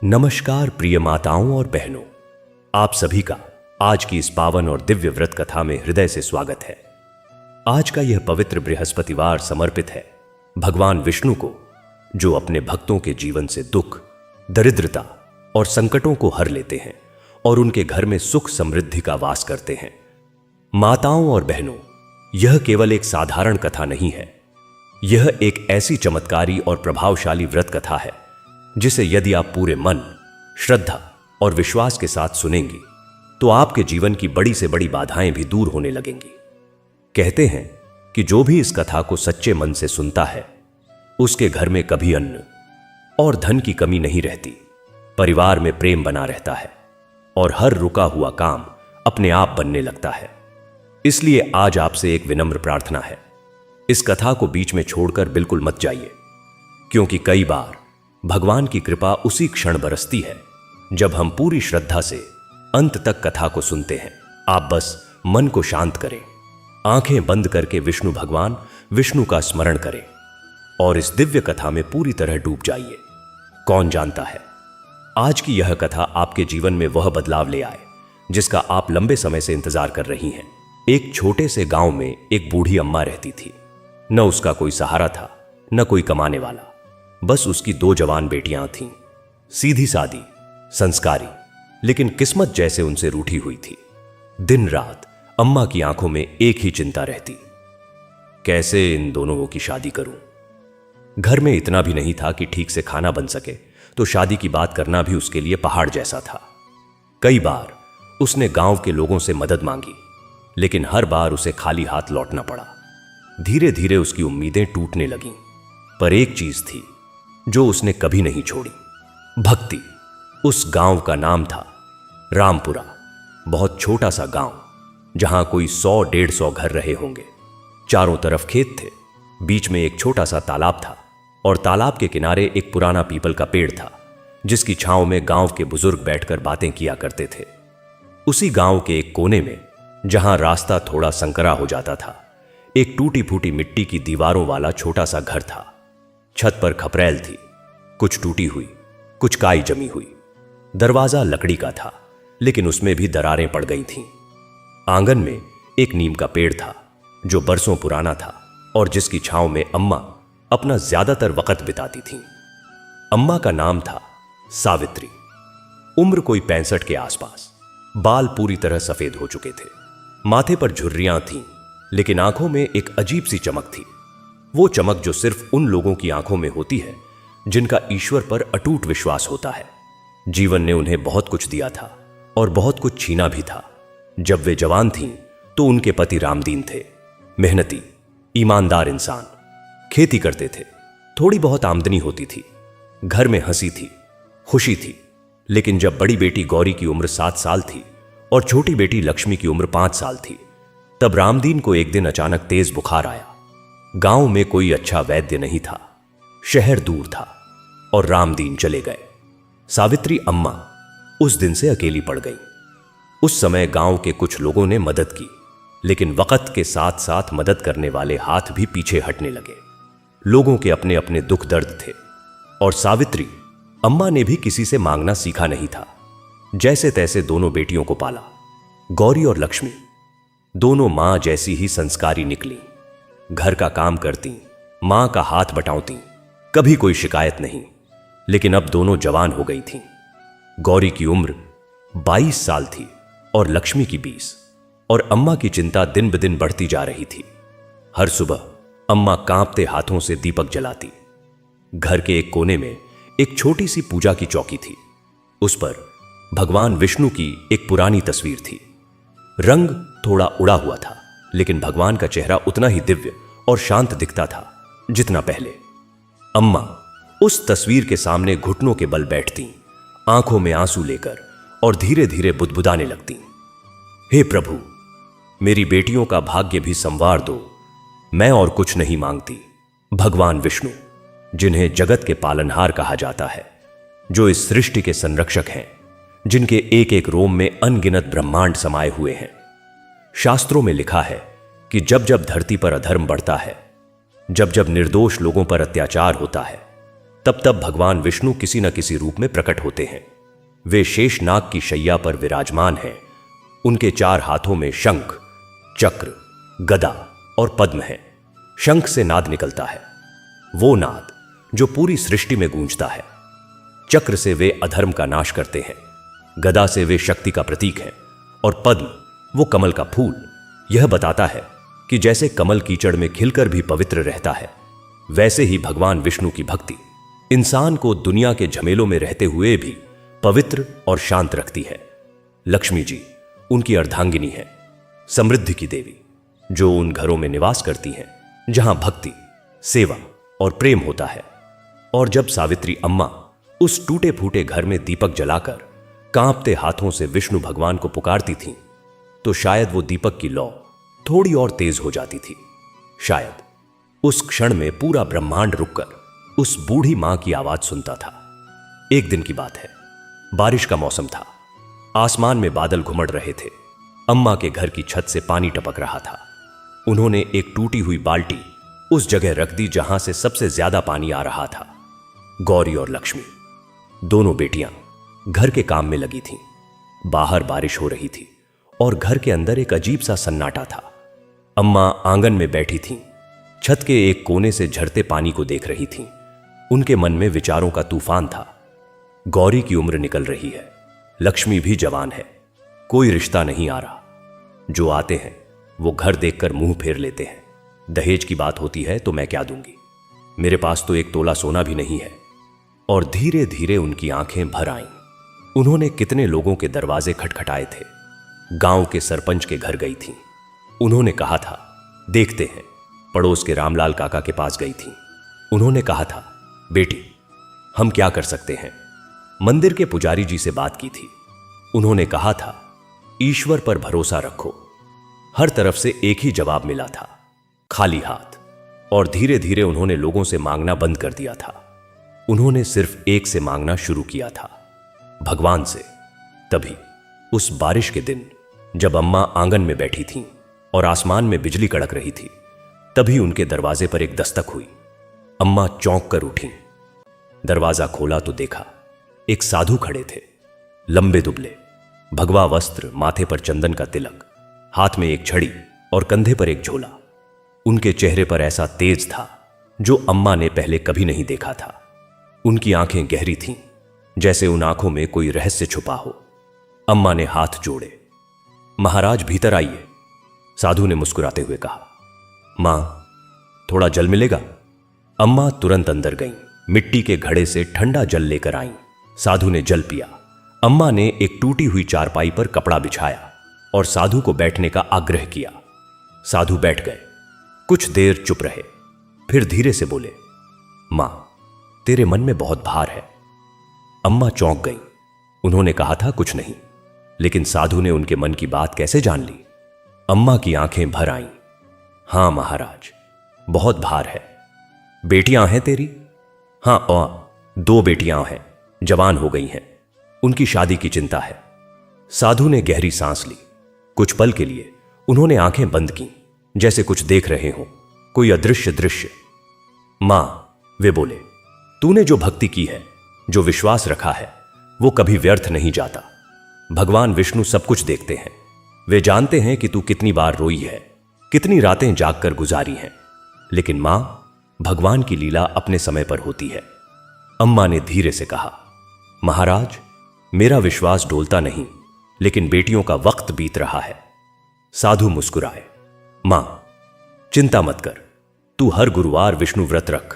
नमस्कार प्रिय माताओं और बहनों, आप सभी का आज की इस पावन और दिव्य व्रत कथा में हृदय से स्वागत है। आज का यह पवित्र बृहस्पतिवार समर्पित है भगवान विष्णु को, जो अपने भक्तों के जीवन से दुख, दरिद्रता और संकटों को हर लेते हैं और उनके घर में सुख समृद्धि का वास करते हैं। माताओं और बहनों, यह केवल एक साधारण कथा नहीं है। यह एक ऐसी चमत्कारी और प्रभावशाली व्रत कथा है जिसे यदि आप पूरे मन, श्रद्धा और विश्वास के साथ सुनेंगी तो आपके जीवन की बड़ी से बड़ी बाधाएं भी दूर होने लगेंगी। कहते हैं कि जो भी इस कथा को सच्चे मन से सुनता है उसके घर में कभी अन्न और धन की कमी नहीं रहती, परिवार में प्रेम बना रहता है और हर रुका हुआ काम अपने आप बनने लगता है। इसलिए आज आपसे एक विनम्र प्रार्थना है, इस कथा को बीच में छोड़कर बिल्कुल मत जाइए, क्योंकि कई बार भगवान की कृपा उसी क्षण बरसती है जब हम पूरी श्रद्धा से अंत तक कथा को सुनते हैं। आप बस मन को शांत करें, आंखें बंद करके विष्णु भगवान विष्णु का स्मरण करें और इस दिव्य कथा में पूरी तरह डूब जाइए। कौन जानता है, आज की यह कथा आपके जीवन में वह बदलाव ले आए जिसका आप लंबे समय से इंतजार कर रही हैं। एक छोटे से गांव में एक बूढ़ी अम्मा रहती थी। न उसका कोई सहारा था, न कोई कमाने वाला, बस उसकी 2 जवान बेटियां थीं, सीधी सादी, संस्कारी, लेकिन किस्मत जैसे उनसे रूठी हुई थी। दिन रात अम्मा की आंखों में एक ही चिंता रहती, कैसे इन दोनों की शादी करूं। घर में इतना भी नहीं था कि ठीक से खाना बन सके, तो शादी की बात करना भी उसके लिए पहाड़ जैसा था। कई बार उसने गांव के लोगों से मदद मांगी, लेकिन हर बार उसे खाली हाथ लौटना पड़ा। धीरे धीरे उसकी उम्मीदें टूटने लगीं, पर एक चीज थी जो उसने कभी नहीं छोड़ी, भक्ति। उस गांव का नाम था रामपुरा। बहुत छोटा सा गांव, जहां कोई 100-150 घर रहे होंगे। चारों तरफ खेत थे, बीच में एक छोटा सा तालाब था और तालाब के किनारे एक पुराना पीपल का पेड़ था जिसकी छांव में गांव के बुजुर्ग बैठकर बातें किया करते थे। उसी गांव के एक कोने में, जहां रास्ता थोड़ा संकरा हो जाता था, एक टूटी फूटी मिट्टी की दीवारों वाला छोटा सा घर था। छत पर खपरेल थी, कुछ टूटी हुई, कुछ काई जमी हुई। दरवाजा लकड़ी का था, लेकिन उसमें भी दरारें पड़ गई थीं। आंगन में एक नीम का पेड़ था जो बरसों पुराना था और जिसकी छांव में अम्मा अपना ज्यादातर वक्त बिताती थीं। अम्मा का नाम था सावित्री। उम्र कोई 65 के आसपास। बाल पूरी तरह सफेद हो चुके थे, माथे पर झुर्रियां थीं, लेकिन आंखों में एक अजीब सी चमक थी। वो चमक जो सिर्फ उन लोगों की आंखों में होती है जिनका ईश्वर पर अटूट विश्वास होता है। जीवन ने उन्हें बहुत कुछ दिया था और बहुत कुछ छीना भी था। जब वे जवान थीं तो उनके पति रामदीन थे, मेहनती, ईमानदार इंसान। खेती करते थे, थोड़ी बहुत आमदनी होती थी, घर में हंसी थी, खुशी थी। लेकिन जब बड़ी बेटी गौरी की उम्र 7 साल थी और छोटी बेटी लक्ष्मी की उम्र 5 साल थी, तब रामदीन को एक दिन अचानक तेज बुखार आया। गांव में कोई अच्छा वैद्य नहीं था, शहर दूर था और रामदीन चले गए। सावित्री अम्मा उस दिन से अकेली पड़ गई। उस समय गांव के कुछ लोगों ने मदद की, लेकिन वक्त के साथ साथ मदद करने वाले हाथ भी पीछे हटने लगे। लोगों के अपने अपने दुख दर्द थे और सावित्री अम्मा ने भी किसी से मांगना सीखा नहीं था। जैसे तैसे दोनों बेटियों को पाला। गौरी और लक्ष्मी दोनों मां जैसी ही संस्कारी निकली। घर का काम करती, मां का हाथ बटावती, कभी कोई शिकायत नहीं। लेकिन अब दोनों जवान हो गई थीं। गौरी की उम्र 22 साल थी और लक्ष्मी की 20, और अम्मा की चिंता दिन ब दिन बढ़ती जा रही थी। हर सुबह अम्मा कांपते हाथों से दीपक जलाती। घर के एक कोने में एक छोटी सी पूजा की चौकी थी। उस पर भगवान विष्णु की एक पुरानी तस्वीर थी। रंग थोड़ा उड़ा हुआ था, लेकिन भगवान का चेहरा उतना ही दिव्य और शांत दिखता था जितना पहले। अम्मा उस तस्वीर के सामने घुटनों के बल बैठती, आंखों में आंसू लेकर, और धीरे धीरे बुदबुदाने लगती, हे प्रभु, मेरी बेटियों का भाग्य भी संवार दो। मैं और कुछ नहीं मांगती। भगवान विष्णु, जिन्हें जगत के पालनहार कहा जाता है, जो इस सृष्टि के संरक्षक हैं, जिनके एक एक रोम में अनगिनत ब्रह्मांड समाये हुए हैं। शास्त्रों में लिखा है कि जब जब धरती पर अधर्म बढ़ता है, जब जब निर्दोष लोगों पर अत्याचार होता है, तब तब भगवान विष्णु किसी न किसी रूप में प्रकट होते हैं। वे शेषनाग की शैया पर विराजमान हैं। उनके 4 हाथों में शंख, चक्र, गदा और पद्म है। शंख से नाद निकलता है, वो नाद जो पूरी सृष्टि में गूंजता है। चक्र से वे अधर्म का नाश करते हैं। गदा से वे शक्ति का प्रतीक हैं और पद्म वो कमल का फूल। यह बताता है कि जैसे कमल कीचड़ में खिलकर भी पवित्र रहता है, वैसे ही भगवान विष्णु की भक्ति इंसान को दुनिया के झमेलों में रहते हुए भी पवित्र और शांत रखती है। लक्ष्मी जी उनकी अर्धांगिनी है, समृद्धि की देवी, जो उन घरों में निवास करती हैं जहां भक्ति, सेवा और प्रेम होता है। और जब सावित्री अम्मा उस टूटे फूटे घर में दीपक जलाकर कांपते हाथों से विष्णु भगवान को पुकारती थीं, तो शायद वो दीपक की लौ थोड़ी और तेज हो जाती थी। शायद उस क्षण में पूरा ब्रह्मांड रुककर उस बूढ़ी मां की आवाज सुनता था। एक दिन की बात है, बारिश का मौसम था। आसमान में बादल घुमड़ रहे थे। अम्मा के घर की छत से पानी टपक रहा था। उन्होंने एक टूटी हुई बाल्टी उस जगह रख दी जहां से सबसे ज्यादा पानी आ रहा था। गौरी और लक्ष्मी दोनों बेटियां घर के काम में लगी थीं। बाहर बारिश हो रही थी और घर के अंदर एक अजीब सा सन्नाटा था। अम्मा आंगन में बैठी थीं, छत के एक कोने से झरते पानी को देख रही थीं। उनके मन में विचारों का तूफान था। गौरी की उम्र निकल रही है, लक्ष्मी भी जवान है, कोई रिश्ता नहीं आ रहा। जो आते हैं वो घर देखकर मुंह फेर लेते हैं। दहेज की बात होती है तो मैं क्या दूंगी, मेरे पास तो 1 तोला सोना भी नहीं है। और धीरे धीरे उनकी आंखें भर आईं। उन्होंने कितने लोगों के दरवाजे खटखटाए थे। गांव के सरपंच के घर गई थीं। उन्होंने कहा था देखते हैं। पड़ोस के रामलाल काका के पास गई थीं। उन्होंने कहा था बेटी हम क्या कर सकते हैं। मंदिर के पुजारी जी से बात की थी। उन्होंने कहा था ईश्वर पर भरोसा रखो। हर तरफ से एक ही जवाब मिला था, खाली हाथ। और धीरे धीरे उन्होंने लोगों से मांगना बंद कर दिया था। उन्होंने सिर्फ एक से मांगना शुरू किया था, भगवान से। तभी उस बारिश के दिन जब अम्मा आंगन में बैठी थीं और आसमान में बिजली कड़क रही थी, तभी उनके दरवाजे पर एक दस्तक हुई। अम्मा चौंक कर उठी। दरवाजा खोला तो देखा एक साधु खड़े थे, लंबे दुबले, भगवा वस्त्र, माथे पर चंदन का तिलक, हाथ में एक छड़ी और कंधे पर एक झोला। उनके चेहरे पर ऐसा तेज था जो अम्मा ने पहले कभी नहीं देखा था। उनकी आंखें गहरी थीं, जैसे उन आंखों में कोई रहस्य छुपा हो। अम्मा ने हाथ जोड़े। महाराज भीतर आइए, साधु ने मुस्कुराते हुए कहा। मां थोड़ा जल मिलेगा। अम्मा तुरंत अंदर गईं। मिट्टी के घड़े से ठंडा जल लेकर आईं। साधु ने जल पिया। अम्मा ने एक टूटी हुई चारपाई पर कपड़ा बिछाया और साधु को बैठने का आग्रह किया। साधु बैठ गए। कुछ देर चुप रहे, फिर धीरे से बोले, मां तेरे मन में बहुत भार है। अम्मा चौंक गईं। उन्होंने कहा था कुछ नहीं, लेकिन साधु ने उनके मन की बात कैसे जान ली। अम्मा की आंखें भर आईं। हां महाराज, बहुत भार है। बेटियां हैं तेरी? हां, 2 बेटियां हैं, जवान हो गई हैं। उनकी शादी की चिंता है। साधु ने गहरी सांस ली। कुछ पल के लिए उन्होंने आंखें बंद की, जैसे कुछ देख रहे हों, कोई अदृश्य दृश्य। मां, वे बोले, तूने जो भक्ति की है, जो विश्वास रखा है, वो कभी व्यर्थ नहीं जाता। भगवान विष्णु सब कुछ देखते हैं। वे जानते हैं कि तू कितनी बार रोई है, कितनी रातें जागकर गुजारी हैं। लेकिन मां, भगवान की लीला अपने समय पर होती है। अम्मा ने धीरे से कहा, महाराज मेरा विश्वास डोलता नहीं, लेकिन बेटियों का वक्त बीत रहा है। साधु मुस्कुराए। मां चिंता मत कर, तू हर गुरुवार विष्णु व्रत रख,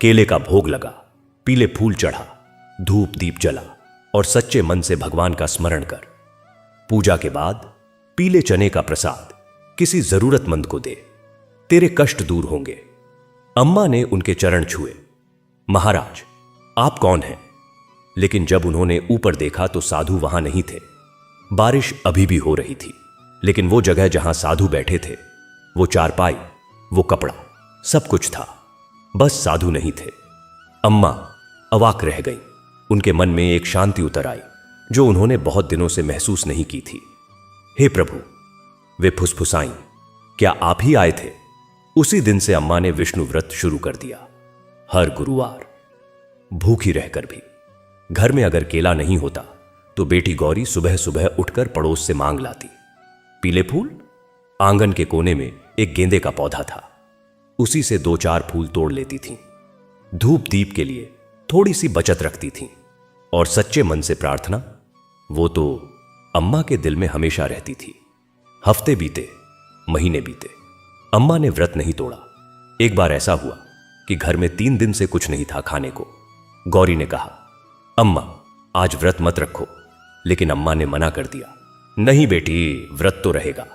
केले का भोग लगा, पीले फूल चढ़ा, धूप दीप जला और सच्चे मन से भगवान का स्मरण कर। पूजा के बाद पीले चने का प्रसाद किसी जरूरतमंद को दे, तेरे कष्ट दूर होंगे। अम्मा ने उनके चरण छुए। महाराज आप कौन हैं? लेकिन जब उन्होंने ऊपर देखा तो साधु वहां नहीं थे। बारिश अभी भी हो रही थी, लेकिन वो जगह जहां साधु बैठे थे, वो चारपाई, वो कपड़ा, सब कुछ था, बस साधु नहीं थे। अम्मा अवाक रह गईं। उनके मन में एक शांति उतर आई जो उन्होंने बहुत दिनों से महसूस नहीं की थी। हे प्रभु, वे फुसफुसाईं, क्या आप ही आए थे? उसी दिन से अम्मा ने विष्णु व्रत शुरू कर दिया। हर गुरुवार भूखी रहकर भी। घर में अगर केला नहीं होता तो बेटी गौरी सुबह सुबह उठकर पड़ोस से मांग लाती। पीले फूल? आंगन के कोने में एक गेंदे का पौधा था, उसी से 2-4 फूल तोड़ लेती थीं। धूप दीप के लिए थोड़ी सी बचत रखती थीं और सच्चे मन से प्रार्थना, वो तो अम्मा के दिल में हमेशा रहती थी। हफ्ते बीते, महीने बीते, अम्मा ने व्रत नहीं तोड़ा। एक बार ऐसा हुआ कि घर में 3 दिन से कुछ नहीं था खाने को। गौरी ने कहा, अम्मा आज व्रत मत रखो, लेकिन अम्मा ने मना कर दिया। नहीं बेटी, व्रत तो रहेगा।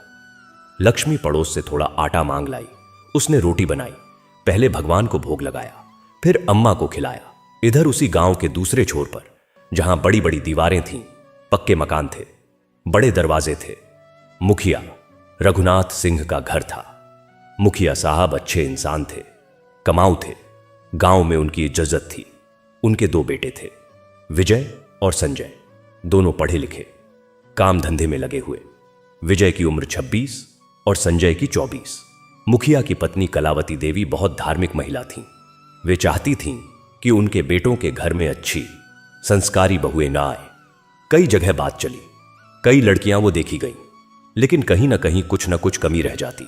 लक्ष्मी पड़ोस से थोड़ा आटा मांग लाई, उसने रोटी बनाई, पहले भगवान को भोग लगाया, फिर अम्मा को खिलाया। इधर उसी गांव के दूसरे छोर पर, जहां बड़ी बड़ी दीवारें थीं, पक्के मकान थे, बड़े दरवाजे थे, मुखिया रघुनाथ सिंह का घर था। मुखिया साहब अच्छे इंसान थे, कमाऊ थे, गांव में उनकी इज्जत थी। उनके 2 बेटे थे, विजय और संजय, दोनों पढ़े लिखे, काम धंधे में लगे हुए। विजय की उम्र 26 और संजय की 24। मुखिया की पत्नी कलावती देवी बहुत धार्मिक महिला थीं। वे चाहती थीं कि उनके बेटों के घर में अच्छी संस्कारी बहुएं ना आए। कई जगह बात चली, कई लड़कियां वो देखी गईं, लेकिन कहीं ना कहीं कुछ ना कुछ कमी रह जाती।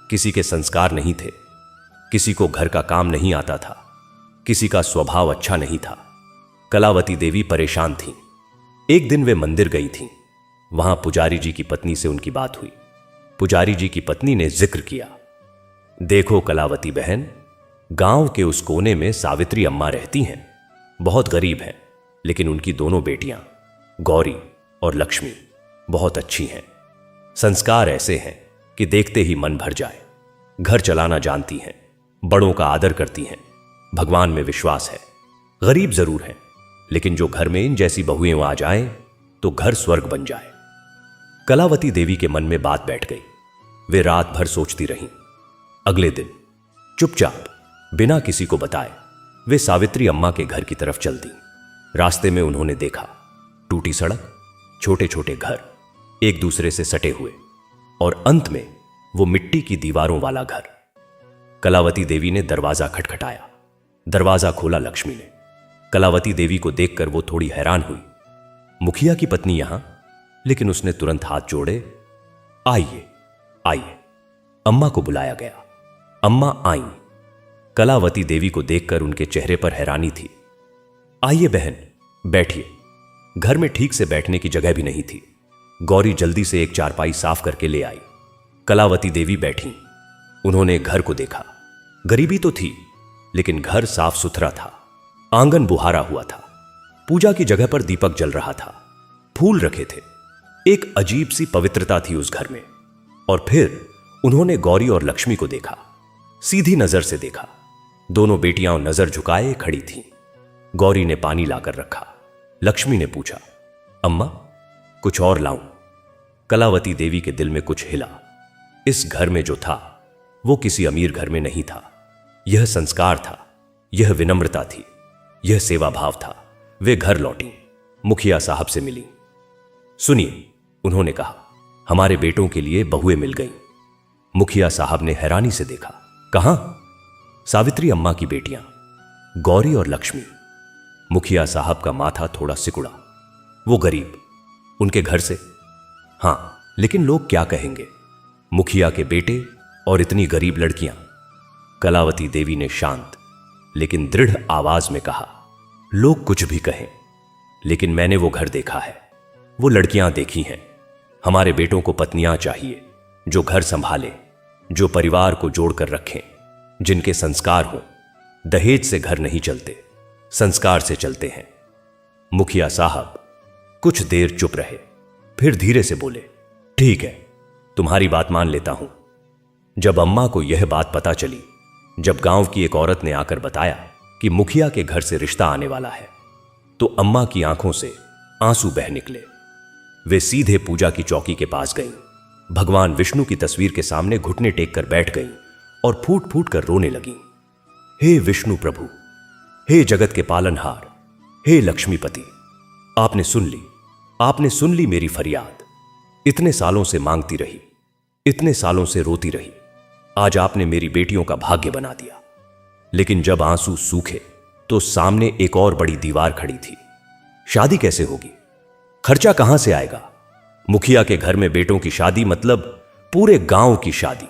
किसी के संस्कार नहीं थे, किसी को घर का काम नहीं आता था, किसी का स्वभाव अच्छा नहीं था। कलावती देवी परेशान थीं। एक दिन वे मंदिर गई थीं। वहां पुजारी जी की पत्नी से उनकी बात हुई। पुजारी जी की पत्नी ने जिक्र किया, देखो कलावती बहन, गांव के उस कोने में सावित्री अम्मा रहती हैं, बहुत गरीब हैं, लेकिन उनकी दोनों बेटियां गौरी और लक्ष्मी बहुत अच्छी हैं। संस्कार ऐसे हैं कि देखते ही मन भर जाए। घर चलाना जानती हैं, बड़ों का आदर करती हैं, भगवान में विश्वास है। गरीब जरूर हैं, लेकिन जो घर में इन जैसी बहुएं आ जाएं तो घर स्वर्ग बन जाए। कलावती देवी के मन में बात बैठ गई। वे रात भर सोचती रहीं। अगले दिन चुपचाप बिना किसी को बताए वे सावित्री अम्मा के घर की तरफ चल दी। रास्ते में उन्होंने देखा टूटी सड़क, छोटे छोटे घर एक दूसरे से सटे हुए, और अंत में वो मिट्टी की दीवारों वाला घर। कलावती देवी ने दरवाजा खटखटाया। दरवाजा खोला लक्ष्मी ने। कलावती देवी को देखकर वो थोड़ी हैरान हुई। मुखिया की पत्नी यहां? लेकिन उसने तुरंत हाथ जोड़े। आइए आइए, अम्मा को बुलाया गया। अम्मा आईं। कलावती देवी को देखकर उनके चेहरे पर हैरानी थी। आइए बहन, बैठिए। घर में ठीक से बैठने की जगह भी नहीं थी। गौरी जल्दी से एक चारपाई साफ करके ले आई। कलावती देवी बैठी। उन्होंने घर को देखा। गरीबी तो थी, लेकिन घर साफ सुथरा था। आंगन बुहारा हुआ था। पूजा की जगह पर दीपक जल रहा था। फूल रखे थे। एक अजीब सी पवित्रता थी उस घर में। और फिर उन्होंने गौरी और लक्ष्मी को देखा, सीधी नजर से देखा। दोनों बेटियां नजर झुकाए खड़ी थीं। गौरी ने पानी लाकर रखा। लक्ष्मी ने पूछा, अम्मा कुछ और लाऊं? कलावती देवी के दिल में कुछ हिला। इस घर में जो था वो किसी अमीर घर में नहीं था। यह संस्कार था, यह विनम्रता थी, यह सेवा भाव था। वे घर लौटी, मुखिया साहब से मिली। सुनिए, उन्होंने कहा, हमारे बेटों के लिए बहुएं मिल गईं। मुखिया साहब ने हैरानी से देखा। कहां? सावित्री अम्मा की बेटियां, गौरी और लक्ष्मी। मुखिया साहब का माथा थोड़ा सिकुड़ा। वो गरीब, उनके घर से? हां, लेकिन लोग क्या कहेंगे? मुखिया के बेटे और इतनी गरीब लड़कियां। कलावती देवी ने शांत लेकिन दृढ़ आवाज में कहा, लोग कुछ भी कहें, लेकिन मैंने वो घर देखा है, वो लड़कियां देखी हैं। हमारे बेटों को पत्नियां चाहिए जो घर संभाले, जो परिवार को जोड़कर रखें, जिनके संस्कार हों। दहेज से घर नहीं चलते, संस्कार से चलते हैं। मुखिया साहब कुछ देर चुप रहे, फिर धीरे से बोले, ठीक है, तुम्हारी बात मान लेता हूं। जब अम्मा को यह बात पता चली, जब गांव की एक औरत ने आकर बताया कि मुखिया के घर से रिश्ता आने वाला है, तो अम्मा की आंखों से आंसू बह निकले। वे सीधे पूजा की चौकी के पास गईं, भगवान विष्णु की तस्वीर के सामने घुटने टेक कर बैठ गईं और फूट फूट कर रोने लगीं। हे विष्णु प्रभु, हे जगत के पालनहार, हे लक्ष्मीपति, आपने सुन ली मेरी फरियाद। इतने सालों से मांगती रही, इतने सालों से रोती रही, आज आपने मेरी बेटियों का भाग्य बना दिया। लेकिन जब आंसू सूखे तो सामने एक और बड़ी दीवार खड़ी थी। शादी कैसे होगी? खर्चा कहां से आएगा? मुखिया के घर में बेटों की शादी मतलब पूरे गांव की शादी।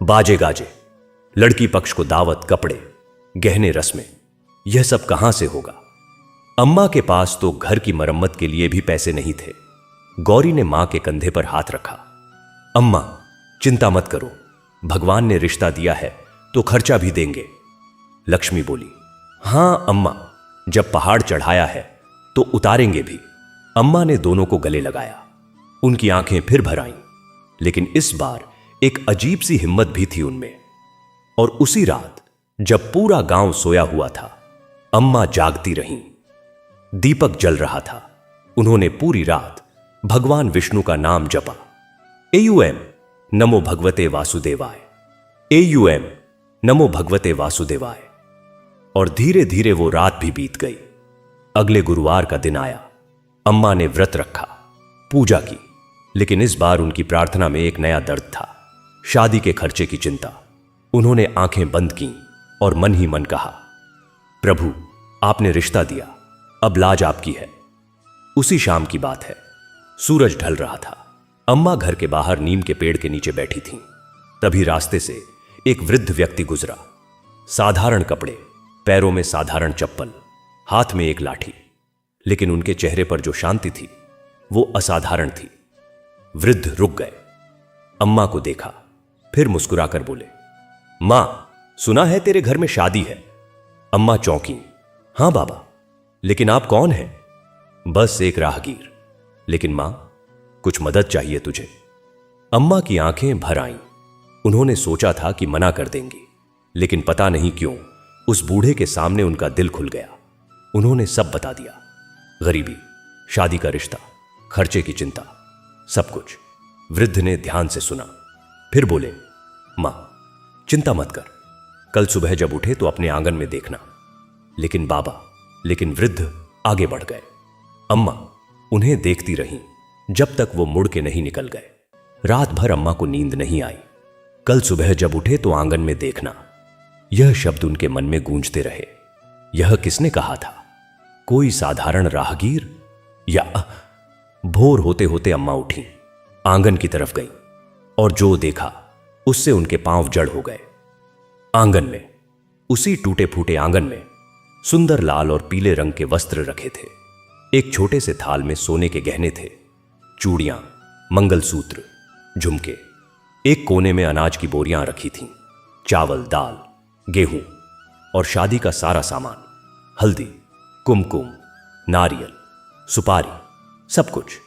बाजे गाजे, लड़की पक्ष को दावत, कपड़े, गहने, रस्में, यह सब कहां से होगा? अम्मा के पास तो घर की मरम्मत के लिए भी पैसे नहीं थे। गौरी ने मां के कंधे पर हाथ रखा। अम्मा, चिंता मत करो, भगवान ने रिश्ता दिया है तो खर्चा भी देंगे। लक्ष्मी बोली, हां अम्मा, जब पहाड़ चढ़ाया है तो उतारेंगे भी। अम्मा ने दोनों को गले लगाया। उनकी आंखें फिर भर आईं, लेकिन इस बार एक अजीब सी हिम्मत भी थी उनमें। और उसी रात जब पूरा गांव सोया हुआ था, अम्मा जागती रहीं। दीपक जल रहा था। उन्होंने पूरी रात भगवान विष्णु का नाम जपा। AUM नमो भगवते वासुदेवाय, AUM नमो भगवते वासुदेवाय। और धीरे धीरे वो रात भी बीत गई। अगले गुरुवार का दिन आया। अम्मा ने व्रत रखा, पूजा की, लेकिन इस बार उनकी प्रार्थना में एक नया दर्द था, शादी के खर्चे की चिंता। उन्होंने आंखें बंद की और मन ही मन कहा, प्रभु, आपने रिश्ता दिया, अब लाज आपकी है। उसी शाम की बात है। सूरज ढल रहा था। अम्मा घर के बाहर नीम के पेड़ के नीचे बैठी थीं। तभी रास्ते से एक वृद्ध व्यक्ति गुजरा। साधारण कपड़े, पैरों में साधारण चप्पल, हाथ में एक लाठी, लेकिन उनके चेहरे पर जो शांति थी वो असाधारण थी। वृद्ध रुक गए। अम्मा को देखा, फिर मुस्कुराकर बोले, मां, सुना है तेरे घर में शादी है। अम्मा चौंकी। हां बाबा, लेकिन आप कौन हैं? बस एक राहगीर। लेकिन मां, कुछ मदद चाहिए तुझे। अम्मा की आंखें भर आईं। उन्होंने सोचा था कि मना कर देंगी, लेकिन पता नहीं क्यों उस बूढ़े के सामने उनका दिल खुल गया। उन्होंने सब बता दिया, गरीबी, शादी का रिश्ता, खर्चे की चिंता, सब कुछ। वृद्ध ने ध्यान से सुना, फिर बोले, मां, चिंता मत कर, कल सुबह जब उठे तो अपने आंगन में देखना। लेकिन वृद्ध आगे बढ़ गए। अम्मा उन्हें देखती रहीं जब तक वो मुड़ के नहीं निकल गए। रात भर अम्मा को नींद नहीं आई। कल सुबह जब उठे तो आंगन में देखना, यह शब्द उनके मन में गूंजते रहे। यह किसने कहा था? कोई साधारण राहगीर? या भोर होते होते अम्मा उठी, आंगन की तरफ गई और जो देखा उससे उनके पांव जड़ हो गए। आंगन में, उसी टूटे फूटे आंगन में सुंदर लाल और पीले रंग के वस्त्र रखे थे। एक छोटे से थाल में सोने के गहने थे, चूड़ियां, मंगलसूत्र, झुमके। एक कोने में अनाज की बोरियां रखी थीं, चावल, दाल, गेहूं और शादी का सारा सामान, हल्दी, कुमकुम, नारियल, सुपारी, सब कुछ।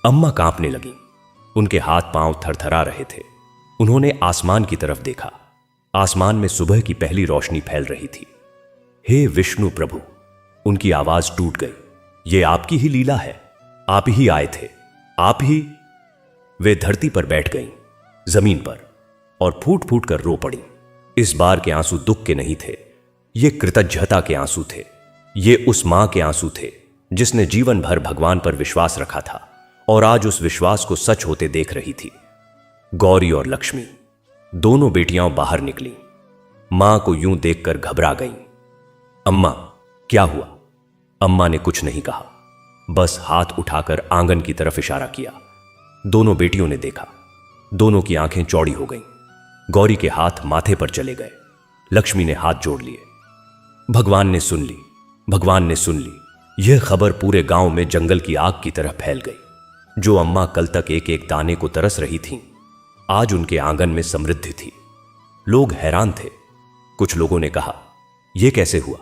अम्मा कांपने लगी। उनके हाथ पांव थरथरा रहे थे। उन्होंने आसमान की तरफ देखा। आसमान में सुबह की पहली रोशनी फैल रही थी। हे विष्णु प्रभु, उनकी आवाज टूट गई। ये आपकी ही लीला है, आप ही आए थे, आप ही। वे धरती पर बैठ गईं, जमीन पर, और फूट फूट कर रो पड़ी। इस बार के आंसू दुख के नहीं थे, ये कृतज्ञता के आंसू थे। ये उस मां के आंसू थे जिसने जीवन भर भगवान पर विश्वास रखा था और आज उस विश्वास को सच होते देख रही थी। गौरी और लक्ष्मी दोनों बेटियां बाहर निकली। मां को यूं देखकर घबरा गईं। अम्मा, क्या हुआ? अम्मा ने कुछ नहीं कहा, बस हाथ उठाकर आंगन की तरफ इशारा किया। दोनों बेटियों ने देखा। दोनों की आंखें चौड़ी हो गईं। गौरी के हाथ माथे पर चले गए। लक्ष्मी ने हाथ जोड़ लिए। भगवान ने सुन ली, भगवान ने सुन ली। यह खबर पूरे गांव में जंगल की आग की तरह फैल गई। जो अम्मा कल तक एक एक दाने को तरस रही थीं, आज उनके आंगन में समृद्धि थी। लोग हैरान थे। कुछ लोगों ने कहा, यह कैसे हुआ?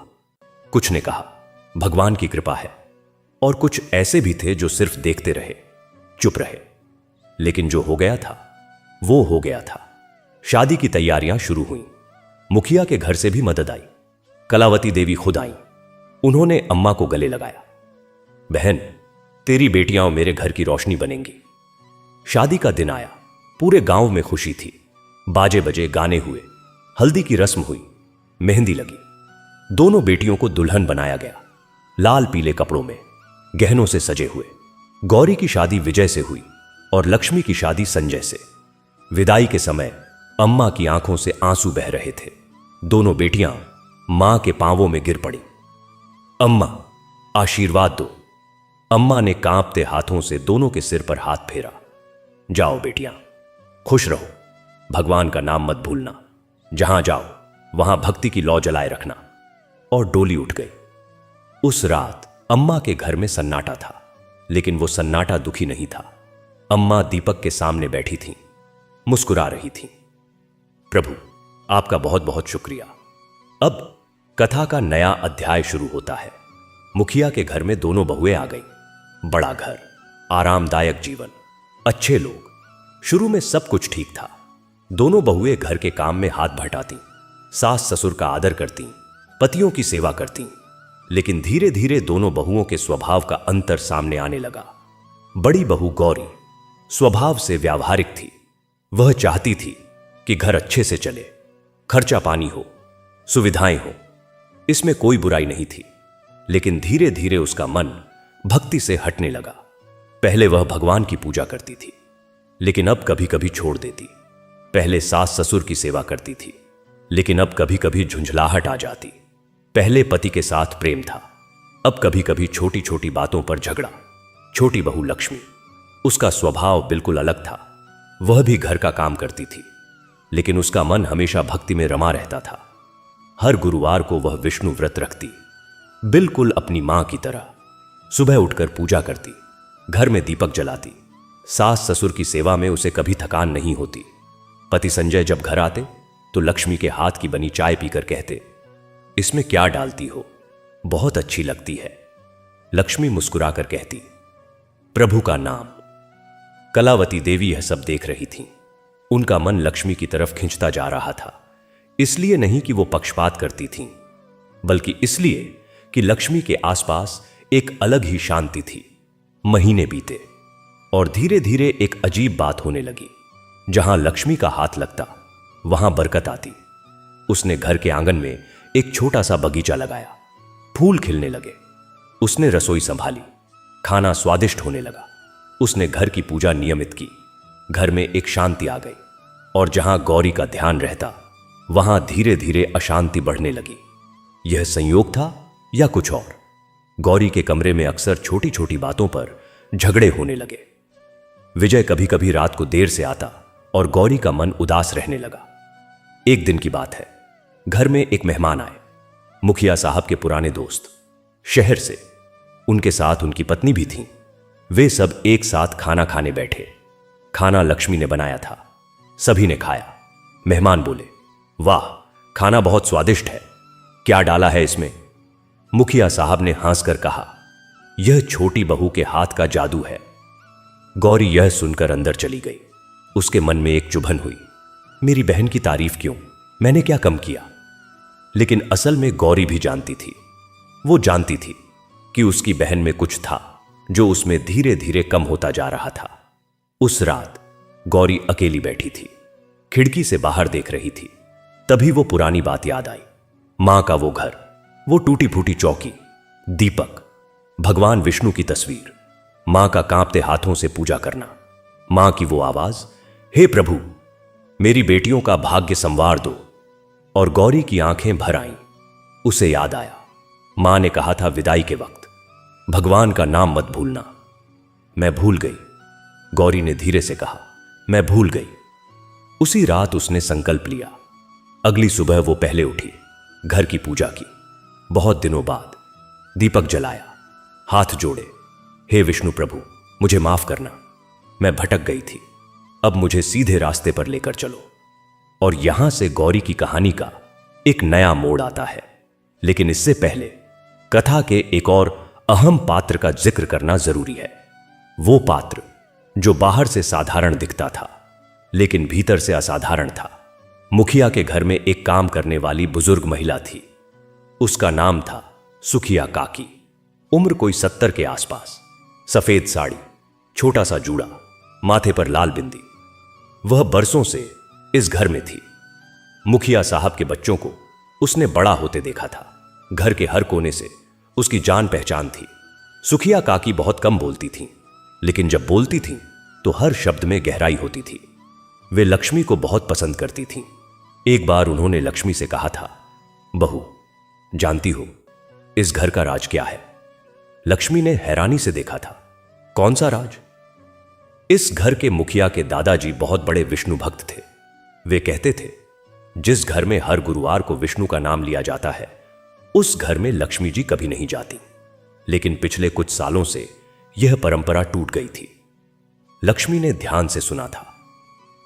कुछ ने कहा, भगवान की कृपा है। और कुछ ऐसे भी थे जो सिर्फ देखते रहे, चुप रहे। लेकिन जो हो गया था वो हो गया था। शादी की तैयारियां शुरू हुईं। मुखिया के घर से भी मदद आई। कलावती देवी खुद आईं। उन्होंने अम्मा को गले लगाया। बहन, तेरी बेटियां मेरे घर की रोशनी बनेंगी। शादी का दिन आया। पूरे गांव में खुशी थी। बाजे बजे, गाने हुए, हल्दी की रस्म हुई, मेहंदी लगी। दोनों बेटियों को दुल्हन बनाया गया, लाल पीले कपड़ों में, गहनों से सजे हुए। गौरी की शादी विजय से हुई और लक्ष्मी की शादी संजय से। विदाई के समय अम्मा की आंखों से आंसू बह रहे थे। दोनों बेटियां मां के पांवों में गिर पड़ी। अम्मा, आशीर्वाद दो। अम्मा ने कांपते हाथों से दोनों के सिर पर हाथ फेरा। जाओ बेटियां, खुश रहो, भगवान का नाम मत भूलना, जहां जाओ वहां भक्ति की लौ जलाए रखना। और डोली उठ गई। उस रात अम्मा के घर में सन्नाटा था, लेकिन वो सन्नाटा दुखी नहीं था। अम्मा दीपक के सामने बैठी थीं, मुस्कुरा रही थीं। प्रभु, आपका बहुत बहुत शुक्रिया। अब कथा का नया अध्याय शुरू होता है। मुखिया के घर में दोनों बहुएं आ गईं। बड़ा घर, आरामदायक जीवन, अच्छे लोग। शुरू में सब कुछ ठीक था। दोनों बहुएं घर के काम में हाथ बटातीं, सास ससुर का आदर करतीं, पतियों की सेवा करतीं। लेकिन धीरे धीरे दोनों बहुओं के स्वभाव का अंतर सामने आने लगा। बड़ी बहू गौरी स्वभाव से व्यावहारिक थी। वह चाहती थी कि घर अच्छे से चले, खर्चा पानी हो, सुविधाएं हो, इसमें कोई बुराई नहीं थी। लेकिन धीरे धीरे उसका मन भक्ति से हटने लगा। पहले वह भगवान की पूजा करती थी, लेकिन अब कभी कभी छोड़ देती। पहले सास ससुर की सेवा करती थी, लेकिन अब कभी कभी झुंझलाहट आ जाती। पहले पति के साथ प्रेम था, अब कभी कभी छोटी छोटी बातों पर झगड़ा। छोटी बहू लक्ष्मी, उसका स्वभाव बिल्कुल अलग था। वह भी घर का काम करती थी, लेकिन उसका मन हमेशा भक्ति में रमा रहता था। हर गुरुवार को वह विष्णु व्रत रखती, बिल्कुल अपनी मां की तरह। सुबह उठकर पूजा करती, घर में दीपक जलाती। सास ससुर की सेवा में उसे कभी थकान नहीं होती। पति संजय जब घर आते तो लक्ष्मी के हाथ की बनी चाय पीकर कहते, इसमें क्या डालती हो, बहुत अच्छी लगती है। लक्ष्मी मुस्कुराकर कहती, प्रभु का नाम। कलावती देवी यह सब देख रही थीं। उनका मन लक्ष्मी की तरफ खिंचता जा रहा था। इसलिए नहीं कि वो पक्षपात करती थीं, बल्कि इसलिए कि लक्ष्मी के आसपास एक अलग ही शांति थी। महीने बीते और धीरे धीरे एक अजीब बात होने लगी। जहां लक्ष्मी का हाथ लगता वहां बरकत आती। उसने घर के आंगन में एक छोटा सा बगीचा लगाया। फूल खिलने लगे। उसने रसोई संभाली, खाना स्वादिष्ट होने लगा। उसने घर की पूजा नियमित की। घर में एक शांति आ गई। और जहां गौरी का ध्यान रहता वहां धीरे धीरे अशांति बढ़ने लगी। यह संयोग था या कुछ और? गौरी के कमरे में अक्सर छोटी छोटी बातों पर झगड़े होने लगे। विजय कभी कभी रात को देर से आता और गौरी का मन उदास रहने लगा। एक दिन की बात है, घर में एक मेहमान आए। मुखिया साहब के पुराने दोस्त, शहर से। उनके साथ उनकी पत्नी भी थी। वे सब एक साथ खाना खाने बैठे। खाना लक्ष्मी ने बनाया था। सभी ने खाया। मेहमान बोले, वाह, खाना बहुत स्वादिष्ट है, क्या डाला है इसमें? मुखिया साहब ने हंसकर कहा, यह छोटी बहू के हाथ का जादू है। गौरी यह सुनकर अंदर चली गई। उसके मन में एक चुभन हुई, मेरी बहन की तारीफ क्यों, मैंने क्या कम किया? लेकिन असल में गौरी भी जानती थी। वो जानती थी कि उसकी बहन में कुछ था जो उसमें धीरे धीरे कम होता जा रहा था। उस रात गौरी अकेली बैठी थी, खिड़की से बाहर देख रही थी। तभी वो पुरानी बात याद आई। मां का वो घर, वो टूटी फूटी चौकी, दीपक, भगवान विष्णु की तस्वीर, मां का कांपते हाथों से पूजा करना, मां की वो आवाज, हे प्रभु मेरी बेटियों का भाग्य संवार दो। और गौरी की आंखें भर आईं। उसे याद आया, मां ने कहा था विदाई के वक्त, भगवान का नाम मत भूलना। मैं भूल गई, गौरी ने धीरे से कहा, मैं भूल गई। उसी रात उसने संकल्प लिया। अगली सुबह वो पहले उठी, घर की पूजा की। बहुत दिनों बाद दीपक जलाया, हाथ जोड़े, हे विष्णु प्रभु मुझे माफ करना, मैं भटक गई थी, अब मुझे सीधे रास्ते पर लेकर चलो। और यहां से गौरी की कहानी का एक नया मोड़ आता है। लेकिन इससे पहले कथा के एक और अहम पात्र का जिक्र करना जरूरी है। वो पात्र जो बाहर से साधारण दिखता था लेकिन भीतर से असाधारण था। मुखिया के घर में एक काम करने वाली बुजुर्ग महिला थी। उसका नाम था सुखिया काकी। उम्र कोई 70 के आसपास। सफेद साड़ी, छोटा सा जूड़ा, माथे पर लाल बिंदी। वह बरसों से इस घर में थी। मुखिया साहब के बच्चों को उसने बड़ा होते देखा था। घर के हर कोने से उसकी जान पहचान थी। सुखिया काकी बहुत कम बोलती थीं, लेकिन जब बोलती थीं तो हर शब्द में गहराई होती थी। वे लक्ष्मी को बहुत पसंद करती थीं। एक बार उन्होंने लक्ष्मी से कहा था, बहू जानती हो इस घर का राज क्या है? लक्ष्मी ने हैरानी से देखा था। कौन सा राज? इस घर के मुखिया के दादाजी बहुत बड़े विष्णु भक्त थे। वे कहते थे, जिस घर में हर गुरुवार को विष्णु का नाम लिया जाता है, उस घर में लक्ष्मी जी कभी नहीं जाती। लेकिन पिछले कुछ सालों से यह परंपरा टूट गई थी। लक्ष्मी ने ध्यान से सुना था।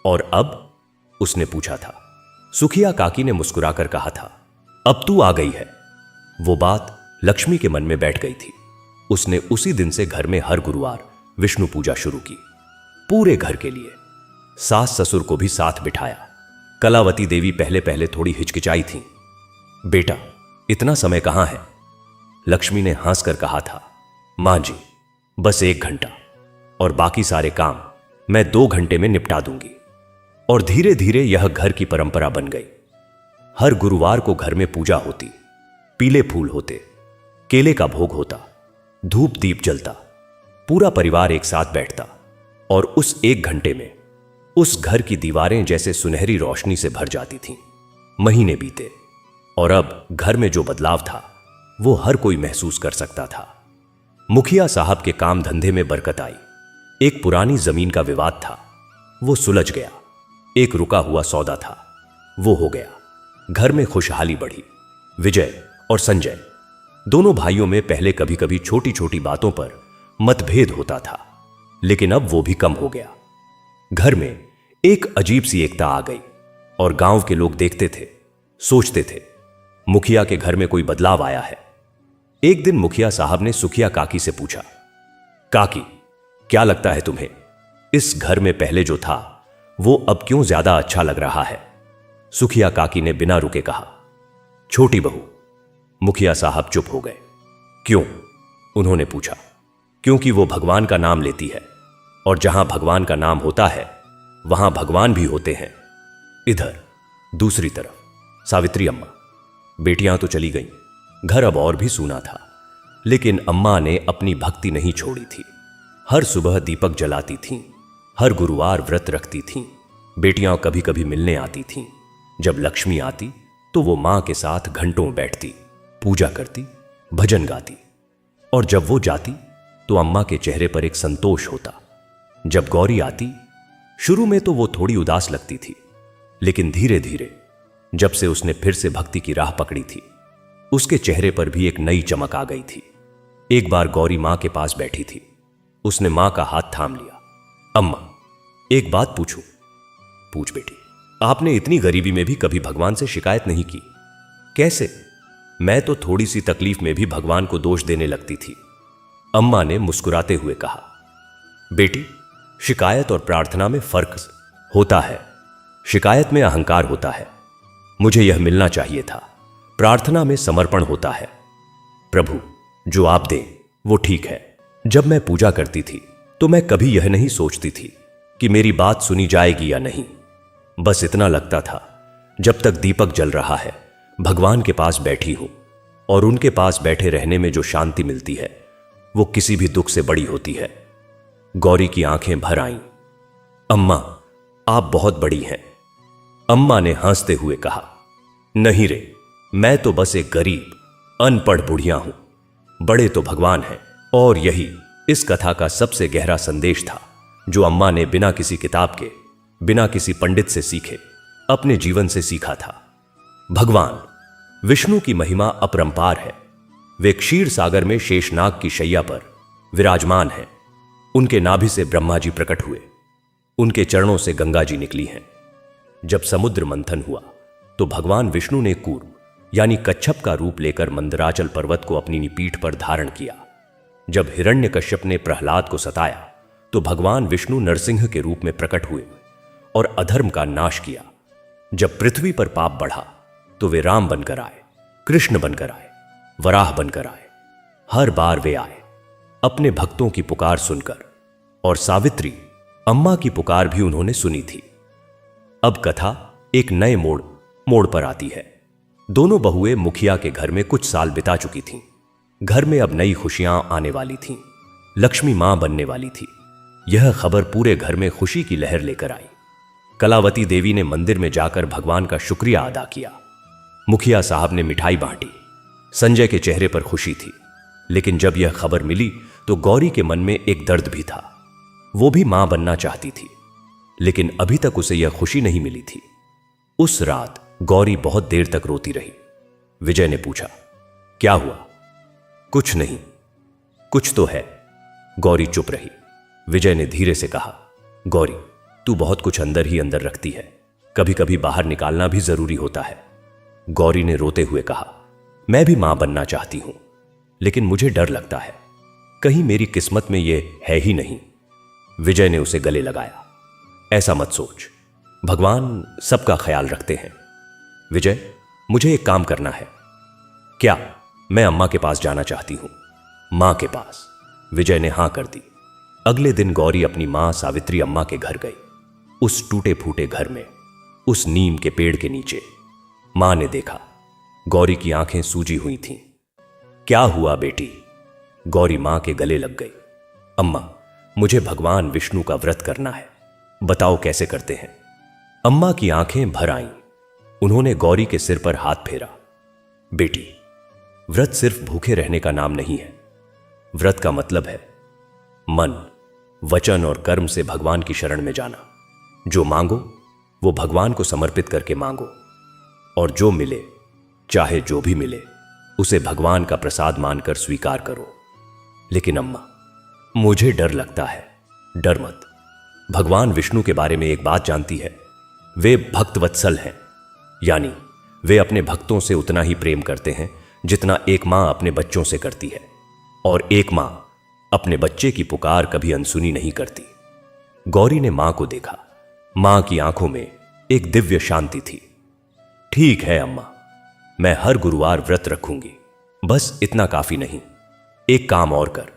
और अब? उसने पूछा था। सुखिया काकी ने मुस्कुराकर कहा था, अब तू आ गई है। वो बात लक्ष्मी के मन में बैठ गई थी। उसने उसी दिन से घर में हर गुरुवार विष्णु पूजा शुरू की, पूरे घर के लिए। सास ससुर को भी साथ बिठाया। कलावती देवी पहले पहले थोड़ी हिचकिचाई थी। बेटा, इतना समय कहां है? लक्ष्मी ने हंसकर कहा था, मां जी, बस 1 घंटा, और बाकी सारे काम मैं 2 घंटे में निपटा दूंगी। और धीरे धीरे यह घर की परंपरा बन गई। हर गुरुवार को घर में पूजा होती, पीले फूल होते, केले का भोग होता, धूप दीप जलता, पूरा परिवार एक साथ बैठता, और उस 1 घंटे में उस घर की दीवारें जैसे सुनहरी रोशनी से भर जाती थीं। महीने बीते, और अब घर में जो बदलाव था वो हर कोई महसूस कर सकता था। मुखिया साहब के काम धंधे में बरकत आई। एक पुरानी जमीन का विवाद था, वो सुलझ गया। एक रुका हुआ सौदा था, वो हो गया। घर में खुशहाली बढ़ी। विजय और संजय, दोनों भाइयों में पहले कभी कभी छोटी छोटी बातों पर मतभेद होता था, लेकिन अब वो भी कम हो गया। घर में एक अजीब सी एकता आ गई, और गांव के लोग देखते थे, सोचते थे, मुखिया के घर में कोई बदलाव आया है। एक दिन मुखिया साहब ने सुखिया काकी से पूछा, काकी, क्या लगता है तुम्हें, इस घर में पहले जो था वो अब क्यों ज्यादा अच्छा लग रहा है? सुखिया काकी ने बिना रुके कहा, छोटी बहू। मुखिया साहब चुप हो गए। क्यों? उन्होंने पूछा। क्योंकि वो भगवान का नाम लेती है, और जहां भगवान का नाम होता है वहां भगवान भी होते हैं। इधर दूसरी तरफ सावित्री अम्मा। बेटियां तो चली गईं, घर अब और भी सूना था, लेकिन अम्मा ने अपनी भक्ति नहीं छोड़ी थी। हर सुबह दीपक जलाती थीं, हर गुरुवार व्रत रखती थीं। बेटियां कभी कभी मिलने आती थीं। जब लक्ष्मी आती तो वो मां के साथ घंटों बैठती, पूजा करती, भजन गाती। और जब वो जाती तो अम्मा के चेहरे पर एक संतोष होता। जब गौरी आती, शुरू में तो वो थोड़ी उदास लगती थी, लेकिन धीरे धीरे जब से उसने फिर से भक्ति की राह पकड़ी थी, उसके चेहरे पर भी एक नई चमक आ गई थी। एक बार गौरी मां के पास बैठी थी। उसने मां का हाथ थाम लिया। अम्मा, एक बात पूछूं? पूछ बेटी। आपने इतनी गरीबी में भी कभी भगवान से शिकायत नहीं की? कैसे? मैं तो थोड़ी सी तकलीफ में भी भगवान को दोष देने लगती थी। अम्मा ने मुस्कुराते हुए कहा, बेटी, शिकायत और प्रार्थना में फर्क होता है। शिकायत में अहंकार होता है, मुझे यह मिलना चाहिए था। प्रार्थना में समर्पण होता है, प्रभु जो आप दें वो ठीक है। जब मैं पूजा करती थी तो मैं कभी यह नहीं सोचती थी कि मेरी बात सुनी जाएगी या नहीं। बस इतना लगता था, जब तक दीपक जल रहा है भगवान के पास बैठी हूं, और उनके पास बैठे रहने में जो शांति मिलती है वो किसी भी दुख से बड़ी होती है। गौरी की आंखें भर आईं। अम्मा, आप बहुत बड़ी हैं। अम्मा ने हंसते हुए कहा, नहीं रे, मैं तो बस एक गरीब अनपढ़ बुढ़िया हूं, बड़े तो भगवान हैं। और यही इस कथा का सबसे गहरा संदेश था, जो अम्मा ने बिना किसी किताब के, बिना किसी पंडित से सीखे, अपने जीवन से सीखा था। भगवान विष्णु की महिमा अपरंपार है। वे क्षीर सागर में शेषनाग की शैया पर विराजमान हैं। उनके नाभि से ब्रह्मा जी प्रकट हुए, उनके चरणों से गंगा जी निकली हैं। जब समुद्र मंथन हुआ तो भगवान विष्णु ने कूर्म यानी कच्छप का रूप लेकर मंदराचल पर्वत को अपनी पीठ पर धारण किया। जब हिरण्यकश्यप ने प्रहलाद को सताया तो भगवान विष्णु नरसिंह के रूप में प्रकट हुए और अधर्म का नाश किया। जब पृथ्वी पर पाप बढ़ा तो वे राम बनकर आए, कृष्ण बनकर आए, वराह बनकर आए। हर बार वे आए अपने भक्तों की पुकार सुनकर, और सावित्री अम्मा की पुकार भी उन्होंने सुनी थी। अब कथा एक नए मोड़ पर आती है। दोनों बहुएं मुखिया के घर में कुछ साल बिता चुकी थीं। घर में अब नई खुशियां आने वाली थीं। लक्ष्मी मां बनने वाली थी। यह खबर पूरे घर में खुशी की लहर लेकर आई। कलावती देवी ने मंदिर में जाकर भगवान का शुक्रिया अदा किया। मुखिया साहब ने मिठाई बांटी। संजय के चेहरे पर खुशी थी, लेकिन जब यह खबर मिली तो गौरी के मन में एक दर्द भी था। वो भी मां बनना चाहती थी, लेकिन अभी तक उसे यह खुशी नहीं मिली थी। उस रात गौरी बहुत देर तक रोती रही। विजय ने पूछा, क्या हुआ? कुछ नहीं। कुछ तो है। गौरी चुप रही। विजय ने धीरे से कहा, गौरी, तू बहुत कुछ अंदर ही अंदर रखती है, कभी कभी बाहर निकालना भी जरूरी होता है। गौरी ने रोते हुए कहा, मैं भी मां बनना चाहती हूं, लेकिन मुझे डर लगता है, कहीं मेरी किस्मत में यह है ही नहीं। विजय ने उसे गले लगाया, ऐसा मत सोच, भगवान सबका ख्याल रखते हैं। विजय, मुझे एक काम करना है। क्या? मैं अम्मा के पास जाना चाहती हूं। मां के पास? विजय ने हां कर दी। अगले दिन गौरी अपनी मां सावित्री अम्मा के घर गई। उस टूटे फूटे घर में, उस नीम के पेड़ के नीचे मां ने देखा, गौरी की आंखें सूजी हुई थीं। क्या हुआ बेटी? गौरी मां के गले लग गई। अम्मा, मुझे भगवान विष्णु का व्रत करना है, बताओ कैसे करते हैं? अम्मा की आंखें भर आईं। उन्होंने गौरी के सिर पर हाथ फेरा। बेटी, व्रत सिर्फ भूखे रहने का नाम नहीं है। व्रत का मतलब है मन, वचन और कर्म से भगवान की शरण में जाना। जो मांगो वो भगवान को समर्पित करके मांगो, और जो मिले, चाहे जो भी मिले, उसे भगवान का प्रसाद मानकर स्वीकार करो। लेकिन अम्मा, मुझे डर लगता है। डर मत। भगवान विष्णु के बारे में एक बात जानती है, वे भक्तवत्सल हैं, यानी वे अपने भक्तों से उतना ही प्रेम करते हैं जितना एक मां अपने बच्चों से करती है, और एक मां अपने बच्चे की पुकार कभी अनसुनी नहीं करती। गौरी ने मां को देखा। मां की आंखों में एक दिव्य शांति थी। ठीक है अम्मा, मैं हर गुरुवार व्रत रखूंगी। बस इतना काफी नहीं, एक काम और कर।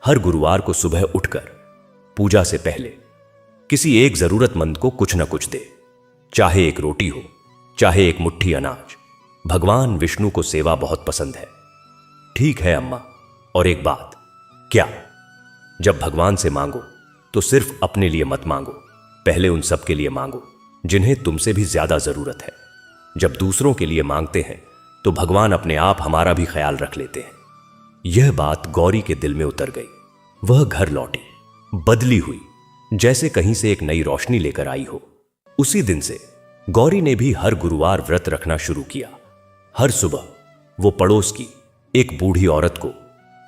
हर गुरुवार को सुबह उठकर पूजा से पहले किसी एक जरूरतमंद को कुछ न कुछ दे, चाहे एक रोटी हो, चाहे एक मुट्ठी अनाज। भगवान विष्णु को सेवा बहुत पसंद है। ठीक है अम्मा, और एक बात। क्या? जब भगवान से मांगो तो सिर्फ अपने लिए मत मांगो, पहले उन सब के लिए मांगो जिन्हें तुमसे भी ज्यादा जरूरत है। जब दूसरों के लिए मांगते हैं तो भगवान अपने आप हमारा भी ख्याल रख लेते हैं। यह बात गौरी के दिल में उतर गई। वह घर लौटी, बदली हुई, जैसे कहीं से एक नई रोशनी लेकर आई हो। उसी दिन से गौरी ने भी हर गुरुवार व्रत रखना शुरू किया। हर सुबह वो पड़ोस की एक बूढ़ी औरत को,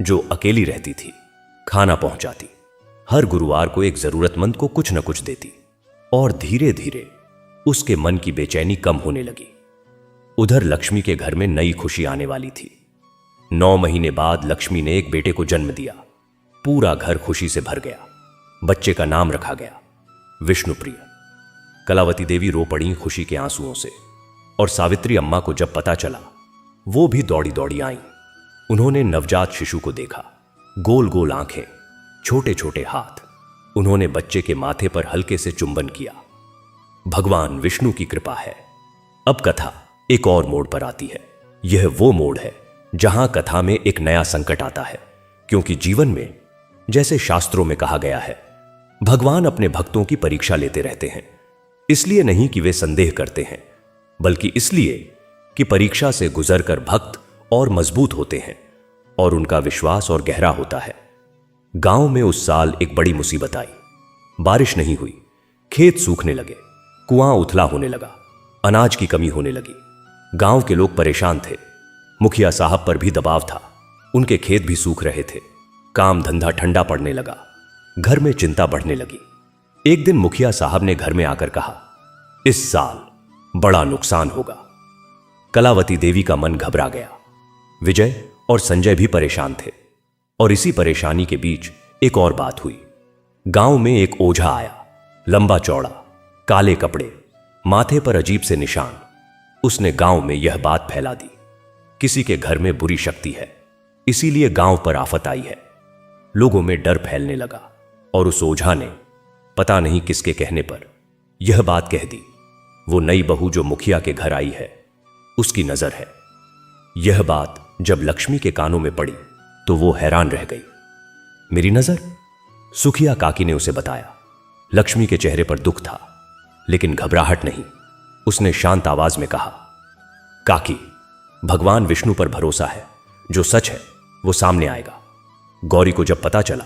जो अकेली रहती थी, खाना पहुंचाती। हर गुरुवार को एक जरूरतमंद को कुछ न कुछ देती, और धीरे धीरे उसके मन की बेचैनी कम होने लगी। उधर लक्ष्मी के घर में नई खुशी आने वाली थी। 9 महीने बाद लक्ष्मी ने एक बेटे को जन्म दिया। पूरा घर खुशी से भर गया। बच्चे का नाम रखा गया विष्णुप्रिय। कलावती देवी रो पड़ी खुशी के आंसुओं से, और सावित्री अम्मा को जब पता चला, वो भी दौड़ी दौड़ी आईं। उन्होंने नवजात शिशु को देखा, गोल गोल आंखें, छोटे छोटे हाथ। उन्होंने बच्चे के माथे पर हल्के से चुंबन किया। भगवान विष्णु की कृपा है। अब कथा एक और मोड़ पर आती है। यह वो मोड़ है जहां कथा में एक नया संकट आता है, क्योंकि जीवन में, जैसे शास्त्रों में कहा गया है, भगवान अपने भक्तों की परीक्षा लेते रहते हैं। इसलिए नहीं कि वे संदेह करते हैं, बल्कि इसलिए कि परीक्षा से गुजरकर भक्त और मजबूत होते हैं, और उनका विश्वास और गहरा होता है। गांव में उस साल एक बड़ी मुसीबत आई। बारिश नहीं हुई, खेत सूखने लगे, कुआं उथला होने लगा, अनाज की कमी होने लगी। गांव के लोग परेशान थे। मुखिया साहब पर भी दबाव था। उनके खेत भी सूख रहे थे। काम धंधा ठंडा पड़ने लगा। घर में चिंता बढ़ने लगी। एक दिन मुखिया साहब ने घर में आकर कहा, इस साल बड़ा नुकसान होगा। कलावती देवी का मन घबरा गया। विजय और संजय भी परेशान थे, और इसी परेशानी के बीच एक और बात हुई। गांव में एक ओझा आया, लंबा चौड़ा, काले कपड़े, माथे पर अजीब से निशान। उसने गांव में यह बात फैला दी, किसी के घर में बुरी शक्ति है, इसीलिए गांव पर आफत आई है। लोगों में डर फैलने लगा, और उस ओझा ने पता नहीं किसके कहने पर यह बात कह दी, वो नई बहू जो मुखिया के घर आई है, उसकी नजर है। यह बात जब लक्ष्मी के कानों में पड़ी तो वो हैरान रह गई। मेरी नजर? सुखिया काकी ने उसे बताया। लक्ष्मी के चेहरे पर दुख था, लेकिन घबराहट नहीं। उसने शांत आवाज में कहा, काकी, भगवान विष्णु पर भरोसा है, जो सच है वो सामने आएगा। गौरी को जब पता चला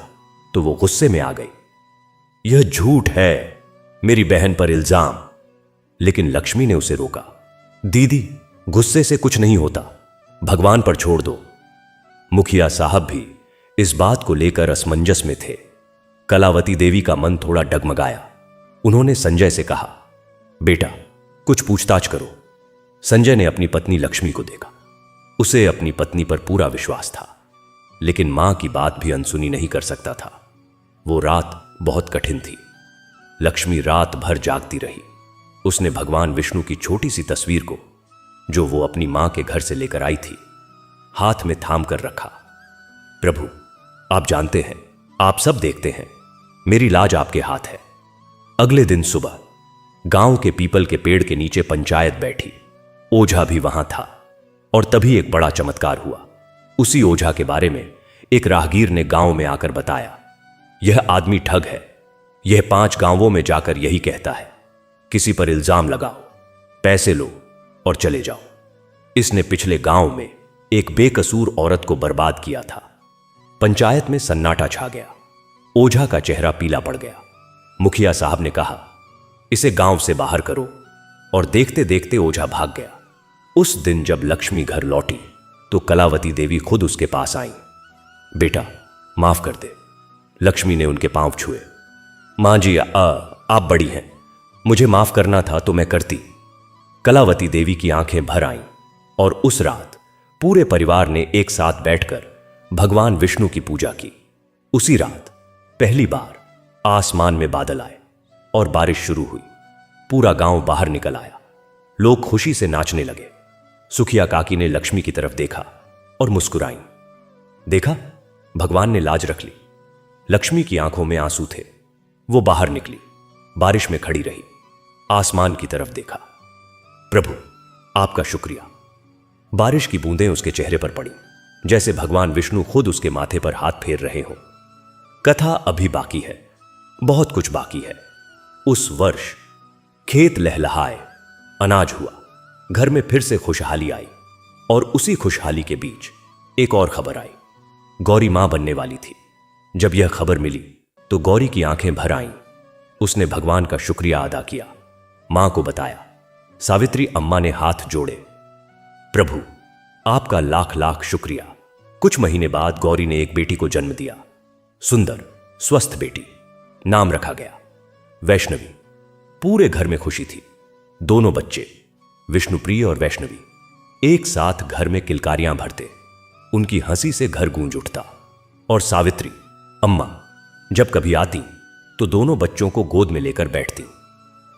तो वो गुस्से में आ गई। यह झूठ है, मेरी बहन पर इल्जाम। लेकिन लक्ष्मी ने उसे रोका। दीदी, गुस्से से कुछ नहीं होता, भगवान पर छोड़ दो। मुखिया साहब भी इस बात को लेकर असमंजस में थे। कलावती देवी का मन थोड़ा डगमगाया। उन्होंने संजय से कहा, बेटा कुछ पूछताछ करो। संजय ने अपनी पत्नी लक्ष्मी को देखा। उसे अपनी पत्नी पर पूरा विश्वास था, लेकिन मां की बात भी अनसुनी नहीं कर सकता था। वो रात बहुत कठिन थी। लक्ष्मी रात भर जागती रही। उसने भगवान विष्णु की छोटी सी तस्वीर को, जो वो अपनी मां के घर से लेकर आई थी, हाथ में थाम कर रखा। प्रभु, आप जानते हैं, आप सब देखते हैं, मेरी लाज आपके हाथ है। अगले दिन सुबह गांव के पीपल के पेड़ के नीचे पंचायत बैठी। ओझा भी वहां था और तभी एक बड़ा चमत्कार हुआ। उसी ओझा के बारे में एक राहगीर ने गांव में आकर बताया, यह आदमी ठग है। यह 5 गांवों में जाकर यही कहता है, किसी पर इल्जाम लगाओ, पैसे लो और चले जाओ। इसने पिछले गांव में एक बेकसूर औरत को बर्बाद किया था। पंचायत में सन्नाटा छा गया। ओझा का चेहरा पीला पड़ गया। मुखिया साहब ने कहा, इसे गांव से बाहर करो, और देखते देखते ओझा भाग गया। उस दिन जब लक्ष्मी घर लौटी तो कलावती देवी खुद उसके पास आई। बेटा, माफ कर दे। लक्ष्मी ने उनके पांव छुए। मां जी, आप बड़ी हैं, मुझे माफ करना था तो मैं करती। कलावती देवी की आंखें भर आईं और उस रात पूरे परिवार ने एक साथ बैठकर भगवान विष्णु की पूजा की। उसी रात पहली बार आसमान में बादल आए और बारिश शुरू हुई। पूरा गांव बाहर निकल आया। लोग खुशी से नाचने लगे। सुखिया काकी ने लक्ष्मी की तरफ देखा और मुस्कुराई। देखा, भगवान ने लाज रख ली। लक्ष्मी की आंखों में आंसू थे। वो बाहर निकली, बारिश में खड़ी रही, आसमान की तरफ देखा। प्रभु, आपका शुक्रिया। बारिश की बूंदें उसके चेहरे पर पड़ी, जैसे भगवान विष्णु खुद उसके माथे पर हाथ फेर रहे हों। कथा अभी बाकी है, बहुत कुछ बाकी है। उस वर्ष खेत लहलहाए, अनाज हुआ, घर में फिर से खुशहाली आई। और उसी खुशहाली के बीच एक और खबर आई। गौरी मां बनने वाली थी। जब यह खबर मिली तो गौरी की आंखें भर आईं। उसने भगवान का शुक्रिया अदा किया, मां को बताया। सावित्री अम्मा ने हाथ जोड़े। प्रभु, आपका लाख लाख शुक्रिया। कुछ महीने बाद गौरी ने एक बेटी को जन्म दिया। सुंदर स्वस्थ बेटी। नाम रखा गया वैष्णवी। पूरे घर में खुशी थी। दोनों बच्चे, विष्णुप्रिय और वैष्णवी, एक साथ घर में किलकारियां भरते। उनकी हंसी से घर गूंज उठता। और सावित्री अम्मा जब कभी आती तो दोनों बच्चों को गोद में लेकर बैठती।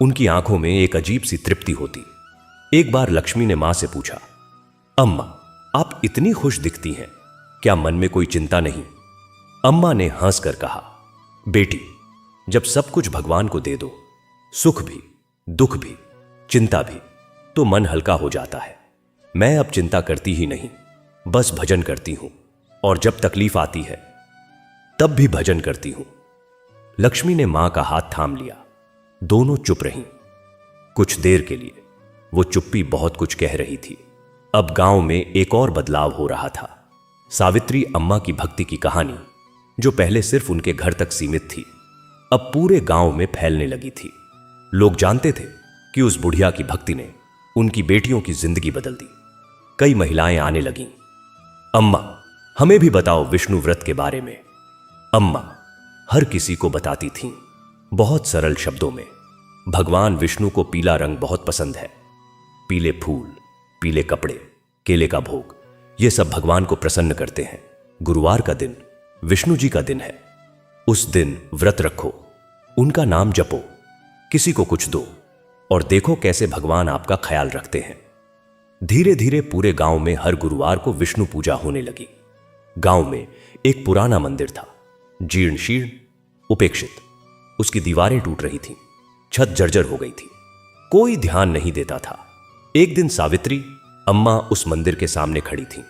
उनकी आंखों में एक अजीब सी तृप्ति होती। एक बार लक्ष्मी ने मां से पूछा, अम्मा, आप इतनी खुश दिखती हैं, क्या मन में कोई चिंता नहीं? अम्मा ने हंसकर कहा, बेटी, जब सब कुछ भगवान को दे दो, सुख भी, दुख भी, चिंता भी, तो मन हल्का हो जाता है। मैं अब चिंता करती ही नहीं, बस भजन करती हूं, और जब तकलीफ आती है तब भी भजन करती हूं। लक्ष्मी ने मां का हाथ थाम लिया। दोनों चुप रहीं। कुछ देर के लिए वो चुप्पी बहुत कुछ कह रही थी। अब गांव में एक और बदलाव हो रहा था। सावित्री अम्मा की भक्ति की कहानी, जो पहले सिर्फ उनके घर तक सीमित थी, अब पूरे गांव में फैलने लगी थी। लोग जानते थे कि उस बुढ़िया की भक्ति ने उनकी बेटियों की जिंदगी बदल दी। कई महिलाएं आने लगीं। अम्मा, हमें भी बताओ विष्णु व्रत के बारे में। अम्मा हर किसी को बताती थीं, बहुत सरल शब्दों में। भगवान विष्णु को पीला रंग बहुत पसंद है। पीले फूल, पीले कपड़े, केले का भोग, ये सब भगवान को प्रसन्न करते हैं। गुरुवार का दिन विष्णु जी का दिन है। उस दिन व्रत रखो, उनका नाम जपो, किसी को कुछ दो, और देखो कैसे भगवान आपका ख्याल रखते हैं। धीरे धीरे पूरे गांव में हर गुरुवार को विष्णु पूजा होने लगी। गांव में एक पुराना मंदिर था, जीर्ण शीर्ण, उपेक्षित। उसकी दीवारें टूट रही थीं, छत जर्जर हो गई थी। कोई ध्यान नहीं देता था। एक दिन सावित्री अम्मा उस मंदिर के सामने खड़ी थीं।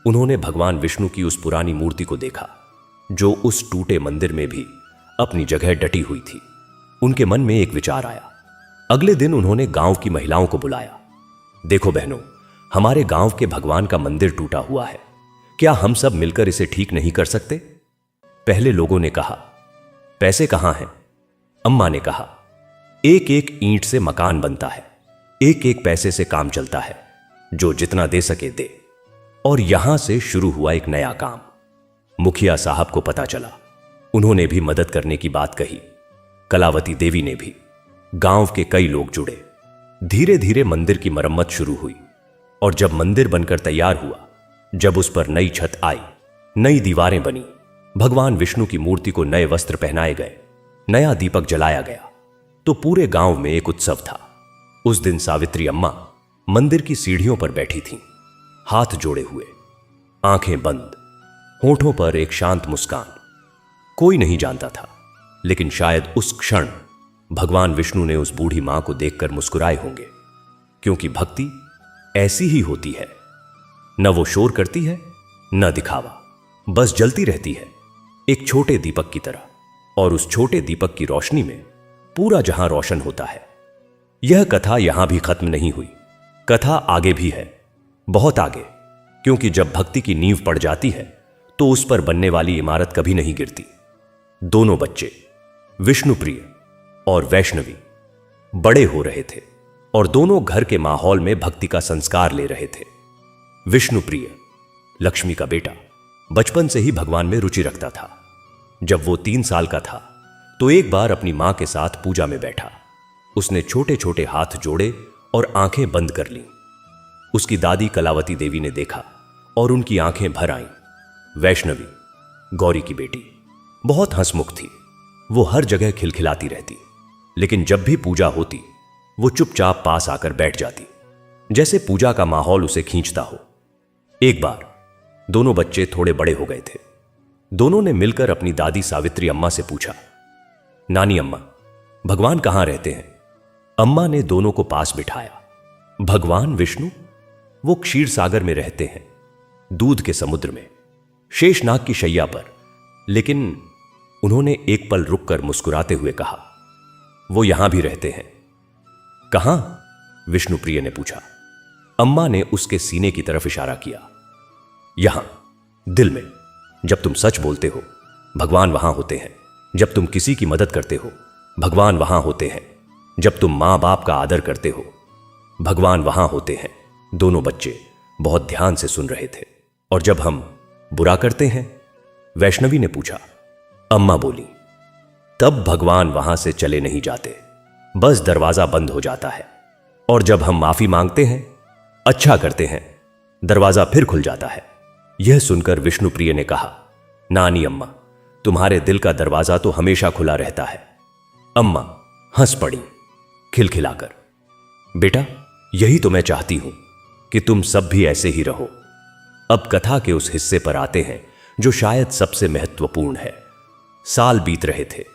उन्होंने भगवान विष्णु की उस पुरानी मूर्ति को देखा, जो उस टूटे मंदिर में भी अपनी जगह डटी हुई थी। उनके मन में एक विचार आया। अगले दिन उन्होंने गांव की महिलाओं को बुलाया। देखो बहनों, हमारे गांव के भगवान का मंदिर टूटा हुआ है, क्या हम सब मिलकर इसे ठीक नहीं कर सकते? पहले लोगों ने कहा। पैसे कहां हैं? अम्मा ने कहा। एक एक ईंट से मकान बनता है, एक एक पैसे से काम चलता है, जो जितना दे सके दे। और यहां से शुरू हुआ एक नया काम। मुखिया साहब को पता चला, उन्होंने भी मदद करने की बात कही। कलावती देवी ने भी। गांव के कई लोग जुड़े। धीरे धीरे मंदिर की मरम्मत शुरू हुई। और जब मंदिर बनकर तैयार हुआ, जब उस पर नई छत आई, नई दीवारें बनी, भगवान विष्णु की मूर्ति को नए वस्त्र पहनाए गए, नया दीपक जलाया गया, तो पूरे गांव में एक उत्सव था। उस दिन सावित्री अम्मा मंदिर की सीढ़ियों पर बैठी थीं, हाथ जोड़े हुए, आंखें बंद, होठों पर एक शांत मुस्कान। कोई नहीं जानता था, लेकिन शायद उस क्षण भगवान विष्णु ने उस बूढ़ी मां को देखकर मुस्कुराए होंगे, क्योंकि भक्ति ऐसी ही होती है। न वो शोर करती है, न दिखावा, बस जलती रहती है, एक छोटे दीपक की तरह। और उस छोटे दीपक की रोशनी में पूरा जहां रोशन होता है। यह कथा यहां भी खत्म नहीं हुई। कथा आगे भी है, बहुत आगे, क्योंकि जब भक्ति की नींव पड़ जाती है तो उस पर बनने वाली इमारत कभी नहीं गिरती। दोनों बच्चे, विष्णुप्रिय और वैष्णवी, बड़े हो रहे थे और दोनों घर के माहौल में भक्ति का संस्कार ले रहे थे। विष्णुप्रिय, लक्ष्मी का बेटा, बचपन से ही भगवान में रुचि रखता था। जब वो 3 साल का था तो एक बार अपनी मां के साथ पूजा में बैठा। उसने छोटे छोटे हाथ जोड़े और आंखें बंद कर लीं। उसकी दादी कलावती देवी ने देखा और उनकी आंखें भर आईं। वैष्णवी, गौरी की बेटी, बहुत हंसमुख थी। वो हर जगह खिलखिलाती रहती, लेकिन जब भी पूजा होती वो चुपचाप पास आकर बैठ जाती, जैसे पूजा का माहौल उसे खींचता हो। एक बार दोनों बच्चे थोड़े बड़े हो गए थे। दोनों ने मिलकर अपनी दादी सावित्री अम्मा से पूछा, नानी अम्मा, भगवान कहां रहते हैं? अम्मा ने दोनों को पास बिठाया। भगवान विष्णु, वो क्षीर सागर में रहते हैं, दूध के समुद्र में, शेषनाग की शैया पर। लेकिन उन्होंने एक पल रुककर मुस्कुराते हुए कहा, वो यहां भी रहते हैं। कहां? विष्णुप्रिय ने पूछा। अम्मा ने उसके सीने की तरफ इशारा किया। यहां, दिल में। जब तुम सच बोलते हो, भगवान वहां होते हैं। जब तुम किसी की मदद करते हो, भगवान वहां होते हैं। जब तुम मां बाप का आदर करते हो, भगवान वहां होते हैं। दोनों बच्चे बहुत ध्यान से सुन रहे थे। और जब हम बुरा करते हैं? वैष्णवी ने पूछा। अम्मा बोली, तब भगवान वहां से चले नहीं जाते, बस दरवाजा बंद हो जाता है। और जब हम माफी मांगते हैं, अच्छा करते हैं, दरवाजा फिर खुल जाता है। यह सुनकर विष्णुप्रिय ने कहा, नानी अम्मा, तुम्हारे दिल का दरवाजा तो हमेशा खुला रहता है। अम्मा हंस पड़ी खिलखिलाकर। बेटा, यही तो मैं चाहती हूं कि तुम सब भी ऐसे ही रहो। अब कथा के उस हिस्से पर आते हैं जो शायद सबसे महत्वपूर्ण है। साल बीत रहे थे।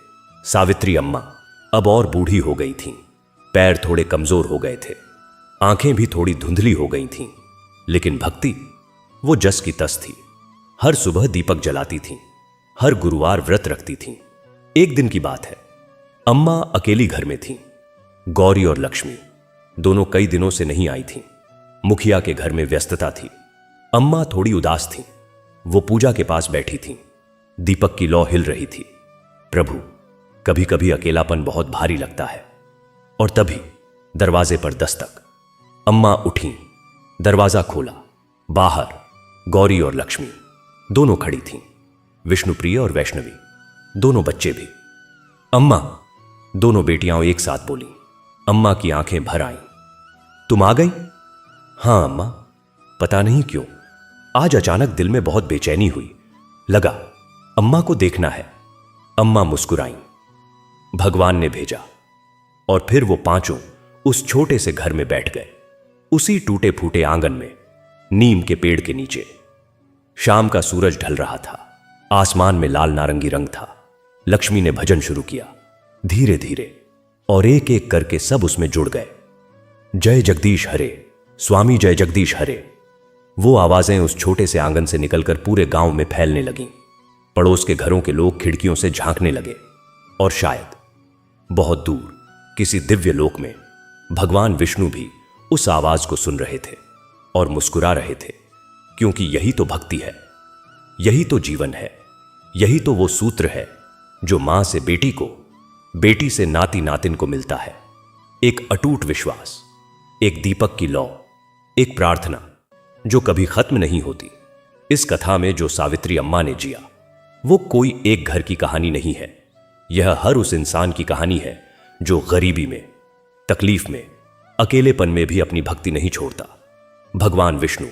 सावित्री अम्मा अब और बूढ़ी हो गई थीं। पैर थोड़े कमजोर हो गए थे, आंखें भी थोड़ी धुंधली हो गई थीं। लेकिन भक्ति, वो जस की तस थी। हर सुबह दीपक जलाती थीं, हर गुरुवार व्रत रखती थीं। एक दिन की बात है, अम्मा अकेली घर में थीं। गौरी और लक्ष्मी दोनों कई दिनों से नहीं आई थीं। मुखिया के घर में व्यस्तता थी। अम्मा थोड़ी उदास थीं। वो पूजा के पास बैठी थीं। दीपक की लौ हिल रही थी। प्रभु, कभी कभी अकेलापन बहुत भारी लगता है। और तभी दरवाजे पर दस्तक। अम्मा उठी, दरवाजा खोला। बाहर गौरी और लक्ष्मी दोनों खड़ी थीं। विष्णुप्रिय और वैष्णवी, दोनों बच्चे भी। अम्मा, दोनों बेटियां एक साथ बोली। अम्मा की आंखें भर आईं। तुम आ गई? हां अम्मा, पता नहीं क्यों आज अचानक दिल में बहुत बेचैनी हुई। लगा अम्मा को देखना है। अम्मा मुस्कुराईं। भगवान ने भेजा। और फिर वो पांचों उस छोटे से घर में बैठ गए, उसी टूटे फूटे आंगन में, नीम के पेड़ के नीचे। शाम का सूरज ढल रहा था। आसमान में लाल नारंगी रंग था। लक्ष्मी ने भजन शुरू किया, धीरे धीरे, और एक एक करके सब उसमें जुड़ गए। जय जगदीश हरे, स्वामी जय जगदीश हरे। वो आवाजें उस छोटे से आंगन से निकलकर पूरे गांव में फैलने लगीं। पड़ोस के घरों के लोग खिड़कियों से झांकने लगे। और शायद बहुत दूर किसी दिव्य लोक में भगवान विष्णु भी उस आवाज को सुन रहे थे और मुस्कुरा रहे थे, क्योंकि यही तो भक्ति है, यही तो जीवन है, यही तो वो सूत्र है जो मां से बेटी को, बेटी से नाती नातिन को मिलता है। एक अटूट विश्वास, एक दीपक की लौ, एक प्रार्थना जो कभी खत्म नहीं होती। इस कथा में जो सावित्री अम्मा ने जिया, वो कोई एक घर की कहानी नहीं है। यह हर उस इंसान की कहानी है जो गरीबी में, तकलीफ में, अकेलेपन में भी अपनी भक्ति नहीं छोड़ता। भगवान विष्णु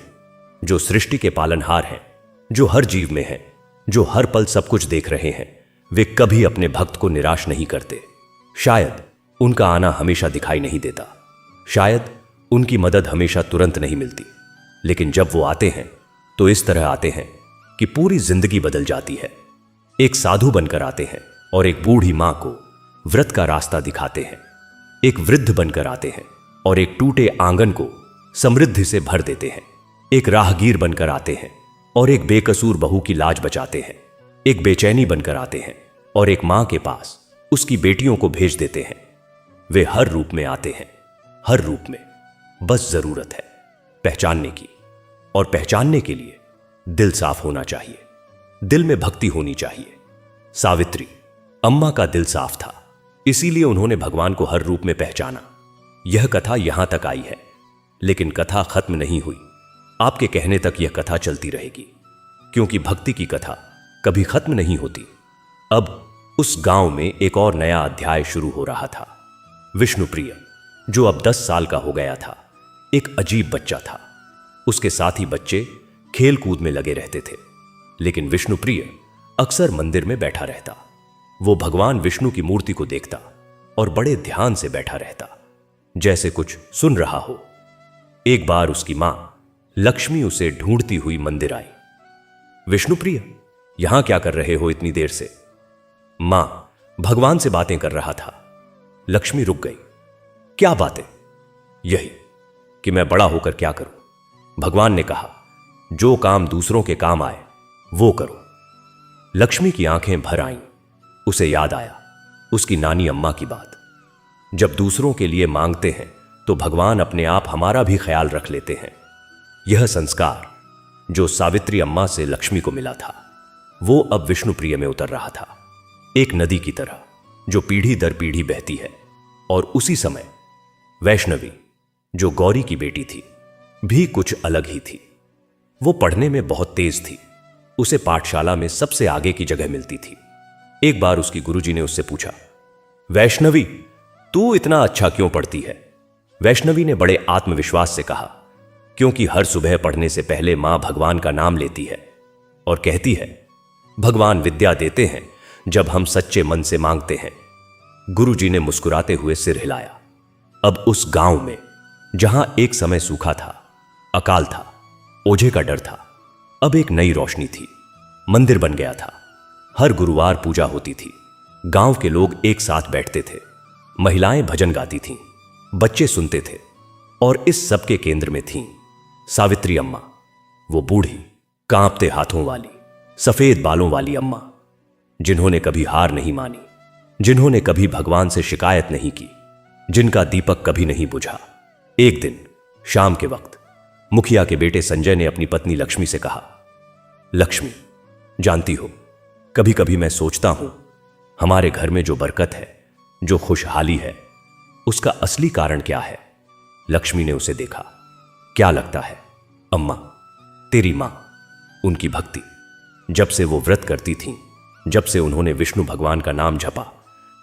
जो सृष्टि के पालनहार हैं, जो हर जीव में हैं, जो हर पल सब कुछ देख रहे हैं, वे कभी अपने भक्त को निराश नहीं करते। शायद उनका आना हमेशा दिखाई नहीं देता, शायद उनकी मदद हमेशा तुरंत नहीं मिलती, लेकिन जब वो आते हैं तो इस तरह आते हैं कि पूरी जिंदगी बदल जाती है। एक साधु बनकर आते हैं और एक बूढ़ी मां को व्रत का रास्ता दिखाते हैं। एक वृद्ध बनकर आते हैं और एक टूटे आंगन को समृद्धि से भर देते हैं। एक राहगीर बनकर आते हैं और एक बेकसूर बहू की लाज बचाते हैं। एक बेचैनी बनकर आते हैं और एक मां के पास उसकी बेटियों को भेज देते हैं। वे हर रूप में आते हैं, हर रूप में। बस जरूरत है पहचानने की, और पहचानने के लिए दिल साफ होना चाहिए, दिल में भक्ति होनी चाहिए। सावित्री अम्मा का दिल साफ था, इसीलिए उन्होंने भगवान को हर रूप में पहचाना। यह कथा यहां तक आई है, लेकिन कथा खत्म नहीं हुई। आपके कहने तक यह कथा चलती रहेगी, क्योंकि भक्ति की कथा कभी खत्म नहीं होती। अब उस गांव में एक और नया अध्याय शुरू हो रहा था। विष्णुप्रिय, जो अब 10 साल का हो गया था, एक अजीब बच्चा था। उसके साथी बच्चे खेल कूद में लगे रहते थे, लेकिन विष्णुप्रिय अक्सर मंदिर में बैठा रहता। वो भगवान विष्णु की मूर्ति को देखता और बड़े ध्यान से बैठा रहता, जैसे कुछ सुन रहा हो। एक बार उसकी मां लक्ष्मी उसे ढूंढती हुई मंदिर आई। विष्णुप्रिय, यहां क्या कर रहे हो इतनी देर से? मां, भगवान से बातें कर रहा था। लक्ष्मी रुक गई। क्या बातें? यही कि मैं बड़ा होकर क्या करूं। भगवान ने कहा, जो काम दूसरों के काम आए वो करो। लक्ष्मी की आंखें भर आईं। उसे याद आया उसकी नानी अम्मा की बात। जब दूसरों के लिए मांगते हैं तो भगवान अपने आप हमारा भी ख्याल रख लेते हैं। यह संस्कार जो सावित्री अम्मा से लक्ष्मी को मिला था, वो अब विष्णुप्रिय में उतर रहा था, एक नदी की तरह जो पीढ़ी दर पीढ़ी बहती है। और उसी समय वैष्णवी, जो गौरी की बेटी थी, भी कुछ अलग ही थी। वो पढ़ने में बहुत तेज थी। उसे पाठशाला में सबसे आगे की जगह मिलती थी। एक बार उसकी गुरुजी ने उससे पूछा, वैष्णवी, तू इतना अच्छा क्यों पढ़ती है? वैष्णवी ने बड़े आत्मविश्वास से कहा, क्योंकि हर सुबह पढ़ने से पहले मां भगवान का नाम लेती है और कहती है, भगवान विद्या देते हैं जब हम सच्चे मन से मांगते हैं। गुरुजी ने मुस्कुराते हुए सिर हिलाया। अब उस गांव में, जहां एक समय सूखा था, अकाल था, ओझे का डर था, अब एक नई रोशनी थी। मंदिर बन गया था। हर गुरुवार पूजा होती थी। गांव के लोग एक साथ बैठते थे। महिलाएं भजन गाती थीं, बच्चे सुनते थे, और इस सब के केंद्र में थीं सावित्री अम्मा, वो बूढ़ी, कांपते हाथों वाली, सफेद बालों वाली अम्मा, जिन्होंने कभी हार नहीं मानी, जिन्होंने कभी भगवान से शिकायत नहीं की, जिनका दीपक कभी नहीं बुझा। एक दिन शाम के वक्त मुखिया के बेटे संजय ने अपनी पत्नी लक्ष्मी से कहा, लक्ष्मी, जानती हो, कभी कभी मैं सोचता हूं हमारे घर में जो बरकत है, जो खुशहाली है, उसका असली कारण क्या है? लक्ष्मी ने उसे देखा। क्या लगता है? अम्मा, तेरी मां, उनकी भक्ति। जब से वो व्रत करती थीं, जब से उन्होंने विष्णु भगवान का नाम जपा,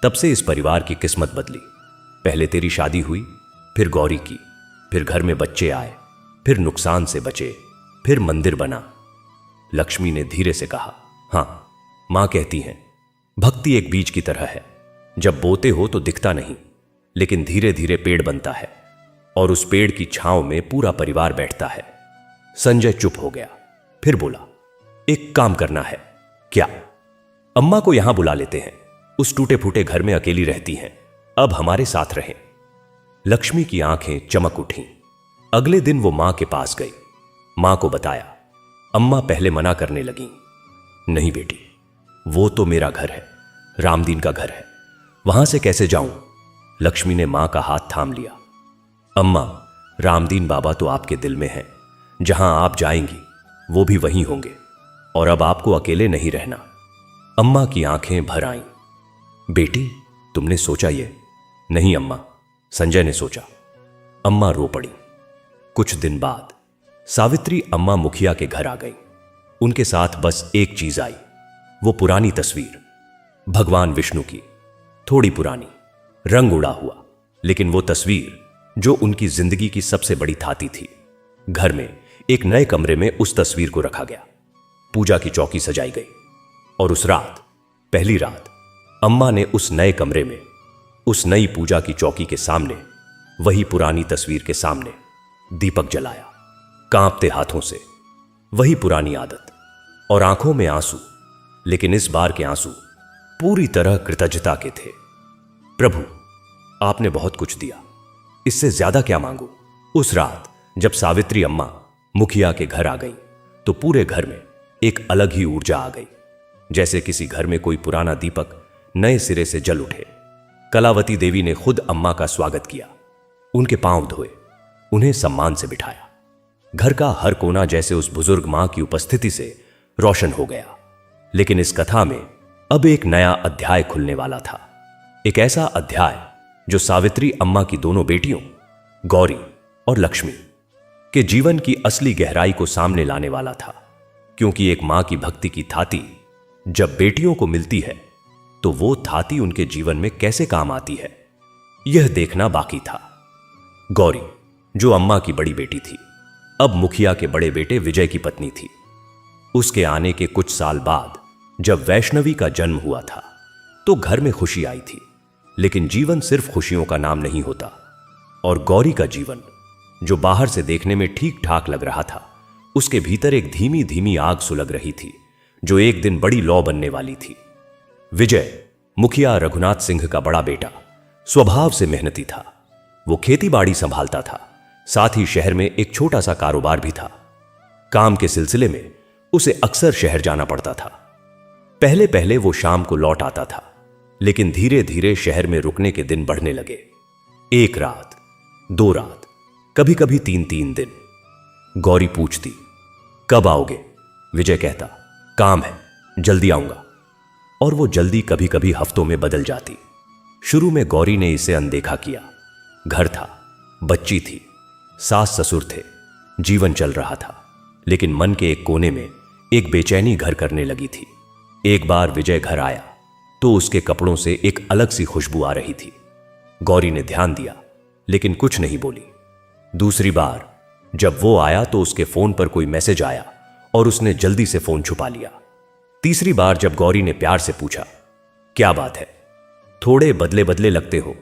तब से इस परिवार की किस्मत बदली। पहले तेरी शादी हुई, फिर गौरी की, फिर घर में बच्चे आए, फिर नुकसान से बचे, फिर मंदिर बना। लक्ष्मी ने धीरे से कहा, हां, मां कहती हैं, भक्ति एक बीज की तरह है। जब बोते हो तो दिखता नहीं, लेकिन धीरे धीरे पेड़ बनता है, और उस पेड़ की छांव में पूरा परिवार बैठता है। संजय चुप हो गया, फिर बोला, एक काम करना है। क्या? अम्मा को यहां बुला लेते हैं, उस टूटे फूटे घर में अकेली रहती हैं, अब हमारे साथ रहें। लक्ष्मी की आंखें चमक उठीं। अगले दिन वो मां के पास गई, मां को बताया। अम्मा पहले मना करने लगीं, नहीं बेटी, वो तो मेरा घर है, रामदीन का घर है, वहां से कैसे जाऊं? लक्ष्मी ने मां का हाथ थाम लिया। अम्मा, रामदीन बाबा तो आपके दिल में हैं, जहां आप जाएंगी वो भी वहीं होंगे, और अब आपको अकेले नहीं रहना। अम्मा की आंखें भर आईं। बेटी, तुमने सोचा ये? नहीं अम्मा, संजय ने सोचा। अम्मा रो पड़ी। कुछ दिन बाद सावित्री अम्मा मुखिया के घर आ गई। उनके साथ बस एक चीज आई, वो पुरानी तस्वीर, भगवान विष्णु की, थोड़ी पुरानी, रंग उड़ा हुआ, लेकिन वो तस्वीर जो उनकी जिंदगी की सबसे बड़ी थाती थी। घर में एक नए कमरे में उस तस्वीर को रखा गया। पूजा की चौकी सजाई गई, और उस रात, पहली रात, अम्मा ने उस नए कमरे में, उस नई पूजा की चौकी के सामने, वही पुरानी तस्वीर के सामने दीपक जलाया, कांपते हाथों से। वही पुरानी आदत, और आंखों में आंसू, लेकिन इस बार के आंसू पूरी तरह कृतज्ञता के थे। प्रभु, आपने बहुत कुछ दिया, इससे ज्यादा क्या मांगू। उस रात जब सावित्री अम्मा मुखिया के घर आ गई तो पूरे घर में एक अलग ही ऊर्जा आ गई, जैसे किसी घर में कोई पुराना दीपक नए सिरे से जल उठे। कलावती देवी ने खुद अम्मा का स्वागत किया, उनके पांव धोए, उन्हें सम्मान से बिठाया। घर का हर कोना जैसे उस बुजुर्ग मां की उपस्थिति से रोशन हो गया। लेकिन इस कथा में अब एक नया अध्याय खुलने वाला था, एक ऐसा अध्याय जो सावित्री अम्मा की दोनों बेटियों, गौरी और लक्ष्मी, के जीवन की असली गहराई को सामने लाने वाला था। क्योंकि एक मां की भक्ति की थाती जब बेटियों को मिलती है तो वो थाती उनके जीवन में कैसे काम आती है, यह देखना बाकी था। गौरी, जो अम्मा की बड़ी बेटी थी, अब मुखिया के बड़े बेटे विजय की पत्नी थी। उसके आने के कुछ साल बाद जब वैष्णवी का जन्म हुआ था तो घर में खुशी आई थी। लेकिन जीवन सिर्फ खुशियों का नाम नहीं होता, और गौरी का जीवन, जो बाहर से देखने में ठीक ठाक लग रहा था, उसके भीतर एक धीमी धीमी आग सुलग रही थी जो एक दिन बड़ी लौ बनने वाली थी। विजय, मुखिया रघुनाथ सिंह का बड़ा बेटा, स्वभाव से मेहनती था। वो खेती बाड़ी संभालता था, साथ ही शहर में एक छोटा सा कारोबार भी था। काम के सिलसिले में उसे अक्सर शहर जाना पड़ता था। पहले पहले वो शाम को लौट आता था, लेकिन धीरे धीरे शहर में रुकने के दिन बढ़ने लगे। एक रात, 2 रात, कभी कभी 3-3 दिन। गौरी पूछती, कब आओगे? विजय कहता, काम है, जल्दी आऊंगा। और वो जल्दी कभी कभी हफ्तों में बदल जाती। शुरू में गौरी ने इसे अनदेखा किया। घर था, बच्ची थी, सास ससुर थे, जीवन चल रहा था। लेकिन मन के एक कोने में एक बेचैनी घर करने लगी थी। एक बार विजय घर आया तो उसके कपड़ों से एक अलग सी खुशबू आ रही थी। गौरी ने ध्यान दिया, लेकिन कुछ नहीं बोली। दूसरी बार जब वो आया तो उसके फोन पर कोई मैसेज आया और उसने जल्दी से फोन छुपा लिया। तीसरी बार जब गौरी ने प्यार से पूछा, क्या बात है, थोड़े बदले बदले लगते हो,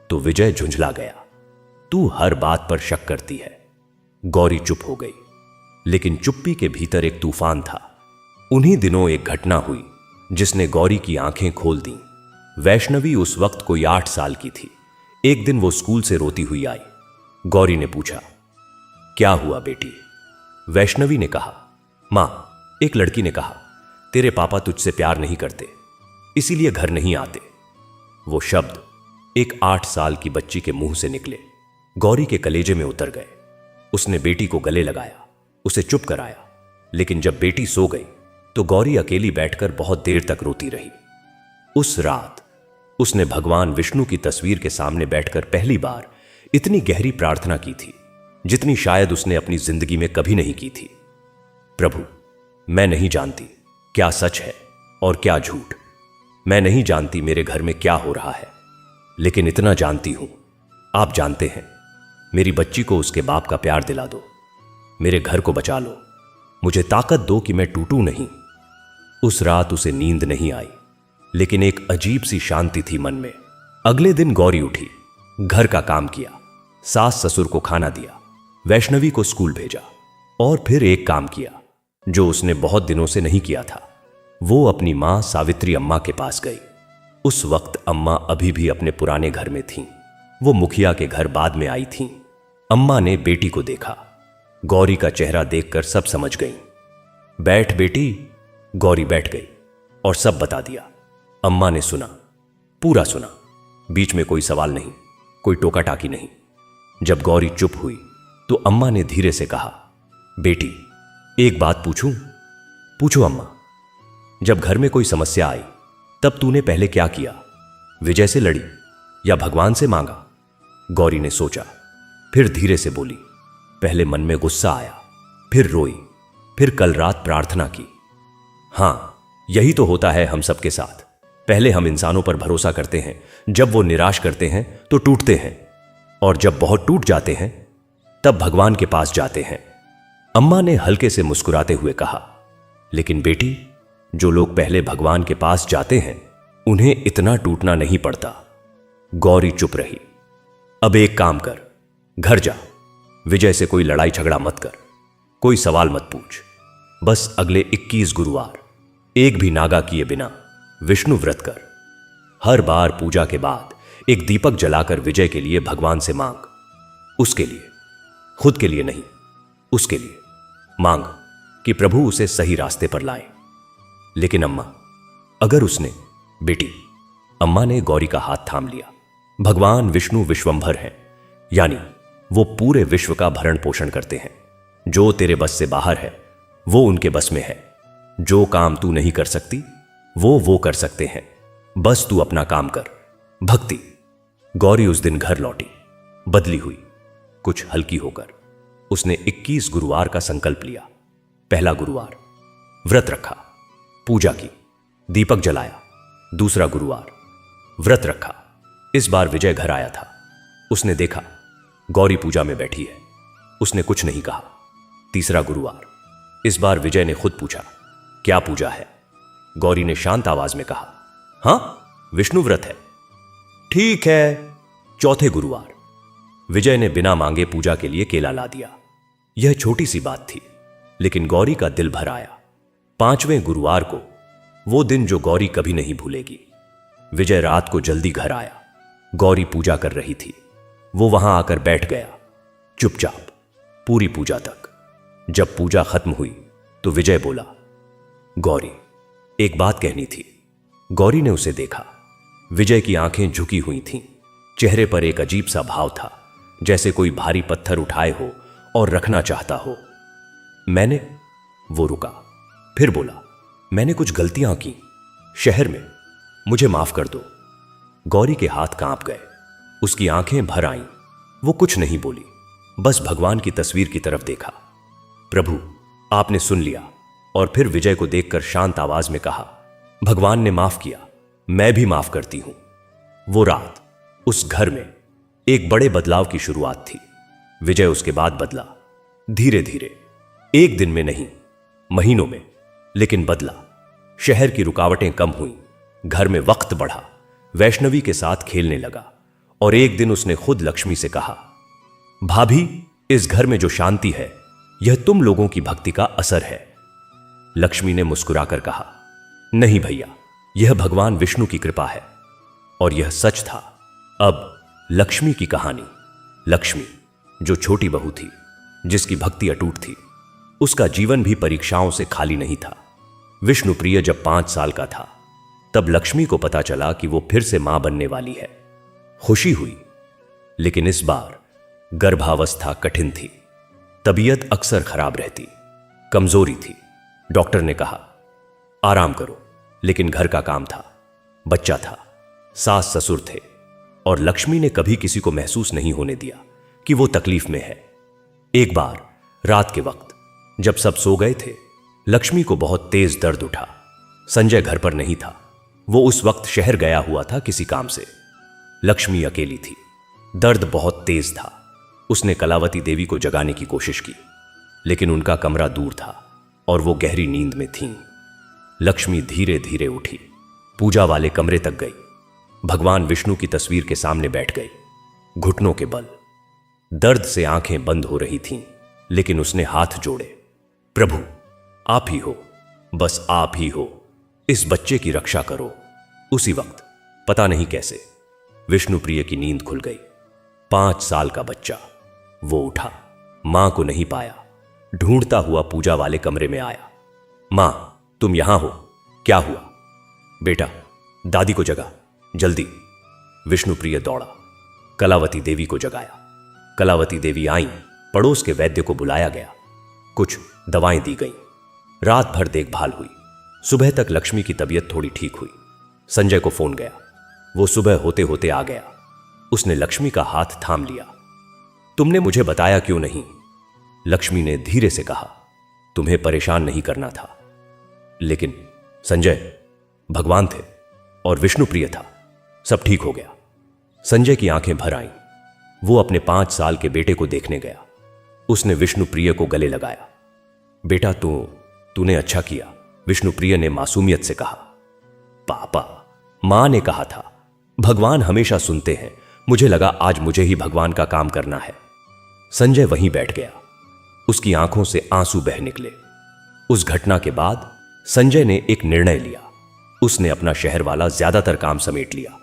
तो विजय झुंझला गया, तू हर बात पर शक करती है। गौरी चुप हो गई, लेकिन चुप्पी के भीतर एक तूफान था। उन्हीं दिनों एक घटना हुई जिसने गौरी की आंखें खोल दी। वैष्णवी उस वक्त कोई 8 साल की थी। एक दिन वो स्कूल से रोती हुई आई। गौरी ने पूछा, क्या हुआ बेटी? वैष्णवी ने कहा, मां, एक लड़की ने कहा तेरे पापा तुझसे प्यार नहीं करते, इसीलिए घर नहीं आते। वो शब्द एक 8 साल की बच्ची के मुंह से निकले, गौरी के कलेजे में उतर गए। उसने बेटी को गले लगाया, उसे चुप कराया। लेकिन जब बेटी सो गई तो गौरी अकेली बैठकर बहुत देर तक रोती रही। उस रात उसने भगवान विष्णु की तस्वीर के सामने बैठकर पहली बार इतनी गहरी प्रार्थना की थी जितनी शायद उसने अपनी जिंदगी में कभी नहीं की थी। प्रभु, मैं नहीं जानती क्या सच है और क्या झूठ। मैं नहीं जानती मेरे घर में क्या हो रहा है, लेकिन इतना जानती हूं, आप जानते हैं। मेरी बच्ची को उसके बाप का प्यार दिला दो, मेरे घर को बचा लो, मुझे ताकत दो कि मैं टूटूं नहीं। उस रात उसे नींद नहीं आई, लेकिन एक अजीब सी शांति थी मन में। अगले दिन गौरी उठी, घर का काम किया, सास ससुर को खाना दिया, वैष्णवी को स्कूल भेजा, और फिर एक काम किया जो उसने बहुत दिनों से नहीं किया था। वो अपनी मां सावित्री अम्मा के पास गई। उस वक्त अम्मा अभी भी अपने पुराने घर में थीं। वो मुखिया के घर बाद में आई थीं। अम्मा ने बेटी को देखा। गौरी का चेहरा देखकर सब समझ गई। बैठ बेटी। गौरी बैठ गई और सब बता दिया। अम्मा ने सुना, पूरा सुना, बीच में कोई सवाल नहीं, कोई टोका टाकी नहीं। जब गौरी चुप हुई तो अम्मा ने धीरे से कहा, बेटी, एक बात पूछूं? पूछो अम्मा। जब घर में कोई समस्या आई तब तूने पहले क्या किया? विजय से लड़ी या भगवान से मांगा? गौरी ने सोचा, फिर धीरे से बोली। पहले मन में गुस्सा आया, फिर रोई, फिर कल रात प्रार्थना की। हां, यही तो होता है हम सबके साथ। पहले हम इंसानों पर भरोसा करते हैं, जब वो निराश करते हैं तो टूटते हैं, और जब बहुत टूट जाते हैं तब भगवान के पास जाते हैं। अम्मा ने हल्के से मुस्कुराते हुए कहा, लेकिन बेटी, जो लोग पहले भगवान के पास जाते हैं उन्हें इतना टूटना नहीं पड़ता। गौरी चुप रही। अब एक काम कर, घर जा, विजय से कोई लड़ाई झगड़ा मत कर, कोई सवाल मत पूछ। बस अगले 21 गुरुवार एक भी नागा किए बिना विष्णु व्रत कर। हर बार पूजा के बाद एक दीपक जलाकर विजय के लिए भगवान से मांग। उसके लिए, खुद के लिए नहीं, उसके लिए मांग कि प्रभु उसे सही रास्ते पर लाए। लेकिन अम्मा, अगर उसने, बेटी, अम्मा ने गौरी का हाथ थाम लिया, भगवान विष्णु विश्वंभर हैं, यानी वो पूरे विश्व का भरण पोषण करते हैं। जो तेरे बस से बाहर है वो उनके बस में है। जो काम तू नहीं कर सकती वो कर सकते हैं। बस तू अपना काम कर। भक्ति। गौरी उस दिन घर लौटी, बदली हुई, कुछ हल्की होकर। उसने 21 गुरुवार का संकल्प लिया। पहला गुरुवार व्रत रखा, पूजा की, दीपक जलाया। दूसरा गुरुवार व्रत रखा। इस बार विजय घर आया था। उसने देखा गौरी पूजा में बैठी है। उसने कुछ नहीं कहा। तीसरा गुरुवार, इस बार विजय ने खुद पूछा, क्या पूजा है? गौरी ने शांत आवाज में कहा, हां, विष्णु व्रत है। ठीक है। चौथे गुरुवार, विजय ने बिना मांगे पूजा के लिए केला ला दिया। यह छोटी सी बात थी, लेकिन गौरी का दिल भर आया। पांचवें गुरुवार को, वो दिन जो गौरी कभी नहीं भूलेगी, विजय रात को जल्दी घर आया। गौरी पूजा कर रही थी। वो वहां आकर बैठ गया, चुपचाप, पूरी पूजा तक। जब पूजा खत्म हुई तो विजय बोला, गौरी, एक बात कहनी थी। गौरी ने उसे देखा। विजय की आंखें झुकी हुई थीं। चेहरे पर एक अजीब सा भाव था, जैसे कोई भारी पत्थर उठाए हो और रखना चाहता हो। मैंने, वो रुका, फिर बोला, मैंने कुछ गलतियां की शहर में, मुझे माफ कर दो। गौरी के हाथ कांप गए, उसकी आंखें भर आईं। वो कुछ नहीं बोली, बस भगवान की तस्वीर की तरफ देखा। प्रभु, आपने सुन लिया। और फिर विजय को देखकर शांत आवाज में कहा, भगवान ने माफ किया, मैं भी माफ करती हूं। वो रात, उस घर में एक बड़े बदलाव की शुरुआत थी। विजय उसके बाद बदला, धीरे धीरे, एक दिन में नहीं, महीनों में, लेकिन बदला। शहर की रुकावटें कम हुई, घर में वक्त बढ़ा, वैष्णवी के साथ खेलने लगा। और एक दिन उसने खुद लक्ष्मी से कहा, भाभी, इस घर में जो शांति है यह तुम लोगों की भक्ति का असर है। लक्ष्मी ने मुस्कुराकर कहा, नहीं भैया, यह भगवान विष्णु की कृपा है। और यह सच था। अब लक्ष्मी की कहानी। लक्ष्मी, जो छोटी बहू थी, जिसकी भक्ति अटूट थी, उसका जीवन भी परीक्षाओं से खाली नहीं था। विष्णुप्रिय जब 5 साल का था तब लक्ष्मी को पता चला कि वो फिर से मां बनने वाली है। खुशी हुई, लेकिन इस बार गर्भावस्था कठिन थी। तबीयत अक्सर खराब रहती, कमजोरी थी। डॉक्टर ने कहा, आराम करो, लेकिन घर का काम था, बच्चा था, सास ससुर थे, और लक्ष्मी ने कभी किसी को महसूस नहीं होने दिया कि वो तकलीफ में है। एक बार रात के वक्त जब सब सो गए थे, लक्ष्मी को बहुत तेज दर्द उठा। संजय घर पर नहीं था, वो उस वक्त शहर गया हुआ था किसी काम से। लक्ष्मी अकेली थी, दर्द बहुत तेज था। उसने कलावती देवी को जगाने की कोशिश की, लेकिन उनका कमरा दूर था और वो गहरी नींद में थीं। लक्ष्मी धीरे धीरे उठी, पूजा वाले कमरे तक गई, भगवान विष्णु की तस्वीर के सामने बैठ गई, घुटनों के बल। दर्द से आंखें बंद हो रही थीं, लेकिन उसने हाथ जोड़े। प्रभु, आप ही हो, बस आप ही हो, इस बच्चे की रक्षा करो। उसी वक्त, पता नहीं कैसे, विष्णुप्रिय की नींद खुल गई। 5 साल का बच्चा। वो उठा, मां को नहीं पाया, ढूंढता हुआ पूजा वाले कमरे में आया। मां, तुम यहां हो? क्या हुआ? बेटा, दादी को जगा, जल्दी। विष्णुप्रिय दौड़ा, कलावती देवी को जगाया। कलावती देवी आईं, पड़ोस के वैद्य को बुलाया गया। कुछ दवाएं दी गईं। रात भर देखभाल हुई। सुबह तक लक्ष्मी की तबीयत थोड़ी ठीक हुई। संजय को फोन गया। वो सुबह होते होते आ गया। उसने लक्ष्मी का हाथ थाम लिया। तुमने मुझे बताया क्यों नहीं? लक्ष्मी ने धीरे से कहा। तुम्हें परेशान नहीं करना था। लेकिन संजय, भगवान थे और विष्णुप्रिय था, सब ठीक हो गया। संजय की आंखें भर आईं। वो अपने 5 साल के बेटे को देखने गया। उसने विष्णुप्रिय को गले लगाया। बेटा, तूने अच्छा किया, विष्णुप्रिय ने मासूमियत से कहा। पापा, मां ने कहा था, भगवान हमेशा सुनते हैं। मुझे लगा आज मुझे ही भगवान का काम करना है। संजय वहीं बैठ गया। उसकी आंखों से आंसू बह निकले। उस घटना के बाद संजय ने एक निर्णय लिया। उसने अपना शहर वाला ज्यादातर काम समेट लिया।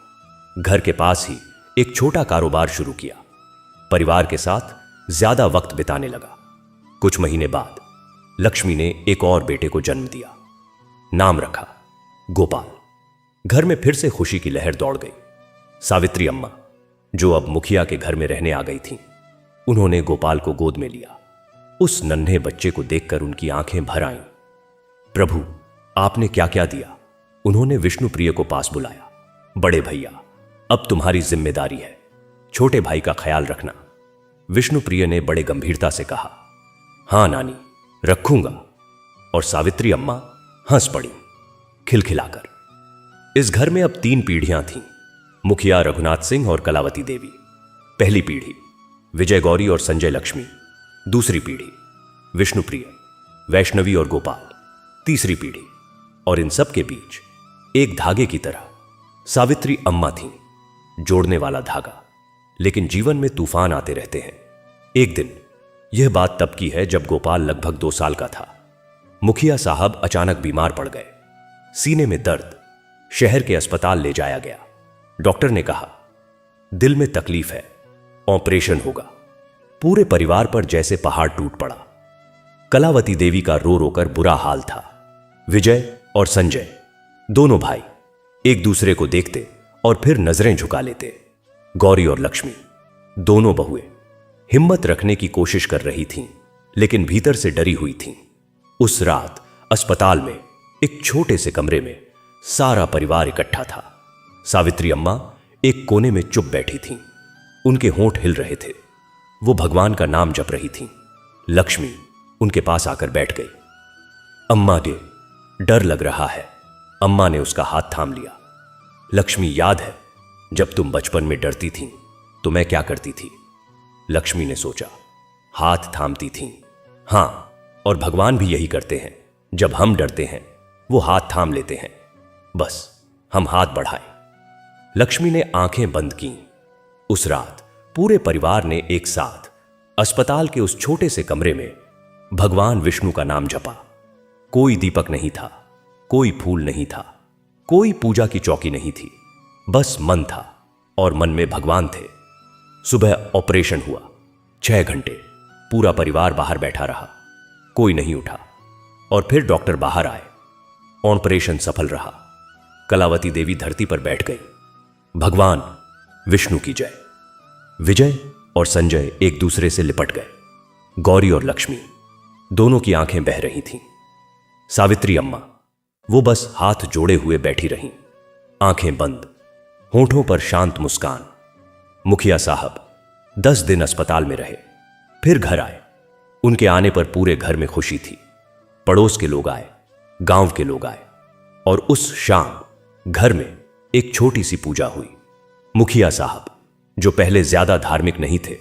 घर के पास ही एक छोटा कारोबार शुरू किया। परिवार के साथ ज्यादा वक्त बिताने लगा। कुछ महीने बाद लक्ष्मी ने एक और बेटे को जन्म दिया। नाम रखा गोपाल। घर में फिर से खुशी की लहर दौड़ गई। सावित्री अम्मा, जो अब मुखिया के घर में रहने आ गई थीं, उन्होंने गोपाल को गोद में लिया। उस नन्हे बच्चे को देखकर उनकी आंखें भर आईं। प्रभु, आपने क्या क्या दिया? उन्होंने विष्णुप्रिय को पास बुलाया। बड़े भैया, अब तुम्हारी जिम्मेदारी है। छोटे भाई का ख्याल रखना। विष्णुप्रिय ने बड़े गंभीरता से कहा। हां नानी, रखूंगा। और सावित्री अम्मा हंस पड़ी खिलखिलाकर। इस घर में अब 3 पीढ़ियां थीं, मुखिया रघुनाथ सिंह और कलावती देवी। पहली पीढ़ी विजय गौरी और संजय लक्ष्मी। दूसरी पीढ़ी विष्णुप्रिय, वैष्णवी और गोपाल। तीसरी पीढ़ी, और इन सब के बीच एक धागे की तरह सावित्री अम्मा थीं, जोड़ने वाला धागा। लेकिन जीवन में तूफान आते रहते हैं। एक दिन, यह बात तब की है जब गोपाल लगभग 2 साल का था। मुखिया साहब अचानक बीमार पड़ गए। सीने में दर्द। शहर के अस्पताल ले जाया गया। डॉक्टर ने कहा, दिल में तकलीफ है, ऑपरेशन होगा। पूरे परिवार पर जैसे पहाड़ टूट पड़ा। कलावती देवी का रो रोकर बुरा हाल था। विजय और संजय, दोनों भाई, एक दूसरे को देखते और फिर नजरें झुका लेते। गौरी और लक्ष्मी, दोनों बहुएं, हिम्मत रखने की कोशिश कर रही थीं, लेकिन भीतर से डरी हुई थीं। उस रात अस्पताल में एक छोटे से कमरे में सारा परिवार इकट्ठा था। सावित्री अम्मा एक कोने में चुप बैठी थीं। उनके होंठ हिल रहे थे। वो भगवान का नाम जप रही थीं। लक्ष्मी उनके पास आकर बैठ गई। अम्मा गे, डर लग रहा है। अम्मा ने उसका हाथ थाम लिया। लक्ष्मी, याद है जब तुम बचपन में डरती थीं तो मैं क्या करती थी? लक्ष्मी ने सोचा। हाथ थामती थीं। हां, और भगवान भी यही करते हैं। जब हम डरते हैं वो हाथ थाम लेते हैं। बस हम हाथ बढ़ाए। लक्ष्मी ने आंखें बंद कीं। उस रात पूरे परिवार ने एक साथ अस्पताल के उस छोटे से कमरे में भगवान विष्णु का नाम जपा। कोई दीपक नहीं था, कोई फूल नहीं था, कोई पूजा की चौकी नहीं थी। बस मन था और मन में भगवान थे। सुबह ऑपरेशन हुआ। 6 घंटे पूरा परिवार बाहर बैठा रहा। कोई नहीं उठा। और फिर डॉक्टर बाहर आए। ऑपरेशन सफल रहा। कलावती देवी धरती पर बैठ गई। भगवान विष्णु की जय। विजय और संजय एक दूसरे से लिपट गए। गौरी और लक्ष्मी, दोनों की आंखें बह रही थीं। सावित्री अम्मा, वो बस हाथ जोड़े हुए बैठी रहीं, आंखें बंद, होंठों पर शांत मुस्कान। मुखिया साहब 10 दिन अस्पताल में रहे, फिर घर आए। उनके आने पर पूरे घर में खुशी थी। पड़ोस के लोग आए, गांव के लोग आए, और उस शाम घर में एक छोटी सी पूजा हुई। मुखिया साहब, जो पहले ज्यादा धार्मिक नहीं थे,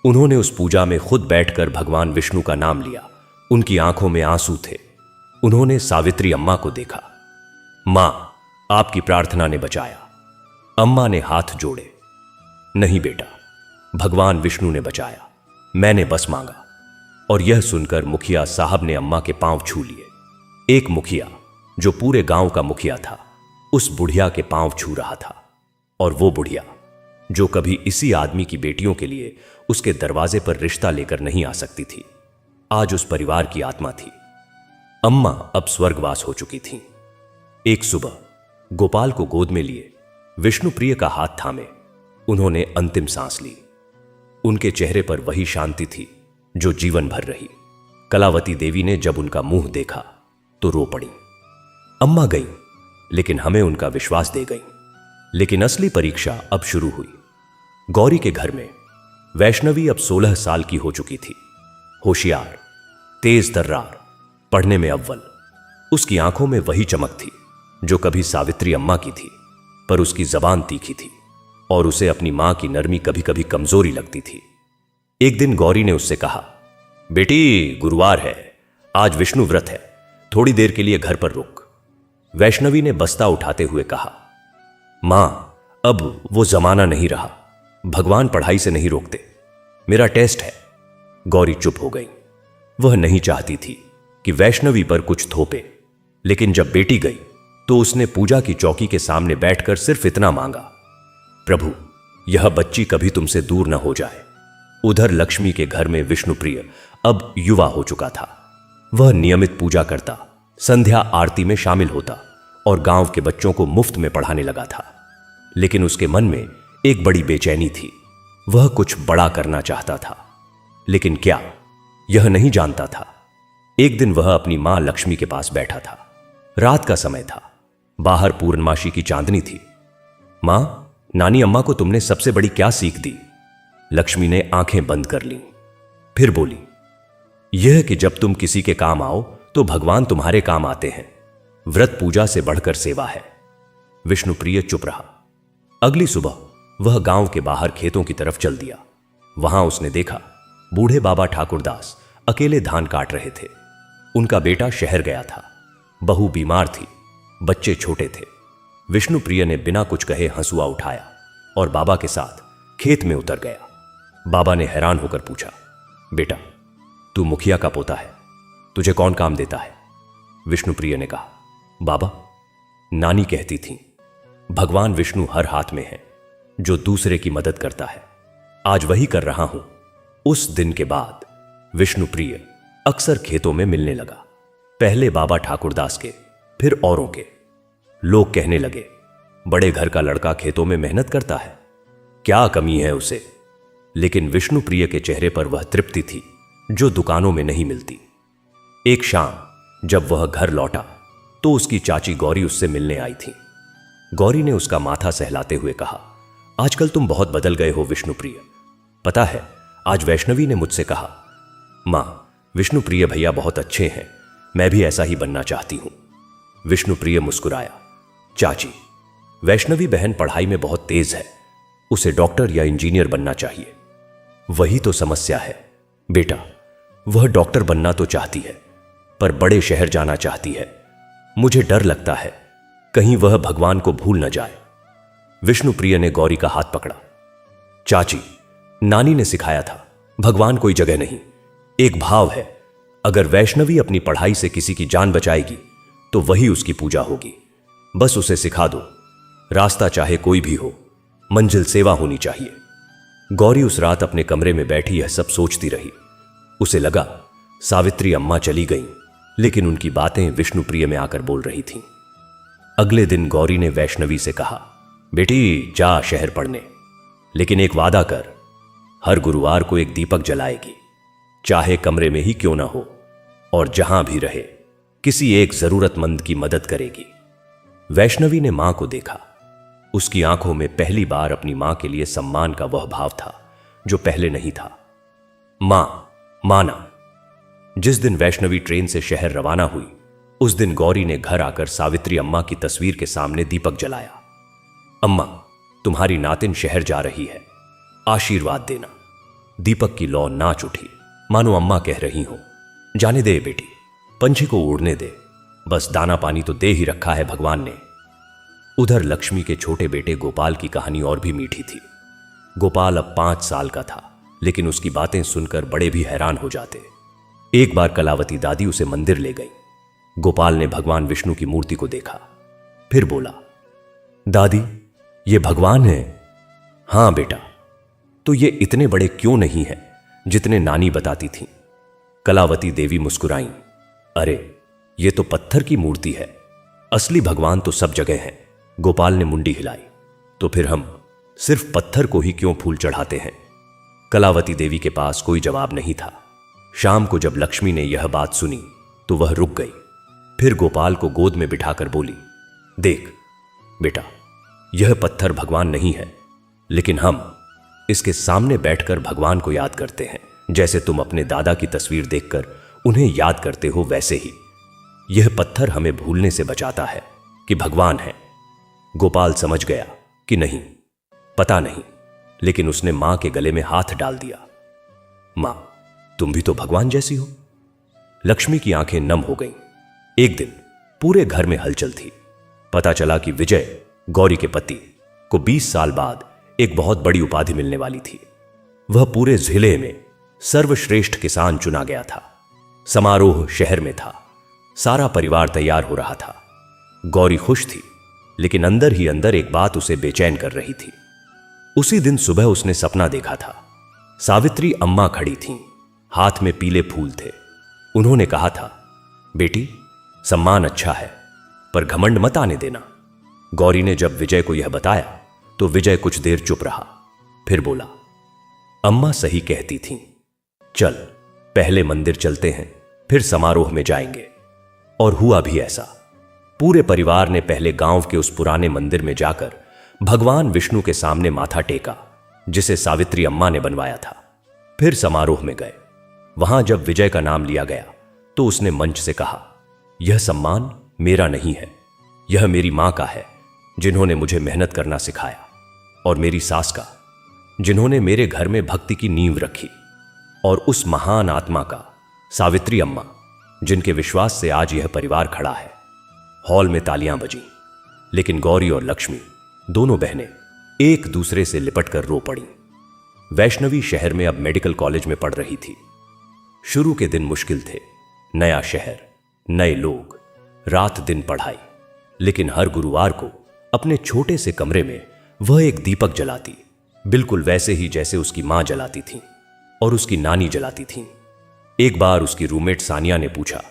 उन्होंने उस पूजा में खुद बैठकर भगवान विष्णु का नाम लिया। उनकी आंखों में आंसू थे। उन्होंने सावित्री अम्मा को देखा। मां, आपकी प्रार्थना ने बचाया। अम्मा ने हाथ जोड़े। नहीं बेटा, भगवान विष्णु ने बचाया, मैंने बस मांगा। और यह सुनकर मुखिया साहब ने अम्मा के पांव छू लिए। एक मुखिया, जो पूरे गांव का मुखिया था, उस बुढ़िया के पांव छू रहा था। और वो बुढ़िया, जो कभी इसी आदमी की बेटियों के लिए उसके दरवाजे पर रिश्ता लेकर नहीं आ सकती थी, आज उस परिवार की आत्मा थी। अम्मा अब स्वर्गवास हो चुकी थीं। एक सुबह गोपाल को गोद में लिए विष्णुप्रिय का हाथ थामे उन्होंने अंतिम सांस ली। उनके चेहरे पर वही शांति थी जो जीवन भर रही। कलावती देवी ने जब उनका मुंह देखा तो रो पड़ी। अम्मा गईं, लेकिन हमें उनका विश्वास दे गईं। लेकिन असली परीक्षा अब शुरू हुई। गौरी के घर में वैष्णवी अब 16 साल की हो चुकी थी। होशियार, तेज तर्रार, पढ़ने में अव्वल। उसकी आंखों में वही चमक थी जो कभी सावित्री अम्मा की थी, पर उसकी जबान तीखी थी और उसे अपनी मां की नरमी कभी कभी कमजोरी लगती थी। एक दिन गौरी ने उससे कहा, बेटी गुरुवार है, आज विष्णु व्रत है, थोड़ी देर के लिए घर पर रुक। वैष्णवी ने बस्ता उठाते हुए कहा, मां, अब वो जमाना नहीं रहा, भगवान पढ़ाई से नहीं रोकते, मेरा टेस्ट है। गौरी चुप हो गई। वह नहीं चाहती थी कि वैष्णवी पर कुछ थोपे, लेकिन जब बेटी गई तो उसने पूजा की चौकी के सामने बैठकर सिर्फ इतना मांगा, प्रभु, यह बच्ची कभी तुमसे दूर न हो जाए। उधर लक्ष्मी के घर में विष्णुप्रिय अब युवा हो चुका था। वह नियमित पूजा करता, संध्या आरती में शामिल होता और गांव के बच्चों को मुफ्त में पढ़ाने लगा था। लेकिन उसके मन में एक बड़ी बेचैनी थी। वह कुछ बड़ा करना चाहता था, लेकिन क्या, यह नहीं जानता था। एक दिन वह अपनी मां लक्ष्मी के पास बैठा था। रात का समय था, बाहर पूर्णमासी की चांदनी थी। मां, नानी अम्मा को तुमने सबसे बड़ी क्या सीख दी? लक्ष्मी ने आंखें बंद कर लीं, फिर बोली, यह कि जब तुम किसी के काम आओ तो भगवान तुम्हारे काम आते हैं। व्रत पूजा से बढ़कर सेवा है। विष्णुप्रिय चुप रहा। अगली सुबह वह गांव के बाहर खेतों की तरफ चल दिया। वहां उसने देखा बूढ़े बाबा ठाकुरदास अकेले धान काट रहे थे। उनका बेटा शहर गया था, बहू बीमार थी, बच्चे छोटे थे। विष्णुप्रिय ने बिना कुछ कहे हंसुआ उठाया और बाबा के साथ खेत में उतर गया। बाबा ने हैरान होकर पूछा, बेटा, तू मुखिया का पोता है, तुझे कौन काम देता है? विष्णुप्रिय ने कहा, बाबा, नानी कहती थी, भगवान विष्णु हर हाथ में है, जो दूसरे की मदद करता है। आज वही कर रहा हूं। उस दिन के बाद विष्णुप्रिय अक्सर खेतों में मिलने लगा। पहले बाबा ठाकुरदास के, फिर औरों के। लोग कहने लगे, बड़े घर का लड़का खेतों में मेहनत करता है, क्या कमी है उसे? लेकिन विष्णुप्रिय के चेहरे पर वह तृप्ति थी जो दुकानों में नहीं मिलती। एक शाम जब वह घर लौटा तो उसकी चाची गौरी उससे मिलने आई थी। गौरी ने उसका माथा सहलाते हुए कहा, आजकल तुम बहुत बदल गए हो विष्णुप्रिय। पता है, आज वैष्णवी ने मुझसे कहा, मां, विष्णुप्रिय भैया बहुत अच्छे हैं, मैं भी ऐसा ही बनना चाहती हूं। विष्णुप्रिय मुस्कुराया, चाची, वैष्णवी बहन पढ़ाई में बहुत तेज है, उसे डॉक्टर या इंजीनियर बनना चाहिए। वही तो समस्या है बेटा, वह डॉक्टर बनना तो चाहती है, पर बड़े शहर जाना चाहती है। मुझे डर लगता है कहीं वह भगवान को भूल न जाए। विष्णुप्रिय ने गौरी का हाथ पकड़ा, चाची, नानी ने सिखाया था, भगवान कोई जगह नहीं, एक भाव है। अगर वैष्णवी अपनी पढ़ाई से किसी की जान बचाएगी तो वही उसकी पूजा होगी। बस उसे सिखा दो, रास्ता चाहे कोई भी हो, मंजिल सेवा होनी चाहिए। गौरी उस रात अपने कमरे में बैठी यह सब सोचती रही। उसे लगा सावित्री अम्मा चली गईं, लेकिन उनकी बातें विष्णुप्रिय में आकर बोल रही थीं। अगले दिन गौरी ने वैष्णवी से कहा, बेटी जा शहर पढ़ने, लेकिन एक वादा कर, हर गुरुवार को एक दीपक जलाएगी, चाहे कमरे में ही क्यों ना हो, और जहां भी रहे किसी एक जरूरतमंद की मदद करेगी। वैष्णवी ने मां को देखा। उसकी आंखों में पहली बार अपनी मां के लिए सम्मान का वह भाव था जो पहले नहीं था। मां, माना। जिस दिन वैष्णवी ट्रेन से शहर रवाना हुई, उस दिन गौरी ने घर आकर सावित्री अम्मा की तस्वीर के सामने दीपक जलाया। अम्मा, तुम्हारी नातिन शहर जा रही है, आशीर्वाद देना। दीपक की लौ नाच उठी, मानो अम्मा कह रही हो, जाने दे बेटी, पंछी को उड़ने दे, बस दाना पानी तो दे ही रखा है भगवान ने। उधर लक्ष्मी के छोटे बेटे गोपाल की कहानी और भी मीठी थी। गोपाल अब 5 साल का था, लेकिन उसकी बातें सुनकर बड़े भी हैरान हो जाते। एक बार कलावती दादी उसे मंदिर ले गई। गोपाल ने भगवान विष्णु की मूर्ति को देखा, फिर बोला, दादी, ये भगवान है? हां बेटा। तो ये इतने बड़े क्यों नहीं है जितने नानी बताती थी? कलावती देवी मुस्कुराईं, अरे ये तो पत्थर की मूर्ति है, असली भगवान तो सब जगह है। गोपाल ने मुंडी हिलाई, तो फिर हम सिर्फ पत्थर को ही क्यों फूल चढ़ाते हैं? कलावती देवी के पास कोई जवाब नहीं था। शाम को जब लक्ष्मी ने यह बात सुनी तो वह रुक गई। फिर गोपाल को गोद में बिठाकर बोली, देख बेटा, यह पत्थर भगवान नहीं है, लेकिन हम इसके सामने बैठकर भगवान को याद करते हैं। जैसे तुम अपने दादा की तस्वीर देखकर उन्हें याद करते हो, वैसे ही यह पत्थर हमें भूलने से बचाता है कि भगवान है। गोपाल समझ गया कि नहीं, पता नहीं, लेकिन उसने मां के गले में हाथ डाल दिया। मां, तुम भी तो भगवान जैसी हो। लक्ष्मी की आंखें नम हो गईं। एक दिन पूरे घर में हलचल थी। पता चला कि विजय, गौरी के पति, को 20 साल बाद एक बहुत बड़ी उपाधि मिलने वाली थी। वह पूरे जिले में सर्वश्रेष्ठ किसान चुना गया था। समारोह शहर में था। सारा परिवार तैयार हो रहा था। गौरी खुश थी, लेकिन अंदर ही अंदर एक बात उसे बेचैन कर रही थी। उसी दिन सुबह उसने सपना देखा था। सावित्री अम्मा खड़ी थीं, हाथ में पीले फूल थे। उन्होंने कहा था, बेटी, सम्मान अच्छा है, पर घमंड मत आने देना। गौरी ने जब विजय को यह बताया तो विजय कुछ देर चुप रहा, फिर बोला, अम्मा सही कहती थीं। चल, पहले मंदिर चलते हैं, फिर समारोह में जाएंगे। और हुआ भी ऐसा। पूरे परिवार ने पहले गांव के उस पुराने मंदिर में जाकर भगवान विष्णु के सामने माथा टेका, जिसे सावित्री अम्मा ने बनवाया था। फिर समारोह में गए। वहां जब विजय का नाम लिया गया तो उसने मंच से कहा, यह सम्मान मेरा नहीं है, यह मेरी मां का है, जिन्होंने मुझे मेहनत करना सिखाया, और मेरी सास का, जिन्होंने मेरे घर में भक्ति की नींव रखी, और उस महान आत्मा का, सावित्री अम्मा, जिनके विश्वास से आज यह परिवार खड़ा है। हॉल में तालियां बजीं, लेकिन गौरी और लक्ष्मी, दोनों बहनें, एक दूसरे से लिपटकर रो पड़ीं। वैष्णवी शहर में अब मेडिकल कॉलेज में पढ़ रही थी। शुरू के दिन मुश्किल थे। नया शहर, नए लोग, रात दिन पढ़ाई। लेकिन हर गुरुवार को अपने छोटे से कमरे में वह एक दीपक जलाती, बिल्कुल वैसे ही जैसे उसकी मां जलाती थी और उसकी नानी जलाती थीं। एक बार उसकी रूममेट सानिया ने पूछा,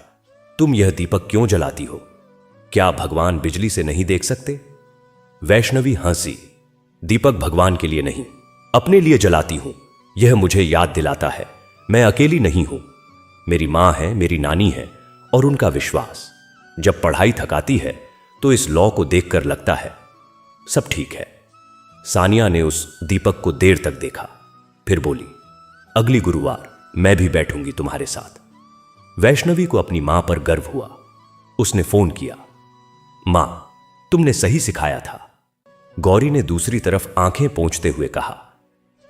तुम यह दीपक क्यों जलाती हो? क्या भगवान बिजली से नहीं देख सकते? वैष्णवी हंसी, दीपक भगवान के लिए नहीं, अपने लिए जलाती हूं। यह मुझे याद दिलाता है मैं अकेली नहीं हूं। मेरी मां है, मेरी नानी है, और उनका विश्वास। जब पढ़ाई थकाती है तो इस लौ को देखकर लगता है सब ठीक है। सानिया ने उस दीपक को देर तक देखा, फिर बोली, अगली गुरुवार मैं भी बैठूंगी तुम्हारे साथ। वैष्णवी को अपनी मां पर गर्व हुआ। उसने फोन किया, मां, तुमने सही सिखाया था। गौरी ने दूसरी तरफ आंखें पोंछते हुए कहा,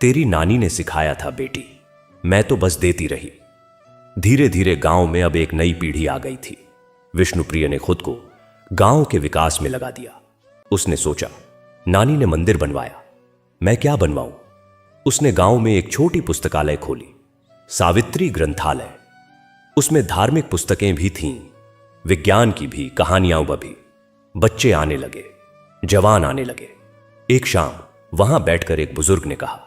तेरी नानी ने सिखाया था बेटी, मैं तो बस देती रही। धीरे धीरे गांव में अब एक नई पीढ़ी आ गई थी। विष्णुप्रिय ने खुद को गांव के विकास में लगा दिया। उसने सोचा, नानी ने मंदिर बनवाया, मैं क्या बनवाऊं? उसने गांव में एक छोटी पुस्तकालय खोली, सावित्री ग्रंथालय। उसमें धार्मिक पुस्तकें भी थीं, विज्ञान की भी, कहानियां भी। बच्चे आने लगे, जवान आने लगे। एक शाम वहां बैठकर एक बुजुर्ग ने कहा,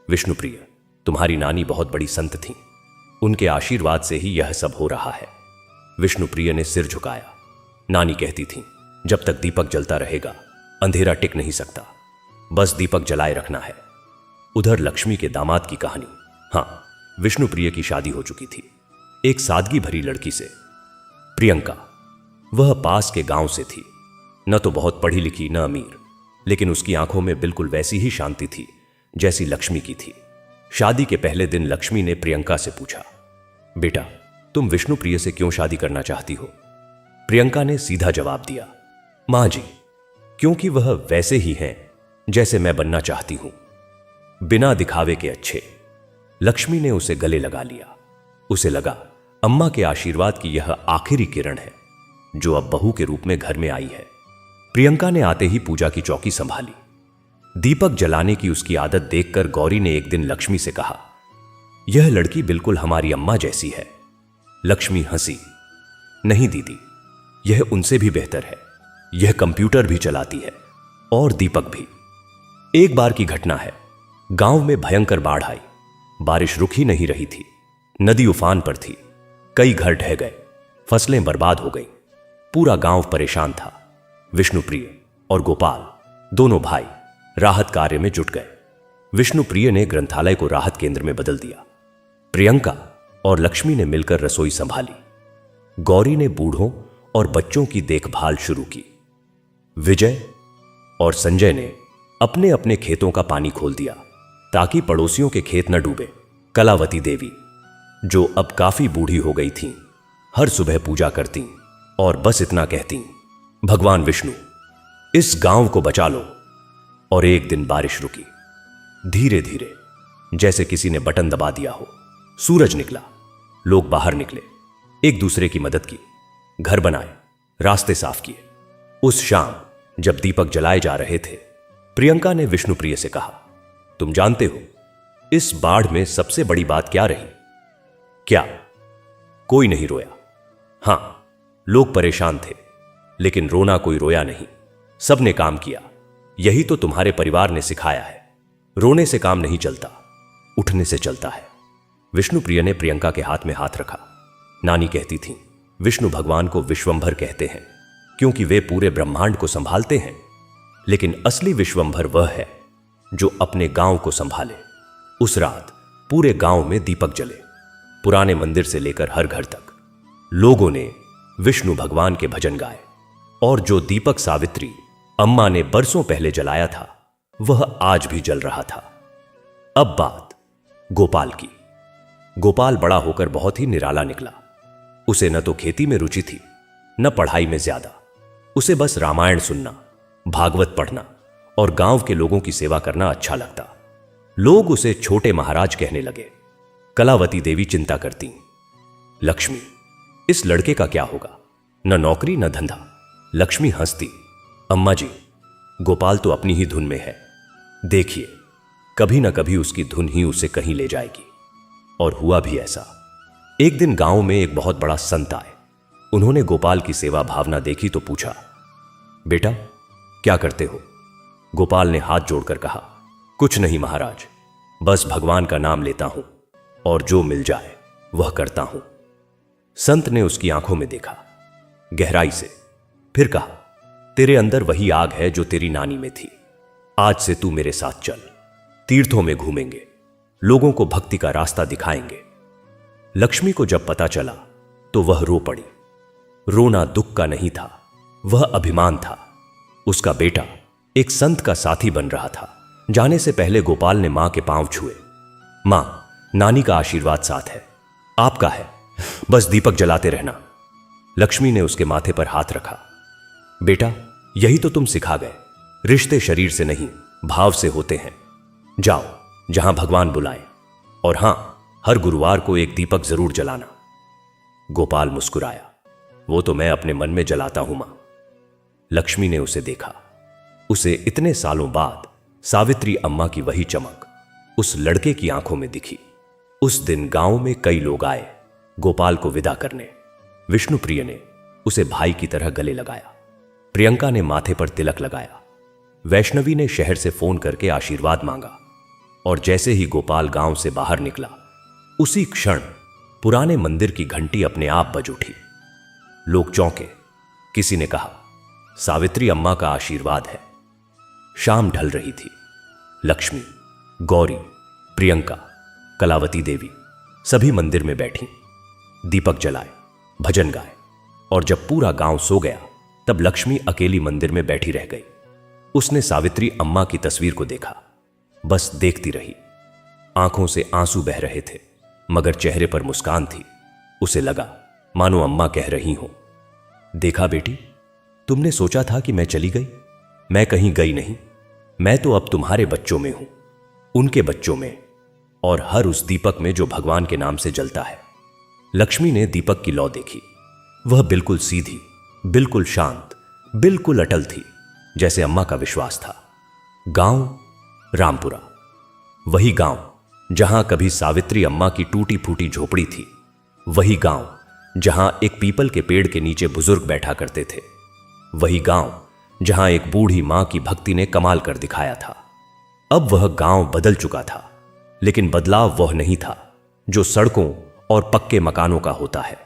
विष्णुप्रिय, तुम्हारी नानी बहुत बड़ी संत थीं, उनके आशीर्वाद से ही यह सब हो रहा है। विष्णुप्रिय ने सिर झुकाया। नानी कहती थीं, जब तक दीपक जलता रहेगा अंधेरा टिक नहीं सकता, बस दीपक जलाए रखना है। उधर लक्ष्मी के दामाद की कहानी। हां, विष्णुप्रिय की शादी हो चुकी थी, एक सादगी भरी लड़की से, प्रियंका। वह पास के गांव से थी, न तो बहुत पढ़ी लिखी न अमीर, लेकिन उसकी आंखों में बिल्कुल वैसी ही शांति थी जैसी लक्ष्मी की थी। शादी के पहले दिन लक्ष्मी ने प्रियंका से पूछा, बेटा, तुम विष्णुप्रिय से क्यों शादी करना चाहती हो? प्रियंका ने सीधा जवाब दिया, मां जी, क्योंकि वह वैसे ही हैं जैसे मैं बनना चाहती हूं, बिना दिखावे के अच्छे। लक्ष्मी ने उसे गले लगा लिया। उसे लगा अम्मा के आशीर्वाद की यह आखिरी किरण है जो अब बहू के रूप में घर में आई है। प्रियंका ने आते ही पूजा की चौकी संभाली। दीपक जलाने की उसकी आदत देखकर गौरी ने एक दिन लक्ष्मी से कहा, यह लड़की बिल्कुल हमारी अम्मा जैसी है। लक्ष्मी हंसी, नहीं दीदी, यह उनसे भी बेहतर है। यह कंप्यूटर भी चलाती है और दीपक भी। एक बार की घटना है, गांव में भयंकर बाढ़ आई। बारिश रुक ही नहीं रही थी, नदी उफान पर थी। कई घर ढह गए, फसलें बर्बाद हो गईं। पूरा गांव परेशान था। विष्णुप्रिय और गोपाल, दोनों भाई, राहत कार्य में जुट गए। विष्णुप्रिय ने ग्रंथालय को राहत केंद्र में बदल दिया। प्रियंका और लक्ष्मी ने मिलकर रसोई संभाली। गौरी ने बूढ़ों और बच्चों की देखभाल शुरू की। विजय और संजय ने अपने अपने खेतों का पानी खोल दिया ताकि पड़ोसियों के खेत न डूबे। कलावती देवी, जो अब काफी बूढ़ी हो गई थीं, हर सुबह पूजा करती और बस इतना कहती, भगवान विष्णु, इस गांव को बचा लो। और एक दिन बारिश रुकी। धीरे धीरे, जैसे किसी ने बटन दबा दिया हो, सूरज निकला। लोग बाहर निकले, एक दूसरे की मदद की, घर बनाए, रास्ते साफ किए। उस शाम जब दीपक जलाए जा रहे थे, प्रियंका ने विष्णुप्रिय से कहा, तुम जानते हो इस बाढ़ में सबसे बड़ी बात क्या रही? क्या? कोई नहीं रोया। हां, लोग परेशान थे, लेकिन रोना कोई रोया नहीं। सबने काम किया। यही तो तुम्हारे परिवार ने सिखाया है। रोने से काम नहीं चलता, उठने से चलता है। विष्णुप्रिय ने प्रियंका के हाथ में हाथ रखा। नानी कहती थी, विष्णु भगवान को विश्वंभर कहते हैं क्योंकि वे पूरे ब्रह्मांड को संभालते हैं, लेकिन असली विश्वंभर वह है जो अपने गांव को संभाले। उस रात पूरे गांव में दीपक जले, पुराने मंदिर से लेकर हर घर तक। लोगों ने विष्णु भगवान के भजन गाए और जो दीपक सावित्री अम्मा ने बरसों पहले जलाया था, वह आज भी जल रहा था। अब बात गोपाल की। गोपाल बड़ा होकर बहुत ही निराला निकला। उसे न तो खेती में रुचि थी, न पढ़ाई में ज्यादा। उसे बस रामायण सुनना, भागवत पढ़ना और गांव के लोगों की सेवा करना अच्छा लगता। लोग उसे छोटे महाराज कहने लगे। कलावती देवी चिंता करती, लक्ष्मी, इस लड़के का क्या होगा? न नौकरी न धंधा। लक्ष्मी हंसती, अम्मा जी, गोपाल तो अपनी ही धुन में है। देखिए, कभी न कभी उसकी धुन ही उसे कहीं ले जाएगी। और हुआ भी ऐसा। एक दिन गांव में एक बहुत बड़ा संत आए। उन्होंने गोपाल की सेवा भावना देखी तो पूछा, बेटा क्या करते हो? गोपाल ने हाथ जोड़कर कहा, कुछ नहीं महाराज, बस भगवान का नाम लेता हूं और जो मिल जाए वह करता हूं। संत ने उसकी आंखों में देखा गहराई से, फिर कहा, तेरे अंदर वही आग है जो तेरी नानी में थी। आज से तू मेरे साथ चल, तीर्थों में घूमेंगे, लोगों को भक्ति का रास्ता दिखाएंगे। लक्ष्मी को जब पता चला तो वह रो पड़ी। रोना दुख का नहीं था, वह अभिमान था। उसका बेटा एक संत का साथी बन रहा था। जाने से पहले गोपाल ने मां के पांव छुए। मां, नानी का आशीर्वाद साथ है, आपका है, बस दीपक जलाते रहना। लक्ष्मी ने उसके माथे पर हाथ रखा। बेटा, यही तो तुम सिखा गए, रिश्ते शरीर से नहीं भाव से होते हैं। जाओ जहां भगवान बुलाए, और हां, हर गुरुवार को एक दीपक जरूर जलाना। गोपाल मुस्कुराया, वो तो मैं अपने मन में जलाता हूं मां। लक्ष्मी ने उसे देखा। उसे इतने सालों बाद सावित्री अम्मा की वही चमक उस लड़के की आंखों में दिखी। उस दिन गांव में कई लोग आए गोपाल को विदा करने। विष्णुप्रिय ने उसे भाई की तरह गले लगाया। प्रियंका ने माथे पर तिलक लगाया। वैष्णवी ने शहर से फोन करके आशीर्वाद मांगा। और जैसे ही गोपाल गांव से बाहर निकला, उसी क्षण पुराने मंदिर की घंटी अपने आप बज उठी। लोग चौंके। किसी ने कहा, सावित्री अम्मा का आशीर्वाद है। शाम ढल रही थी। लक्ष्मी, गौरी, प्रियंका, कलावती देवी सभी मंदिर में बैठी। दीपक जलाए, भजन गाए, और जब पूरा गांव सो गया तब लक्ष्मी अकेली मंदिर में बैठी रह गई। उसने सावित्री अम्मा की तस्वीर को देखा, बस देखती रही। आंखों से आंसू बह रहे थे, मगर चेहरे पर मुस्कान थी। उसे लगा मानो अम्मा कह रही हो, देखा बेटी, तुमने सोचा था कि मैं चली गई, मैं कहीं गई नहीं। मैं तो अब तुम्हारे बच्चों में हूं, उनके बच्चों में, और हर उस दीपक में जो भगवान के नाम से जलता है। लक्ष्मी ने दीपक की लौ देखी। वह बिल्कुल सीधी, बिल्कुल शांत, बिल्कुल अटल थी, जैसे अम्मा का विश्वास था। गांव रामपुरा, वही गांव जहां कभी सावित्री अम्मा की टूटी फूटी झोपड़ी थी। वही गांव जहां एक पीपल के पेड़ के नीचे बुजुर्ग बैठा करते थे। वही गांव जहां एक बूढ़ी मां की भक्ति ने कमाल कर दिखाया था। अब वह गांव बदल चुका था, लेकिन बदलाव वह नहीं था जो सड़कों और पक्के मकानों का होता है।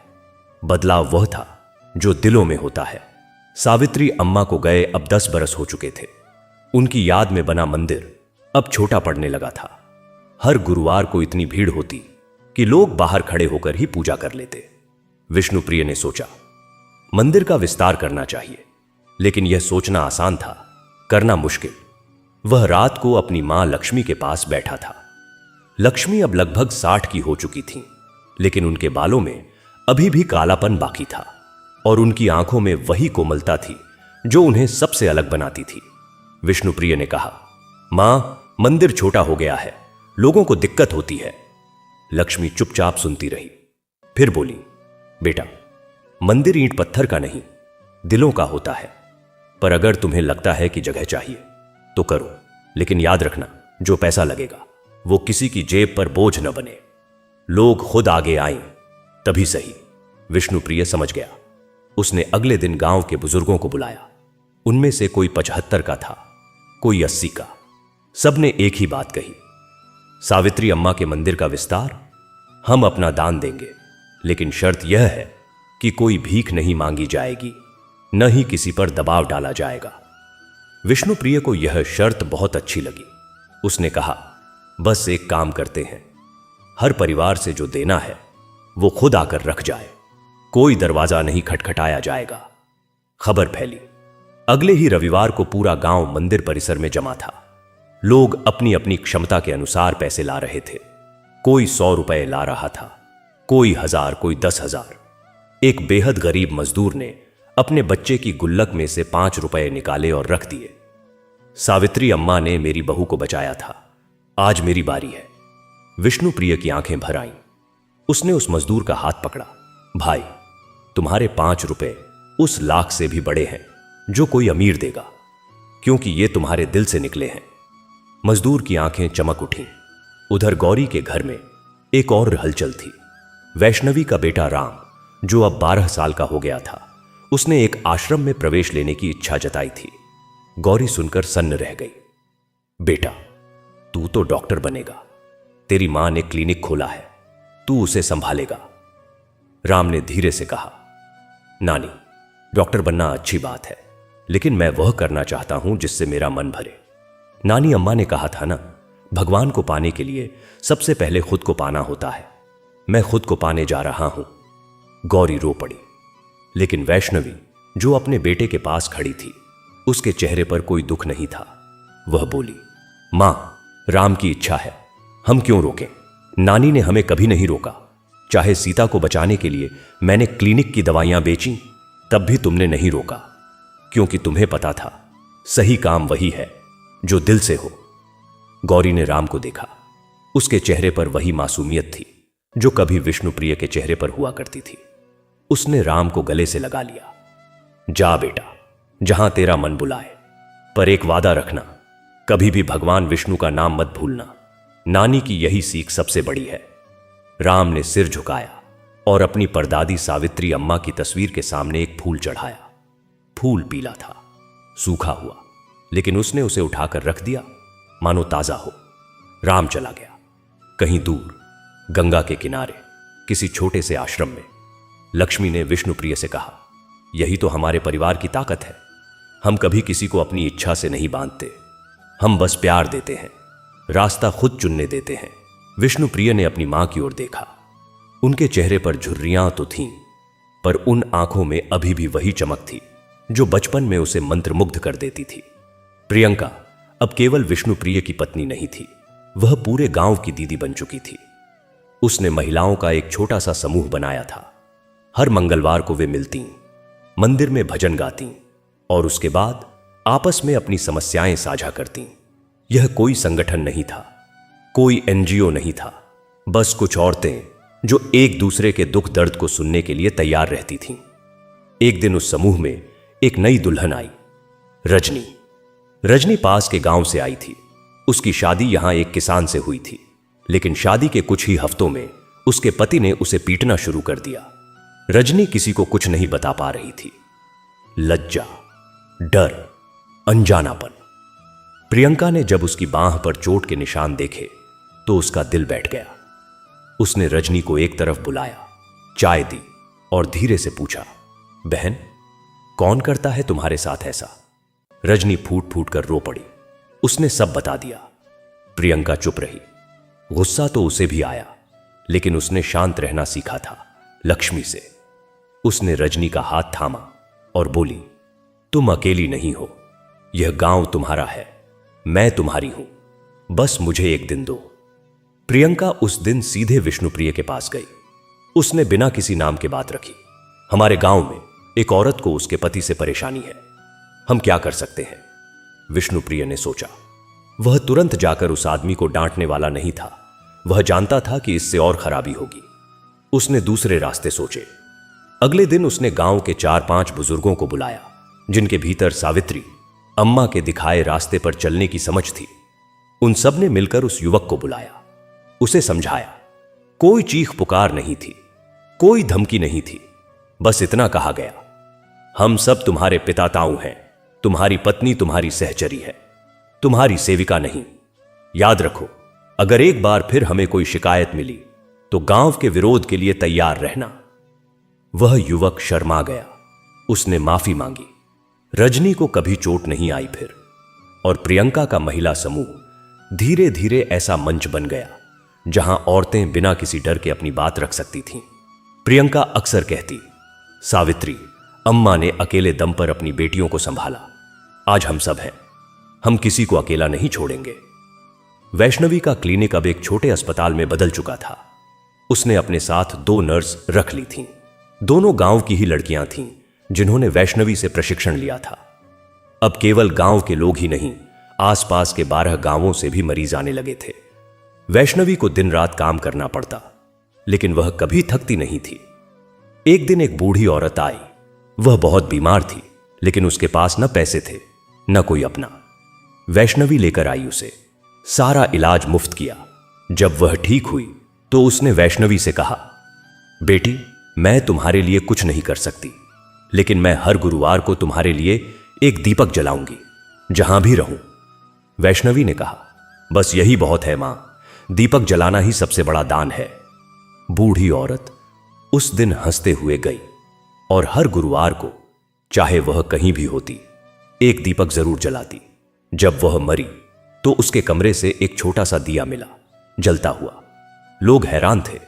बदलाव वह था जो दिलों में होता है। सावित्री अम्मा को गए अब 10 बरस हो चुके थे। उनकी याद में बना मंदिर अब छोटा पड़ने लगा था। हर गुरुवार को इतनी भीड़ होती कि लोग बाहर खड़े होकर ही पूजा कर लेते। विष्णुप्रिय ने सोचा, मंदिर का विस्तार करना चाहिए, लेकिन यह सोचना आसान था, करना मुश्किल। वह रात को अपनी मां लक्ष्मी के पास बैठा था। लक्ष्मी अब लगभग 60 की हो चुकी थीं, लेकिन उनके बालों में अभी भी कालापन बाकी था और उनकी आंखों में वही कोमलता थी जो उन्हें सबसे अलग बनाती थी। विष्णुप्रिय ने कहा, मां, मंदिर छोटा हो गया है, लोगों को दिक्कत होती है। लक्ष्मी चुपचाप सुनती रही, फिर बोली, बेटा, मंदिर ईंट पत्थर का नहीं, दिलों का होता है। पर अगर तुम्हें लगता है कि जगह चाहिए तो करो, लेकिन याद रखना, जो पैसा लगेगा वो किसी की जेब पर बोझ न बने। लोग खुद आगे आएं तभी सही। विष्णुप्रिय समझ गया। उसने अगले दिन गांव के बुजुर्गों को बुलाया। उनमें से कोई 75 का था, कोई 80 का। सबने एक ही बात कही, सावित्री अम्मा के मंदिर का विस्तार हम अपना दान देंगे, लेकिन शर्त यह है कि कोई भीख नहीं मांगी जाएगी, न ही किसी पर दबाव डाला जाएगा। विष्णुप्रिय को यह शर्त बहुत अच्छी लगी। उसने कहा, बस एक काम करते हैं, हर परिवार से जो देना है वो खुद आकर रख जाए, कोई दरवाजा नहीं खटखटाया जाएगा। खबर फैली। अगले ही रविवार को पूरा गांव मंदिर परिसर में जमा था। लोग अपनी अपनी क्षमता के अनुसार पैसे ला रहे थे। कोई 100 रुपए ला रहा था, कोई 1000, कोई 10,000। एक बेहद गरीब मजदूर ने अपने बच्चे की गुल्लक में से 5 रुपए निकाले और रख दिए। सावित्री अम्मा ने मेरी बहू को बचाया था, आज मेरी बारी है। विष्णुप्रिय की आंखें भर आईं। उसने उस मजदूर का हाथ पकड़ा, भाई, तुम्हारे 5 रुपए उस लाख से भी बड़े हैं जो कोई अमीर देगा, क्योंकि ये तुम्हारे दिल से निकले हैं। मजदूर की आंखें चमक उठीं। उधर गौरी के घर में एक और हलचल थी। वैष्णवी का बेटा राम, जो अब 12 साल का हो गया था, उसने एक आश्रम में प्रवेश लेने की इच्छा जताई थी। गौरी सुनकर सन्न रह गई। बेटा, तू तो डॉक्टर बनेगा, तेरी मां ने क्लिनिक खोला है, तू उसे संभालेगा। राम ने धीरे से कहा, नानी, डॉक्टर बनना अच्छी बात है, लेकिन मैं वह करना चाहता हूं जिससे मेरा मन भरे। नानी अम्मा ने कहा था ना, भगवान को पाने के लिए सबसे पहले खुद को पाना होता है। मैं खुद को पाने जा रहा हूं। गौरी रो पड़ी, लेकिन वैष्णवी, जो अपने बेटे के पास खड़ी थी, उसके चेहरे पर कोई दुख नहीं था। वह बोली, मां, राम की इच्छा है, हम क्यों रोकें? नानी ने हमें कभी नहीं रोका। चाहे सीता को बचाने के लिए मैंने क्लिनिक की दवाइयां बेची, तब भी तुमने नहीं रोका, क्योंकि तुम्हें पता था सही काम वही है जो दिल से हो। गौरी ने राम को देखा। उसके चेहरे पर वही मासूमियत थी जो कभी विष्णुप्रिय के चेहरे पर हुआ करती थी। उसने राम को गले से लगा लिया। जा बेटा, जहां तेरा मन बुलाए, पर एक वादा रखना, कभी भी भगवान विष्णु का नाम मत भूलना। नानी की यही सीख सबसे बड़ी है। राम ने सिर झुकाया और अपनी परदादी सावित्री अम्मा की तस्वीर के सामने एक फूल चढ़ाया। फूल पीला था, सूखा हुआ, लेकिन उसने उसे उठाकर रख दिया मानो ताजा हो। राम चला गया। कहीं दूर गंगा के किनारे किसी छोटे से आश्रम में लक्ष्मी ने विष्णुप्रिय से कहा, यही तो हमारे परिवार की ताकत है। हम कभी किसी को अपनी इच्छा से नहीं बांधते, हम बस प्यार देते हैं, रास्ता खुद चुनने देते हैं। विष्णुप्रिय ने अपनी मां की ओर देखा। उनके चेहरे पर झुर्रियां तो थीं, पर उन आंखों में अभी भी वही चमक थी जो बचपन में उसे मंत्रमुग्ध कर देती थी। प्रियंका अब केवल विष्णुप्रिय की पत्नी नहीं थी, वह पूरे गांव की दीदी बन चुकी थी। उसने महिलाओं का एक छोटा सा समूह बनाया था। हर मंगलवार को वे मिलतीं, मंदिर में भजन गातीं और उसके बाद आपस में अपनी समस्याएं साझा करतीं। यह कोई संगठन नहीं था, कोई एनजीओ नहीं था, बस कुछ औरतें जो एक दूसरे के दुख दर्द को सुनने के लिए तैयार रहती थीं। एक दिन उस समूह में एक नई दुल्हन आई, रजनी। रजनी पास के गांव से आई थी। उसकी शादी यहां एक किसान से हुई थी, लेकिन शादी के कुछ ही हफ्तों में उसके पति ने उसे पीटना शुरू कर दिया। रजनी किसी को कुछ नहीं बता पा रही थी। लज्जा, डर, अनजानापन। प्रियंका ने जब उसकी बांह पर चोट के निशान देखे तो उसका दिल बैठ गया। उसने रजनी को एक तरफ बुलाया, चाय दी और धीरे से पूछा, बहन, कौन करता है तुम्हारे साथ ऐसा? रजनी फूट फूट कर रो पड़ी। उसने सब बता दिया। प्रियंका चुप रही। गुस्सा तो उसे भी आया, लेकिन उसने शांत रहना सीखा था, लक्ष्मी से। उसने रजनी का हाथ थामा और बोली, तुम अकेली नहीं हो, यह गांव तुम्हारा है, मैं तुम्हारी हूं, बस मुझे एक दिन दो। प्रियंका उस दिन सीधे विष्णुप्रिय के पास गई। उसने बिना किसी नाम के बात रखी। हमारे गांव में एक औरत को उसके पति से परेशानी है, हम क्या कर सकते हैं? विष्णुप्रिय ने सोचा। वह तुरंत जाकर उस आदमी को डांटने वाला नहीं था। वह जानता था कि इससे और खराबी होगी। उसने दूसरे रास्ते सोचे। अगले दिन उसने गांव के 4-5 बुजुर्गों को बुलाया, जिनके भीतर सावित्री, अम्मा के दिखाए रास्ते पर चलने की समझ थी। उन सब ने मिलकर उस युवक को बुलाया, उसे समझाया। कोई चीख पुकार नहीं थी, कोई धमकी नहीं थी, बस इतना कहा गया, हम सब तुम्हारे पिता ताऊ हैं, तुम्हारी पत्नी तुम्हारी सहचरी है, तुम्हारी सेविका नहीं। याद रखो, अगर एक बार फिर हमें कोई शिकायत मिली तो गांव के विरोध के लिए तैयार रहना। वह युवक शर्मा गया। उसने माफी मांगी। रजनी को कभी चोट नहीं आई फिर, और प्रियंका का महिला समूह धीरे धीरे ऐसा मंच बन गया जहां औरतें बिना किसी डर के अपनी बात रख सकती थीं। प्रियंका अक्सर कहती, सावित्री, अम्मा ने अकेले दम पर अपनी बेटियों को संभाला, आज हम सब हैं, हम किसी को अकेला नहीं छोड़ेंगे। वैष्णवी का क्लिनिक अब एक छोटे अस्पताल में बदल चुका था। उसने अपने साथ 2 नर्स रख ली थीं। दोनों गांव की ही लड़कियां थीं जिन्होंने वैष्णवी से प्रशिक्षण लिया था। अब केवल गांव के लोग ही नहीं, आसपास के 12 गांवों से भी मरीज आने लगे थे। वैष्णवी को दिन रात काम करना पड़ता, लेकिन वह कभी थकती नहीं थी। एक दिन एक बूढ़ी औरत आई। वह बहुत बीमार थी, लेकिन उसके पास न पैसे थे न कोई अपना। वैष्णवी लेकर आई उसे, सारा इलाज मुफ्त किया। जब वह ठीक हुई तो उसने वैष्णवी से कहा, बेटी, मैं तुम्हारे लिए कुछ नहीं कर सकती, लेकिन मैं हर गुरुवार को तुम्हारे लिए एक दीपक जलाऊंगी, जहां भी रहूं। वैष्णवी ने कहा, बस यही बहुत है मां, दीपक जलाना ही सबसे बड़ा दान है। बूढ़ी औरत उस दिन हंसते हुए गई और हर गुरुवार को, चाहे वह कहीं भी होती, एक दीपक जरूर जलाती। जब वह मरी तो उसके कमरे से एक छोटा सा दिया मिला, जलता हुआ। लोग हैरान थे।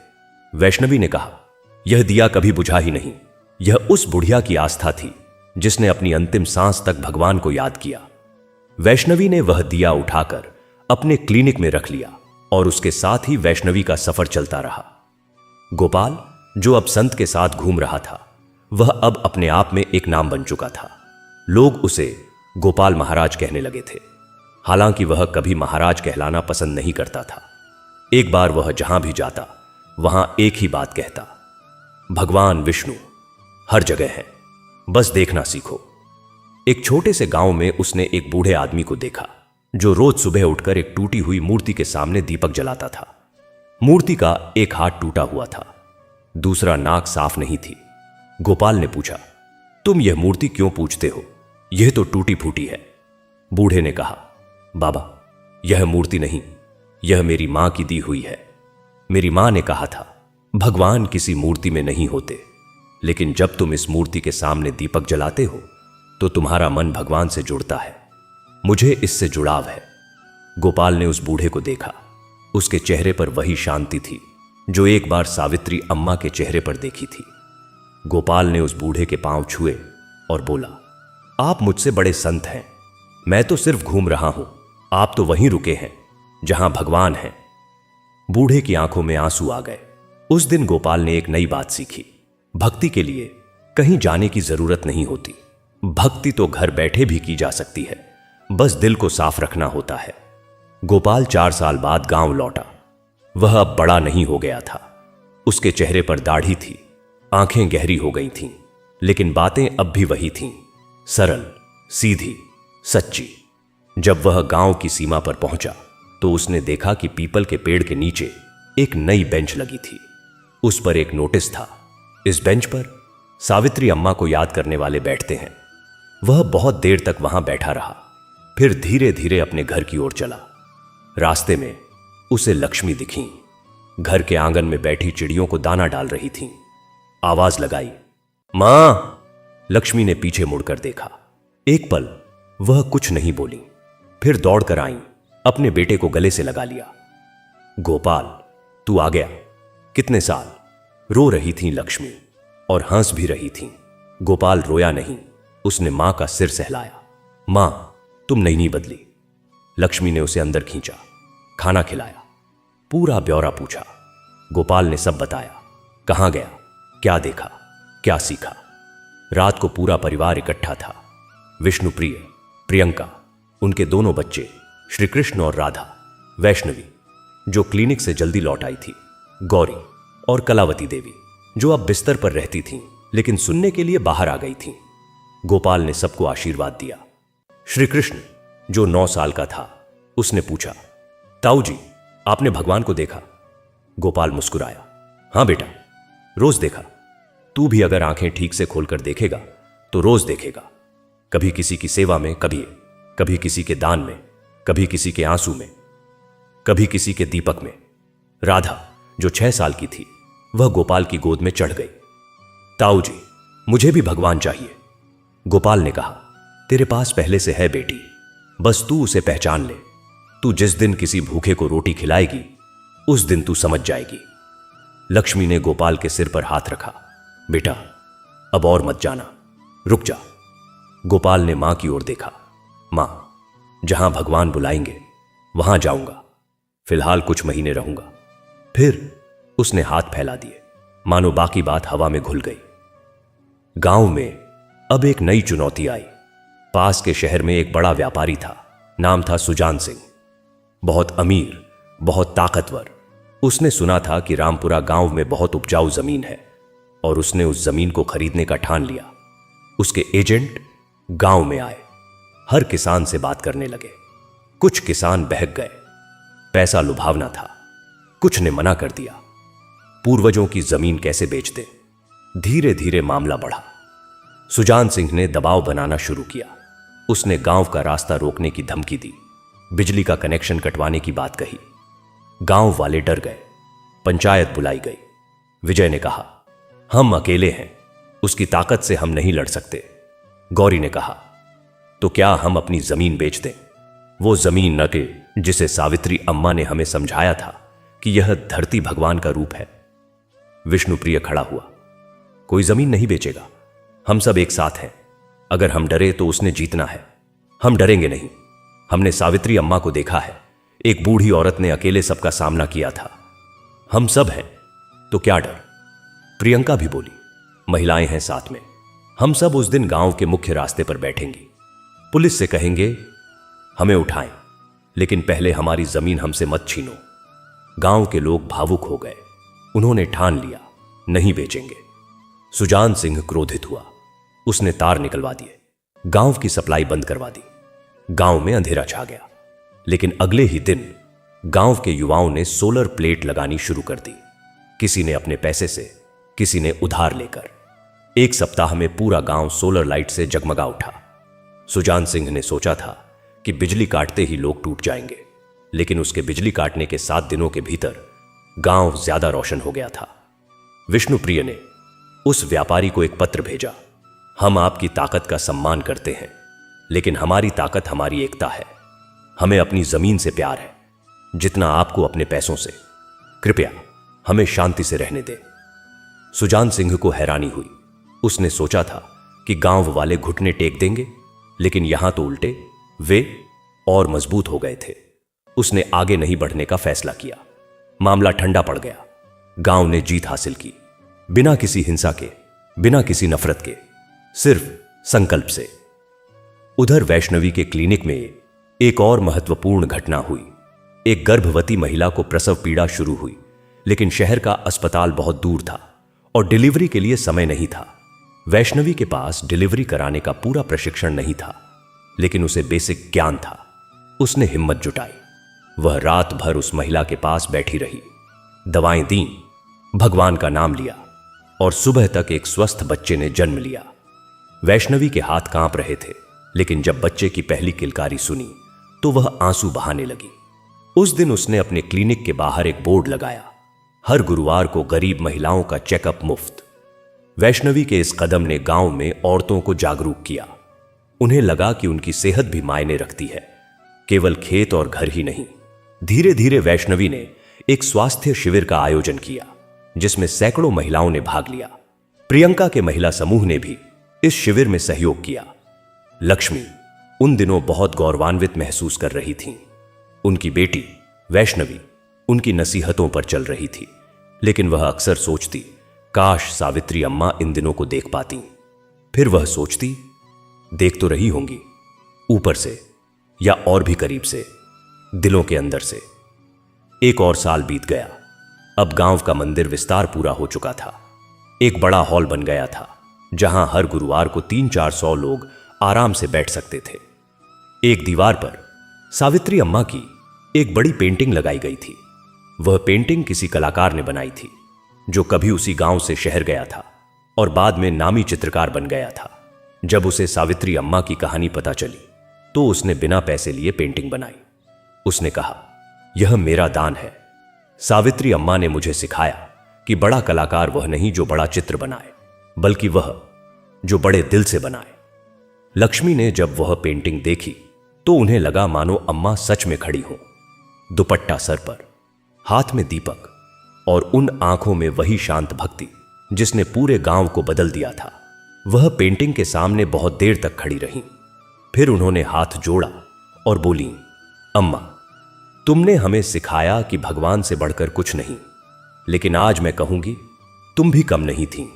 वैष्णवी ने कहा, यह दिया कभी बुझा ही नहीं। यह उस बुढ़िया की आस्था थी जिसने अपनी अंतिम सांस तक भगवान को याद किया। वैष्णवी ने वह दिया उठाकर अपने क्लिनिक में रख लिया और उसके साथ ही वैष्णवी का सफर चलता रहा। गोपाल, जो अब संत के साथ घूम रहा था, वह अब अपने आप में एक नाम बन चुका था। लोग उसे गोपाल महाराज कहने लगे थे, हालांकि वह कभी महाराज कहलाना पसंद नहीं करता था। एक बार वह जहां भी जाता वहां एक ही बात कहता, भगवान विष्णु हर जगह है, बस देखना सीखो। एक छोटे से गांव में उसने एक बूढ़े आदमी को देखा जो रोज सुबह उठकर एक टूटी हुई मूर्ति के सामने दीपक जलाता था। मूर्ति का एक हाथ टूटा हुआ था, दूसरा नाक साफ नहीं थी। गोपाल ने पूछा, तुम यह मूर्ति क्यों पूजते हो? यह तो टूटी फूटी है। बूढ़े ने कहा, बाबा, यह मूर्ति नहीं, यह मेरी मां की दी हुई है। मेरी मां ने कहा था, भगवान किसी मूर्ति में नहीं होते, लेकिन जब तुम इस मूर्ति के सामने दीपक जलाते हो तो तुम्हारा मन भगवान से जुड़ता है। मुझे इससे जुड़ाव है। गोपाल ने उस बूढ़े को देखा। उसके चेहरे पर वही शांति थी जो एक बार सावित्री अम्मा के चेहरे पर देखी थी। गोपाल ने उस बूढ़े के पांव छुए और बोला, आप मुझसे बड़े संत हैं, मैं तो सिर्फ घूम रहा हूं, आप तो वहीं रुके हैं जहां भगवान है। बूढ़े की आंखों में आंसू आ गए। उस दिन गोपाल ने एक नई बात सीखी, भक्ति के लिए कहीं जाने की जरूरत नहीं होती। भक्ति तो घर बैठे भी की जा सकती है, बस दिल को साफ रखना होता है। गोपाल 4 साल बाद गांव लौटा। वह अब बड़ा नहीं हो गया था। उसके चेहरे पर दाढ़ी थी, आंखें गहरी हो गई थीं, लेकिन बातें अब भी वही थीं, सरल, सीधी, सच्ची। जब वह गांव की सीमा पर पहुंचा तो उसने देखा कि पीपल के पेड़ के नीचे एक नई बेंच लगी थी। उस पर एक नोटिस था, इस बेंच पर सावित्री अम्मा को याद करने वाले बैठते हैं। वह बहुत देर तक वहां बैठा रहा, फिर धीरे धीरे अपने घर की ओर चला। रास्ते में उसे लक्ष्मी दिखी। घर के आंगन में बैठी चिड़ियों को दाना डाल रही थीं। आवाज लगाई, मां। लक्ष्मी ने पीछे मुड़कर देखा। एक पल वह कुछ नहीं बोली, फिर दौड़कर आई, अपने बेटे को गले से लगा लिया। गोपाल, तू आ गया। कितने साल रो रही थी लक्ष्मी और हंस भी रही थी। गोपाल रोया नहीं, उसने मां का सिर सहलाया। मां, तुम नहीं बदली। लक्ष्मी ने उसे अंदर खींचा, खाना खिलाया, पूरा ब्यौरा पूछा। गोपाल ने सब बताया, कहां गया, क्या देखा, क्या सीखा। रात को पूरा परिवार इकट्ठा था। विष्णुप्रिय, प्रियंका, उनके दोनों बच्चे श्री कृष्ण और राधा, वैष्णवी जो क्लिनिक से जल्दी लौट आई थी, गौरी और कलावती देवी जो अब बिस्तर पर रहती थीं लेकिन सुनने के लिए बाहर आ गई थीं। गोपाल ने सबको आशीर्वाद दिया। श्री कृष्ण जो 9 साल का था, उसने पूछा, ताऊ जी, आपने भगवान को देखा? गोपाल मुस्कुराया, हां बेटा, रोज देखा। तू भी अगर आंखें ठीक से खोलकर देखेगा तो रोज देखेगा। कभी किसी की सेवा में, कभी किसी के दान में, कभी किसी के आंसू में, कभी किसी के दीपक में। राधा जो 6 साल की थी, वह गोपाल की गोद में चढ़ गई। ताऊ जी, मुझे भी भगवान चाहिए। गोपाल ने कहा, तेरे पास पहले से है बेटी, बस तू उसे पहचान ले। तू जिस दिन किसी भूखे को रोटी खिलाएगी, उस दिन तू समझ जाएगी। लक्ष्मी ने गोपाल के सिर पर हाथ रखा, बेटा अब और मत जाना, रुक जा। गोपाल ने मां की ओर देखा, मां, जहां भगवान बुलाएंगे वहां जाऊंगा, फिलहाल कुछ महीने रहूंगा। फिर उसने हाथ फैला दिए, मानो बाकी बात हवा में घुल गई। गांव में अब एक नई चुनौती आई। पास के शहर में एक बड़ा व्यापारी था, नाम था सुजान सिंह। बहुत अमीर, बहुत ताकतवर। उसने सुना था कि रामपुरा गांव में बहुत उपजाऊ जमीन है और उसने उस जमीन को खरीदने का ठान लिया। उसके एजेंट गांव में आए, हर किसान से बात करने लगे। कुछ किसान बहक गए, पैसा लुभावना था। कुछ ने मना कर दिया, पूर्वजों की जमीन कैसे बेच दे। धीरे धीरे मामला बढ़ा। सुजान सिंह ने दबाव बनाना शुरू किया। उसने गांव का रास्ता रोकने की धमकी दी, बिजली का कनेक्शन कटवाने की बात कही। गांव वाले डर गए। पंचायत बुलाई गई। विजय ने कहा, हम अकेले हैं, उसकी ताकत से हम नहीं लड़ सकते। गौरी ने कहा, तो क्या हम अपनी जमीन बेच दें? वो जमीन न कि जिसे सावित्री अम्मा ने हमें समझाया था कि यह धरती भगवान का रूप है। विष्णुप्रिय खड़ा हुआ, कोई जमीन नहीं बेचेगा, हम सब एक साथ हैं। अगर हम डरे तो उसने जीतना है। हम डरेंगे नहीं। हमने सावित्री अम्मा को देखा है, एक बूढ़ी औरत ने अकेले सबका सामना किया था। हम सब हैं तो क्या डर। प्रियंका भी बोली, महिलाएं हैं साथ में। हम सब उस दिन गांव के मुख्य रास्ते पर बैठेंगे, पुलिस से कहेंगे हमें उठाएं, लेकिन पहले हमारी जमीन हमसे मत छीनो। गांव के लोग भावुक हो गए। उन्होंने ठान लिया, नहीं बेचेंगे। सुजान सिंह क्रोधित हुआ। उसने तार निकलवा दिए, गांव की सप्लाई बंद करवा दी। गांव में अंधेरा छा गया। लेकिन अगले ही दिन गांव के युवाओं ने सोलर प्लेट लगानी शुरू कर दी। किसी ने अपने पैसे से, किसी ने उधार लेकर। एक सप्ताह में पूरा गांव सोलर लाइट से जगमगा उठा। सुजान सिंह ने सोचा था कि बिजली काटते ही लोग टूट जाएंगे, लेकिन उसके बिजली काटने के 7 दिनों के भीतर गांव ज्यादा रोशन हो गया था। विष्णुप्रिय ने उस व्यापारी को एक पत्र भेजा, हम आपकी ताकत का सम्मान करते हैं, लेकिन हमारी ताकत हमारी एकता है। हमें अपनी जमीन से प्यार है जितना आपको अपने पैसों से। कृपया हमें शांति से रहने दें। सुजान सिंह को हैरानी हुई। उसने सोचा था कि गांव वाले घुटने टेक देंगे, लेकिन यहां तो उल्टे, वे और मजबूत हो गए थे। उसने आगे नहीं बढ़ने का फैसला किया। मामला ठंडा पड़ गया। गांव ने जीत हासिल की, बिना किसी हिंसा के, बिना किसी नफरत के, सिर्फ संकल्प से। उधर वैष्णवी के क्लिनिक में एक और महत्वपूर्ण घटना हुई। एक गर्भवती महिला को प्रसव पीड़ा शुरू हुई, लेकिन शहर का अस्पताल बहुत दूर था और डिलीवरी के लिए समय नहीं था। वैष्णवी के पास डिलीवरी कराने का पूरा प्रशिक्षण नहीं था, लेकिन उसे बेसिक ज्ञान था। उसने हिम्मत जुटाई। वह रात भर उस महिला के पास बैठी रही, दवाएं दी, भगवान का नाम लिया और सुबह तक एक स्वस्थ बच्चे ने जन्म लिया। वैष्णवी के हाथ कांप रहे थे, लेकिन जब बच्चे की पहली किलकारी सुनी तो वह आंसू बहाने लगी। उस दिन उसने अपने क्लिनिक के बाहर एक बोर्ड लगाया, हर गुरुवार को गरीब महिलाओं का चेकअप मुफ्त। वैष्णवी के इस कदम ने गांव में औरतों को जागरूक किया। उन्हें लगा कि उनकी सेहत भी मायने रखती है, केवल खेत और घर ही नहीं। धीरे धीरे वैष्णवी ने एक स्वास्थ्य शिविर का आयोजन किया। जिसमें सैकड़ों महिलाओं ने भाग लिया। प्रियंका के महिला समूह ने भी इस शिविर में सहयोग किया। लक्ष्मी उन दिनों बहुत गौरवान्वित महसूस कर रही थीं। उनकी बेटी वैष्णवी उनकी नसीहतों पर चल रही थी, लेकिन वह अक्सर सोचती, काश सावित्री अम्मा इन दिनों को देख पाती। फिर वह सोचती, देख तो रही होंगी, ऊपर से या और भी करीब से, दिलों के अंदर से। एक और साल बीत गया। अब गांव का मंदिर विस्तार पूरा हो चुका था। एक बड़ा हॉल बन गया था, जहां हर गुरुवार को 300-400 लोग आराम से बैठ सकते थे। एक दीवार पर सावित्री अम्मा की एक बड़ी पेंटिंग लगाई गई थी। वह पेंटिंग किसी कलाकार ने बनाई थी, जो कभी उसी गांव से शहर गया था और बाद में नामी चित्रकार बन गया था। जब उसे सावित्री अम्मा की कहानी पता चली, तो उसने बिना पैसे लिए पेंटिंग बनाई। उसने कहा, यह मेरा दान है। सावित्री अम्मा ने मुझे सिखाया कि बड़ा कलाकार वह नहीं जो बड़ा चित्र बनाए, बल्कि वह जो बड़े दिल से बनाए। लक्ष्मी ने जब वह पेंटिंग देखी, तो उन्हें लगा मानो अम्मा सच में खड़ी हों, दुपट्टा सर पर, हाथ में दीपक, और उन आंखों में वही शांत भक्ति जिसने पूरे गांव को बदल दिया था। वह पेंटिंग के सामने बहुत देर तक खड़ी रहीं। फिर उन्होंने हाथ जोड़ा और बोली, अम्मा, तुमने हमें सिखाया कि भगवान से बढ़कर कुछ नहीं, लेकिन आज मैं कहूंगी, तुम भी कम नहीं थीं।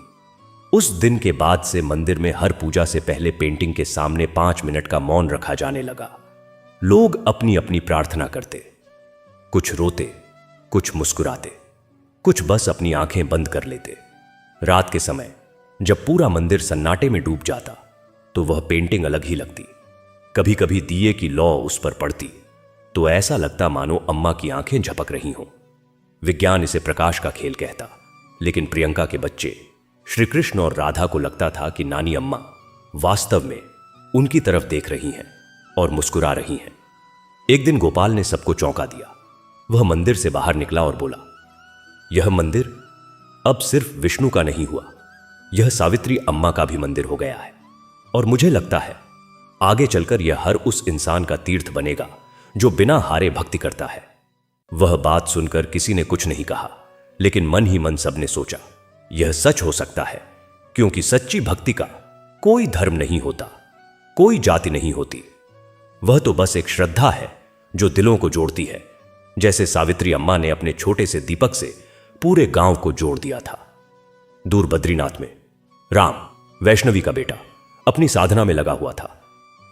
उस दिन के बाद से मंदिर में हर पूजा से पहले पेंटिंग के सामने 5 मिनट का मौन रखा जाने लगा। लोग अपनी अपनी प्रार्थना करते, कुछ रोते, कुछ मुस्कुराते, कुछ बस अपनी आंखें बंद कर लेते। रात के समय जब पूरा मंदिर सन्नाटे में डूब जाता, तो वह पेंटिंग अलग ही लगती। कभी कभी दिए की लौ उस पर पड़ती, तो ऐसा लगता मानो अम्मा की आंखें झपक रही हों। विज्ञान इसे प्रकाश का खेल कहता, लेकिन प्रियंका के बच्चे श्री कृष्ण और राधा को लगता था कि नानी अम्मा वास्तव में उनकी तरफ देख रही हैं और मुस्कुरा रही हैं। एक दिन गोपाल ने सबको चौंका दिया। वह मंदिर से बाहर निकला और बोला, यह मंदिर अब सिर्फ विष्णु का नहीं हुआ, यह सावित्री अम्मा का भी मंदिर हो गया है। और मुझे लगता है आगे चलकर यह हर उस इंसान का तीर्थ बनेगा जो बिना हारे भक्ति करता है। वह बात सुनकर किसी ने कुछ नहीं कहा, लेकिन मन ही मन सबने सोचा, यह सच हो सकता है, क्योंकि सच्ची भक्ति का कोई धर्म नहीं होता, कोई जाति नहीं होती। वह तो बस एक श्रद्धा है जो दिलों को जोड़ती है, जैसे सावित्री अम्मा ने अपने छोटे से दीपक से पूरे गांव को जोड़ दिया था। दूर बद्रीनाथ में राम, वैष्णवी का बेटा, अपनी साधना में लगा हुआ था।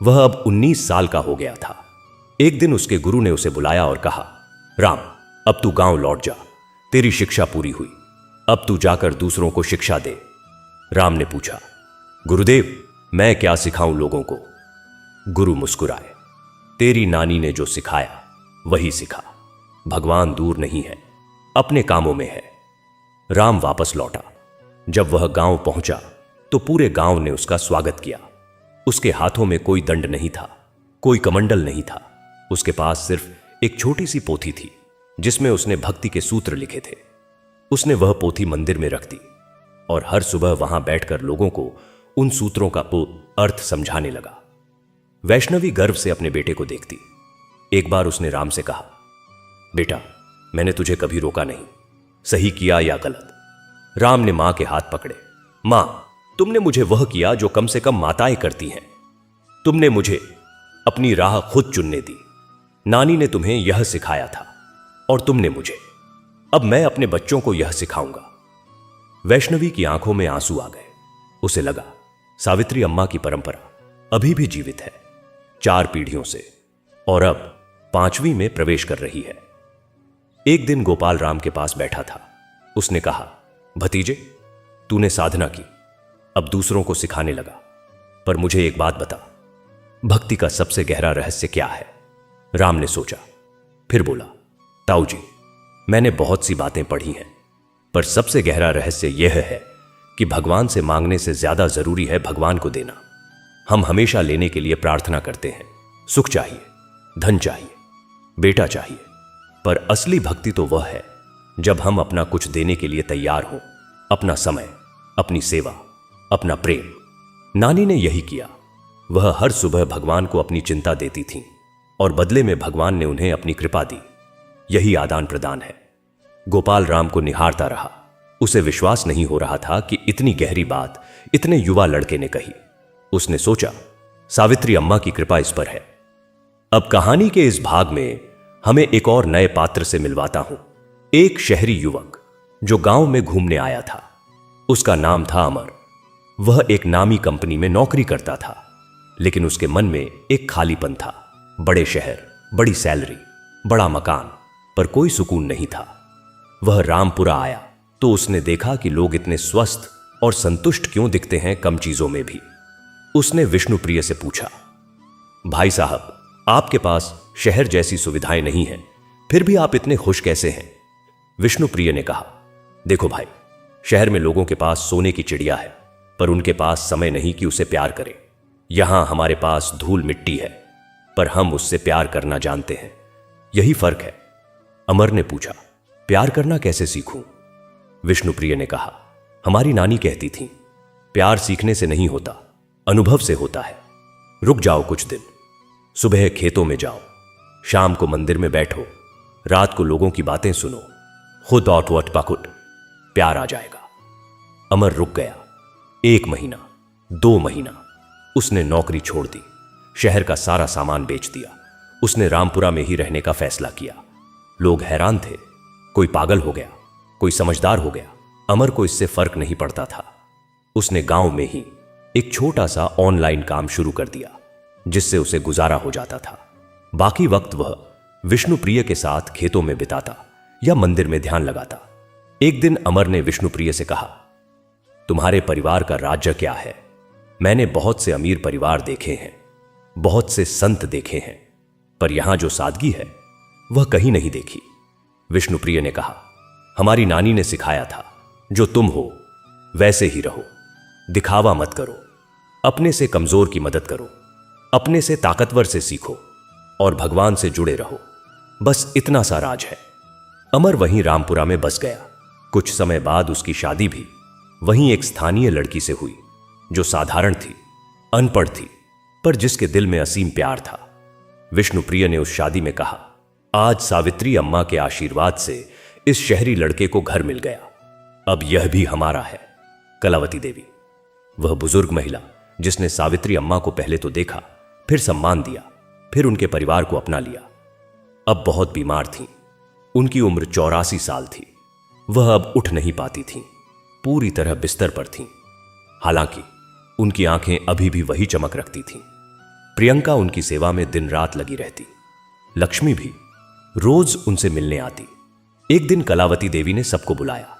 वह अब 19 साल का हो गया था। एक दिन उसके गुरु ने उसे बुलाया और कहा, राम, अब तू गांव लौट जा, तेरी शिक्षा पूरी हुई, अब तू जाकर दूसरों को शिक्षा दे। राम ने पूछा, गुरुदेव, मैं क्या सिखाऊं लोगों को? गुरु मुस्कुराए, तेरी नानी ने जो सिखाया वही सिखा। भगवान दूर नहीं है, अपने कामों में है। राम वापस लौटा। जब वह गांव पहुंचा, तो पूरे गांव ने उसका स्वागत किया। उसके हाथों में कोई दंड नहीं था, कोई कमंडल नहीं था। उसके पास सिर्फ एक छोटी सी पोथी थी, जिसमें उसने भक्ति के सूत्र लिखे थे। उसने वह पोथी मंदिर में रख दी और हर सुबह वहां बैठकर लोगों को उन सूत्रों का अर्थ समझाने लगा। वैष्णवी गर्व से अपने बेटे को देखती। एक बार उसने राम से कहा, बेटा, मैंने तुझे कभी रोका नहीं, सही किया या गलत? राम ने मां के हाथ पकड़े। मां, तुमने मुझे वह किया जो कम से कम माताएं करती हैं। तुमने मुझे अपनी राह खुद चुनने दी। नानी ने तुम्हें यह सिखाया था और तुमने मुझे। अब मैं अपने बच्चों को यह सिखाऊंगा। वैष्णवी की आंखों में आंसू आ गए। उसे लगा सावित्री अम्मा की परंपरा अभी भी जीवित है, 4 पीढ़ियों से, और अब 5वीं में प्रवेश कर रही है। एक दिन गोपाल राम के पास बैठा था। उसने कहा, भतीजे, तूने साधना की, अब दूसरों को सिखाने लगा, पर मुझे एक बात बता, भक्ति का सबसे गहरा रहस्य क्या है? राम ने सोचा, फिर बोला, ताऊ जी, मैंने बहुत सी बातें पढ़ी हैं, पर सबसे गहरा रहस्य यह है कि भगवान से मांगने से ज्यादा जरूरी है भगवान को देना। हम हमेशा लेने के लिए प्रार्थना करते हैं, सुख चाहिए, धन चाहिए, बेटा चाहिए, पर असली भक्ति तो वह है जब हम अपना कुछ देने के लिए तैयार हों, अपना समय, अपनी सेवा, अपना प्रेम। नानी ने यही किया। वह हर सुबह भगवान को अपनी चिंता देती थीं और बदले में भगवान ने उन्हें अपनी कृपा दी। यही आदान प्रदान है। गोपाल राम को निहारता रहा। उसे विश्वास नहीं हो रहा था कि इतनी गहरी बात इतने युवा लड़के ने कही। उसने सोचा, सावित्री अम्मा की कृपा इस पर है। अब कहानी के इस भाग में हमें एक और नए पात्र से मिलवाता हूं। एक शहरी युवक जो गांव में घूमने आया था। उसका नाम था अमर। वह एक नामी कंपनी में नौकरी करता था, लेकिन उसके मन में एक खालीपन था। बड़े शहर, बड़ी सैलरी, बड़ा मकान, पर कोई सुकून नहीं था। वह रामपुरा आया तो उसने देखा कि लोग इतने स्वस्थ और संतुष्ट क्यों दिखते हैं कम चीजों में भी। उसने विष्णुप्रिय से पूछा, भाई साहब, आपके पास शहर जैसी सुविधाएं नहीं हैं, फिर भी आप इतने खुश कैसे हैं? विष्णुप्रिय ने कहा, देखो भाई, शहर में लोगों के पास सोने की चिड़िया है, पर उनके पास समय नहीं कि उसे प्यार करें। यहां हमारे पास धूल मिट्टी है, पर हम उससे प्यार करना जानते हैं। यही फर्क है। अमर ने पूछा, प्यार करना कैसे सीखूं? विष्णुप्रिय ने कहा, हमारी नानी कहती थी, प्यार सीखने से नहीं होता, अनुभव से होता है। रुक जाओ कुछ दिन, सुबह खेतों में जाओ, शाम को मंदिर में बैठो, रात को लोगों की बातें सुनो, खुद औट पकुट, प्यार आ जाएगा। अमर रुक गया। 1 महीना, 2 महीना, उसने नौकरी छोड़ दी, शहर का सारा सामान बेच दिया। उसने रामपुरा में ही रहने का फैसला किया। लोग हैरान थे, कोई पागल हो गया, कोई समझदार हो गया। अमर को इससे फर्क नहीं पड़ता था। उसने गांव में ही एक छोटा सा ऑनलाइन काम शुरू कर दिया, जिससे उसे गुजारा हो जाता था। बाकी वक्त वह विष्णुप्रिय के साथ खेतों में बिताता या मंदिर में ध्यान लगाता। एक दिन अमर ने विष्णुप्रिय से कहा, तुम्हारे परिवार का राज्य क्या है? मैंने बहुत से अमीर परिवार देखे हैं, बहुत से संत देखे हैं, पर यहां जो सादगी है वह कहीं नहीं देखी। विष्णुप्रिय ने कहा, हमारी नानी ने सिखाया था, जो तुम हो वैसे ही रहो, दिखावा मत करो, अपने से कमजोर की मदद करो, अपने से ताकतवर से सीखो और भगवान से जुड़े रहो। बस इतना सा राज है। अमर वहीं रामपुरा में बस गया। कुछ समय बाद उसकी शादी भी वहीं एक स्थानीय लड़की से हुई, जो साधारण थी, अनपढ़ थी, पर जिसके दिल में असीम प्यार था। विष्णुप्रिय ने उस शादी में कहा, आज सावित्री अम्मा के आशीर्वाद से इस शहरी लड़के को घर मिल गया, अब यह भी हमारा है। कलावती देवी, वह बुजुर्ग महिला जिसने सावित्री अम्मा को पहले तो देखा, फिर सम्मान दिया, फिर उनके परिवार को अपना लिया, अब बहुत बीमार थीं। उनकी उम्र 84 साल थी। वह अब उठ नहीं पाती थीं, पूरी तरह बिस्तर पर थीं। हालांकि उनकी आंखें अभी भी वही चमक रखती थीं। प्रियंका उनकी सेवा में दिन रात लगी रहती। लक्ष्मी भी रोज उनसे मिलने आती। एक दिन कलावती देवी ने सबको बुलाया।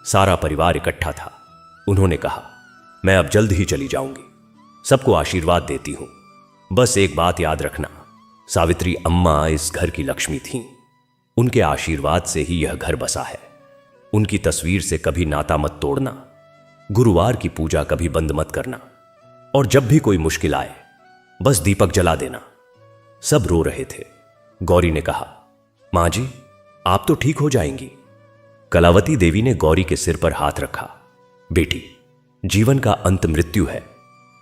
सारा परिवार इकट्ठा था। उन्होंने कहा, मैं अब जल्द ही चली जाऊंगी, सबको आशीर्वाद देती हूं। बस एक बात याद रखना, सावित्री अम्मा इस घर की लक्ष्मी थीं। उनके आशीर्वाद से ही यह घर बसा है। उनकी तस्वीर से कभी नाता मत तोड़ना, गुरुवार की पूजा कभी बंद मत करना, और जब भी कोई मुश्किल आए बस दीपक जला देना। सब रो रहे थे। गौरी ने कहा, मां जी, आप तो ठीक हो जाएंगी। कलावती देवी ने गौरी के सिर पर हाथ रखा। बेटी, जीवन का अंत मृत्यु है,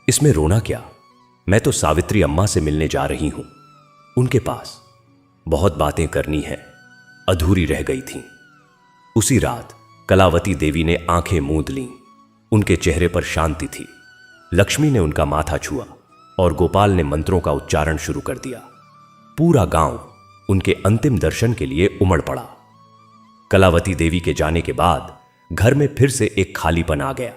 इसमें रोना क्या? मैं तो सावित्री अम्मा से मिलने जा रही हूं। उनके पास बहुत बातें करनी है, अधूरी रह गई थीं। उसी रात कलावती देवी ने आंखें मूंद लीं। उनके चेहरे पर शांति थी। लक्ष्मी ने उनका माथा छुआ और गोपाल ने मंत्रों का उच्चारण शुरू कर दिया। पूरा गांव उनके अंतिम दर्शन के लिए उमड़ पड़ा। कलावती देवी के जाने के बाद घर में फिर से एक खालीपन आ गया,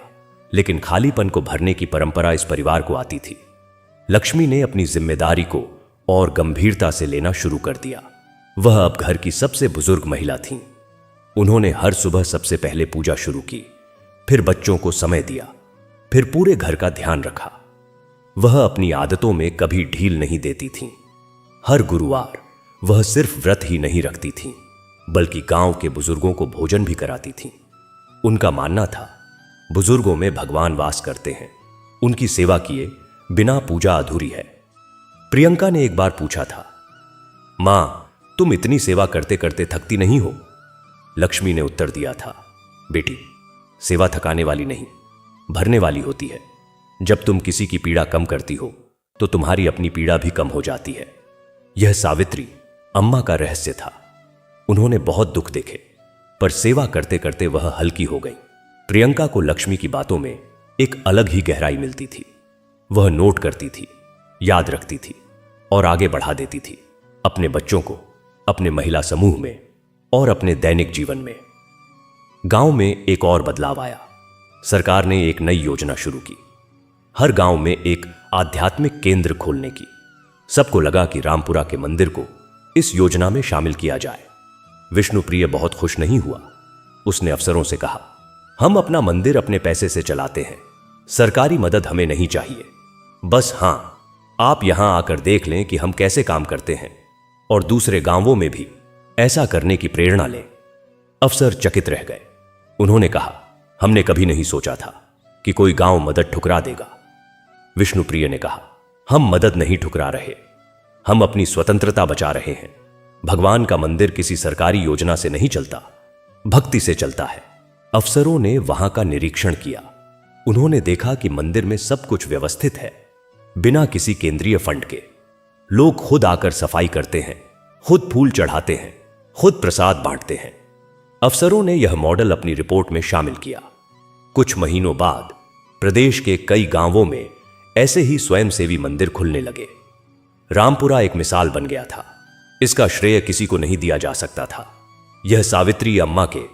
लेकिन खालीपन को भरने की परंपरा इस परिवार को आती थी। लक्ष्मी ने अपनी जिम्मेदारी को और गंभीरता से लेना शुरू कर दिया। वह अब घर की सबसे बुजुर्ग महिला थीं। उन्होंने हर सुबह सबसे पहले पूजा शुरू की, फिर बच्चों को समय दिया, फिर पूरे घर का ध्यान रखा। वह अपनी आदतों में कभी ढील नहीं देती थीं। हर गुरुवार वह सिर्फ व्रत ही नहीं रखती थीं, बल्कि गांव के बुजुर्गों को भोजन भी कराती थीं। उनका मानना था, बुजुर्गों में भगवान वास करते हैं, उनकी सेवा किए बिना पूजा अधूरी है। प्रियंका ने एक बार पूछा था, मां, तुम इतनी सेवा करते करते थकती नहीं हो? लक्ष्मी ने उत्तर दिया था, बेटी, सेवा थकाने वाली नहीं, भरने वाली होती है। जब तुम किसी की पीड़ा कम करती हो तो तुम्हारी अपनी पीड़ा भी कम हो जाती है। यह सावित्री अम्मा का रहस्य था। उन्होंने बहुत दुख देखे, पर सेवा करते करते वह हल्की हो गई। प्रियंका को लक्ष्मी की बातों में एक अलग ही गहराई मिलती थी। वह नोट करती थी, याद रखती थी और आगे बढ़ा देती थी, अपने बच्चों को, अपने महिला समूह में और अपने दैनिक जीवन में। गांव में एक और बदलाव आया। सरकार ने एक नई योजना शुरू की, हर गांव में एक आध्यात्मिक केंद्र खोलने की। सबको लगा कि रामपुरा के मंदिर को इस योजना में शामिल किया जाए। विष्णुप्रिय बहुत खुश नहीं हुआ। उसने अफसरों से कहा, हम अपना मंदिर अपने पैसे से चलाते हैं, सरकारी मदद हमें नहीं चाहिए। बस हां, आप यहां आकर देख लें कि हम कैसे काम करते हैं और दूसरे गांवों में भी ऐसा करने की प्रेरणा लें। अफसर चकित रह गए। उन्होंने कहा, हमने कभी नहीं सोचा था कि कोई गांव मदद ठुकरा देगा। विष्णुप्रिय ने कहा, हम मदद नहीं ठुकरा रहे, हम अपनी स्वतंत्रता बचा रहे हैं। भगवान का मंदिर किसी सरकारी योजना से नहीं चलता, भक्ति से चलता है। अफसरों ने वहां का निरीक्षण किया। उन्होंने देखा कि मंदिर में सब कुछ व्यवस्थित है, बिना किसी केंद्रीय फंड के। लोग खुद आकर सफाई करते हैं, खुद फूल चढ़ाते हैं, खुद प्रसाद बांटते हैं। अफसरों ने यह मॉडल अपनी रिपोर्ट में शामिल किया। कुछ महीनों बाद प्रदेश के कई गांवों में ऐसे ही स्वयंसेवी मंदिर खुलने लगे। रामपुरा एक मिसाल बन गया था। इसका श्रेय किसी को नहीं दिया जा सकता था। यह सावित्री अम्मा के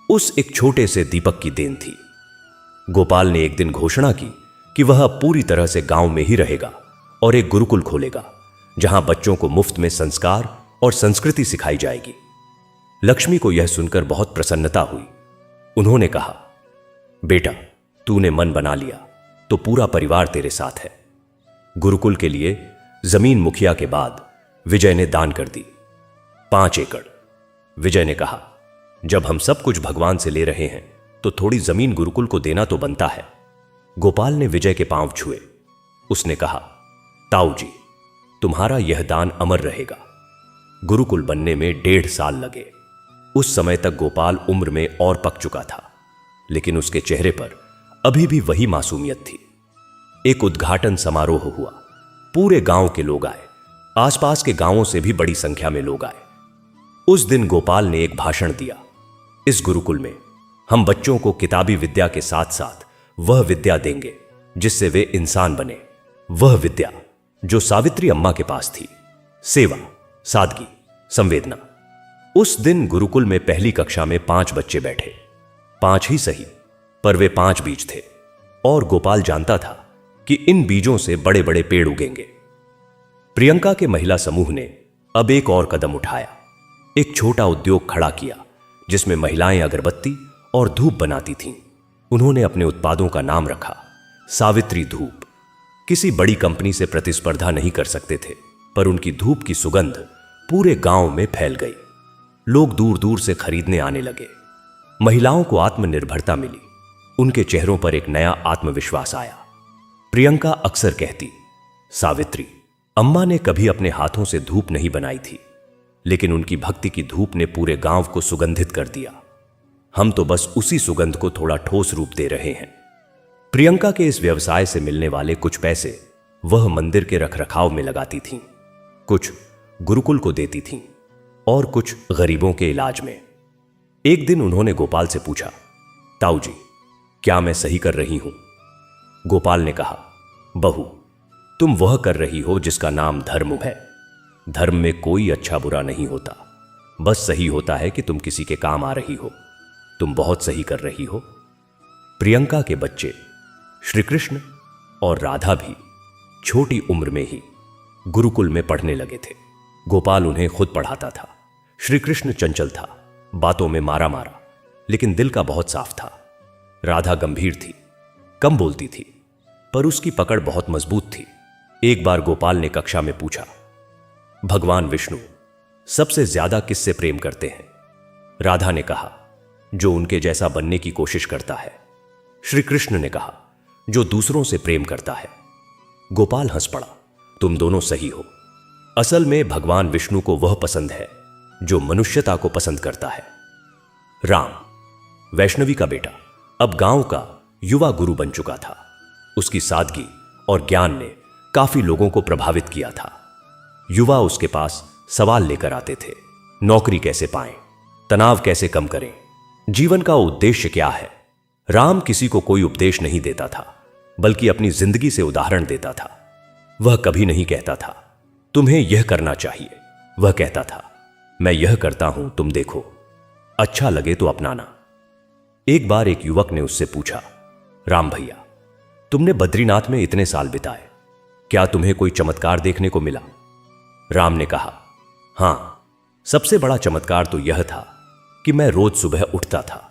उस एक छोटे से दीपक की देन थी। गोपाल ने एक दिन घोषणा की कि वह अब पूरी तरह से गांव में ही रहेगा और एक गुरुकुल खोलेगा, जहां बच्चों को मुफ्त में संस्कार और संस्कृति सिखाई जाएगी। लक्ष्मी को यह सुनकर बहुत प्रसन्नता हुई। उन्होंने कहा, बेटा, तूने मन बना लिया तो पूरा परिवार तेरे साथ है। गुरुकुल के लिए जमीन मुखिया के बाद विजय ने दान कर दी, 5 एकड़। विजय ने कहा, जब हम सब कुछ भगवान से ले रहे हैं तो थोड़ी जमीन गुरुकुल को देना तो बनता है। गोपाल ने विजय के पांव छुए। उसने कहा, ताऊ जी, तुम्हारा यह दान अमर रहेगा। गुरुकुल बनने में 1.5 साल लगे। उस समय तक गोपाल उम्र में और पक चुका था, लेकिन उसके चेहरे पर अभी भी वही मासूमियत थी। एक उद्घाटन समारोह हुआ। पूरे गांव के लोग आए, आसपास के गांवों से भी बड़ी संख्या में लोग आए। उस दिन गोपाल ने एक भाषण दिया, इस गुरुकुल में हम बच्चों को किताबी विद्या के साथ साथ वह विद्या देंगे जिससे वे इंसान बने, वह विद्या जो सावित्री अम्मा के पास थी, सेवा, सादगी, संवेदना। उस दिन गुरुकुल में पहली कक्षा में 5 बच्चे बैठे। 5 ही सही, पर वे 5 बीज थे और गोपाल जानता था कि इन बीजों से बड़े बड़े पेड़ उगेंगे। प्रियंका के महिला समूह ने अब एक और कदम उठाया। एक छोटा उद्योग खड़ा किया जिसमें महिलाएं अगरबत्ती और धूप बनाती थीं। उन्होंने अपने उत्पादों का नाम रखा सावित्री धूप। किसी बड़ी कंपनी से प्रतिस्पर्धा नहीं कर सकते थे, पर उनकी धूप की सुगंध पूरे गांव में फैल गई। लोग दूर दूर से खरीदने आने लगे। महिलाओं को आत्मनिर्भरता मिली। उनके चेहरों पर एक नया आत्मविश्वास आया। प्रियंका अक्सर कहती, सावित्री अम्मा ने कभी अपने हाथों से धूप नहीं बनाई थी, लेकिन उनकी भक्ति की धूप ने पूरे गांव को सुगंधित कर दिया। हम तो बस उसी सुगंध को थोड़ा ठोस रूप दे रहे हैं। प्रियंका के इस व्यवसाय से मिलने वाले कुछ पैसे वह मंदिर के रखरखाव में लगाती थीं, कुछ गुरुकुल को देती थीं और कुछ गरीबों के इलाज में। एक दिन उन्होंने गोपाल से पूछा, ताऊ जी, क्या मैं सही कर रही हूं? गोपाल ने कहा, बहू, तुम वह कर रही हो जिसका नाम धर्म है। धर्म में कोई अच्छा बुरा नहीं होता, बस सही होता है कि तुम किसी के काम आ रही हो। तुम बहुत सही कर रही हो। प्रियंका के बच्चे श्री कृष्ण और राधा भी छोटी उम्र में ही गुरुकुल में पढ़ने लगे थे। गोपाल उन्हें खुद पढ़ाता था। श्री कृष्ण चंचल था, बातों में मारा मारा, लेकिन दिल का बहुत साफ था। राधा गंभीर थी, कम बोलती थी, पर उसकी पकड़ बहुत मजबूत थी। एक बार गोपाल ने कक्षा में पूछा, भगवान विष्णु सबसे ज्यादा किससे प्रेम करते हैं? राधा ने कहा, जो उनके जैसा बनने की कोशिश करता है। श्री कृष्ण ने कहा, जो दूसरों से प्रेम करता है। गोपाल हंस पड़ा, तुम दोनों सही हो। असल में भगवान विष्णु को वह पसंद है जो मनुष्यता को पसंद करता है। राम वैष्णवी का बेटा अब गांव का युवा गुरु बन चुका था। उसकी सादगी और ज्ञान ने काफी लोगों को प्रभावित किया था। युवा उसके पास सवाल लेकर आते थे, नौकरी कैसे पाएं, तनाव कैसे कम करें, जीवन का उद्देश्य क्या है। राम किसी को कोई उपदेश नहीं देता था, बल्कि अपनी जिंदगी से उदाहरण देता था। वह कभी नहीं कहता था तुम्हें यह करना चाहिए, वह कहता था मैं यह करता हूं, तुम देखो, अच्छा लगे तो अपनाना। एक बार एक युवक ने उससे पूछा, राम भैया, तुमने बद्रीनाथ में इतने साल बिताए, क्या तुम्हें कोई चमत्कार देखने को मिला? राम ने कहा, हां, सबसे बड़ा चमत्कार तो यह था कि मैं रोज सुबह उठता था,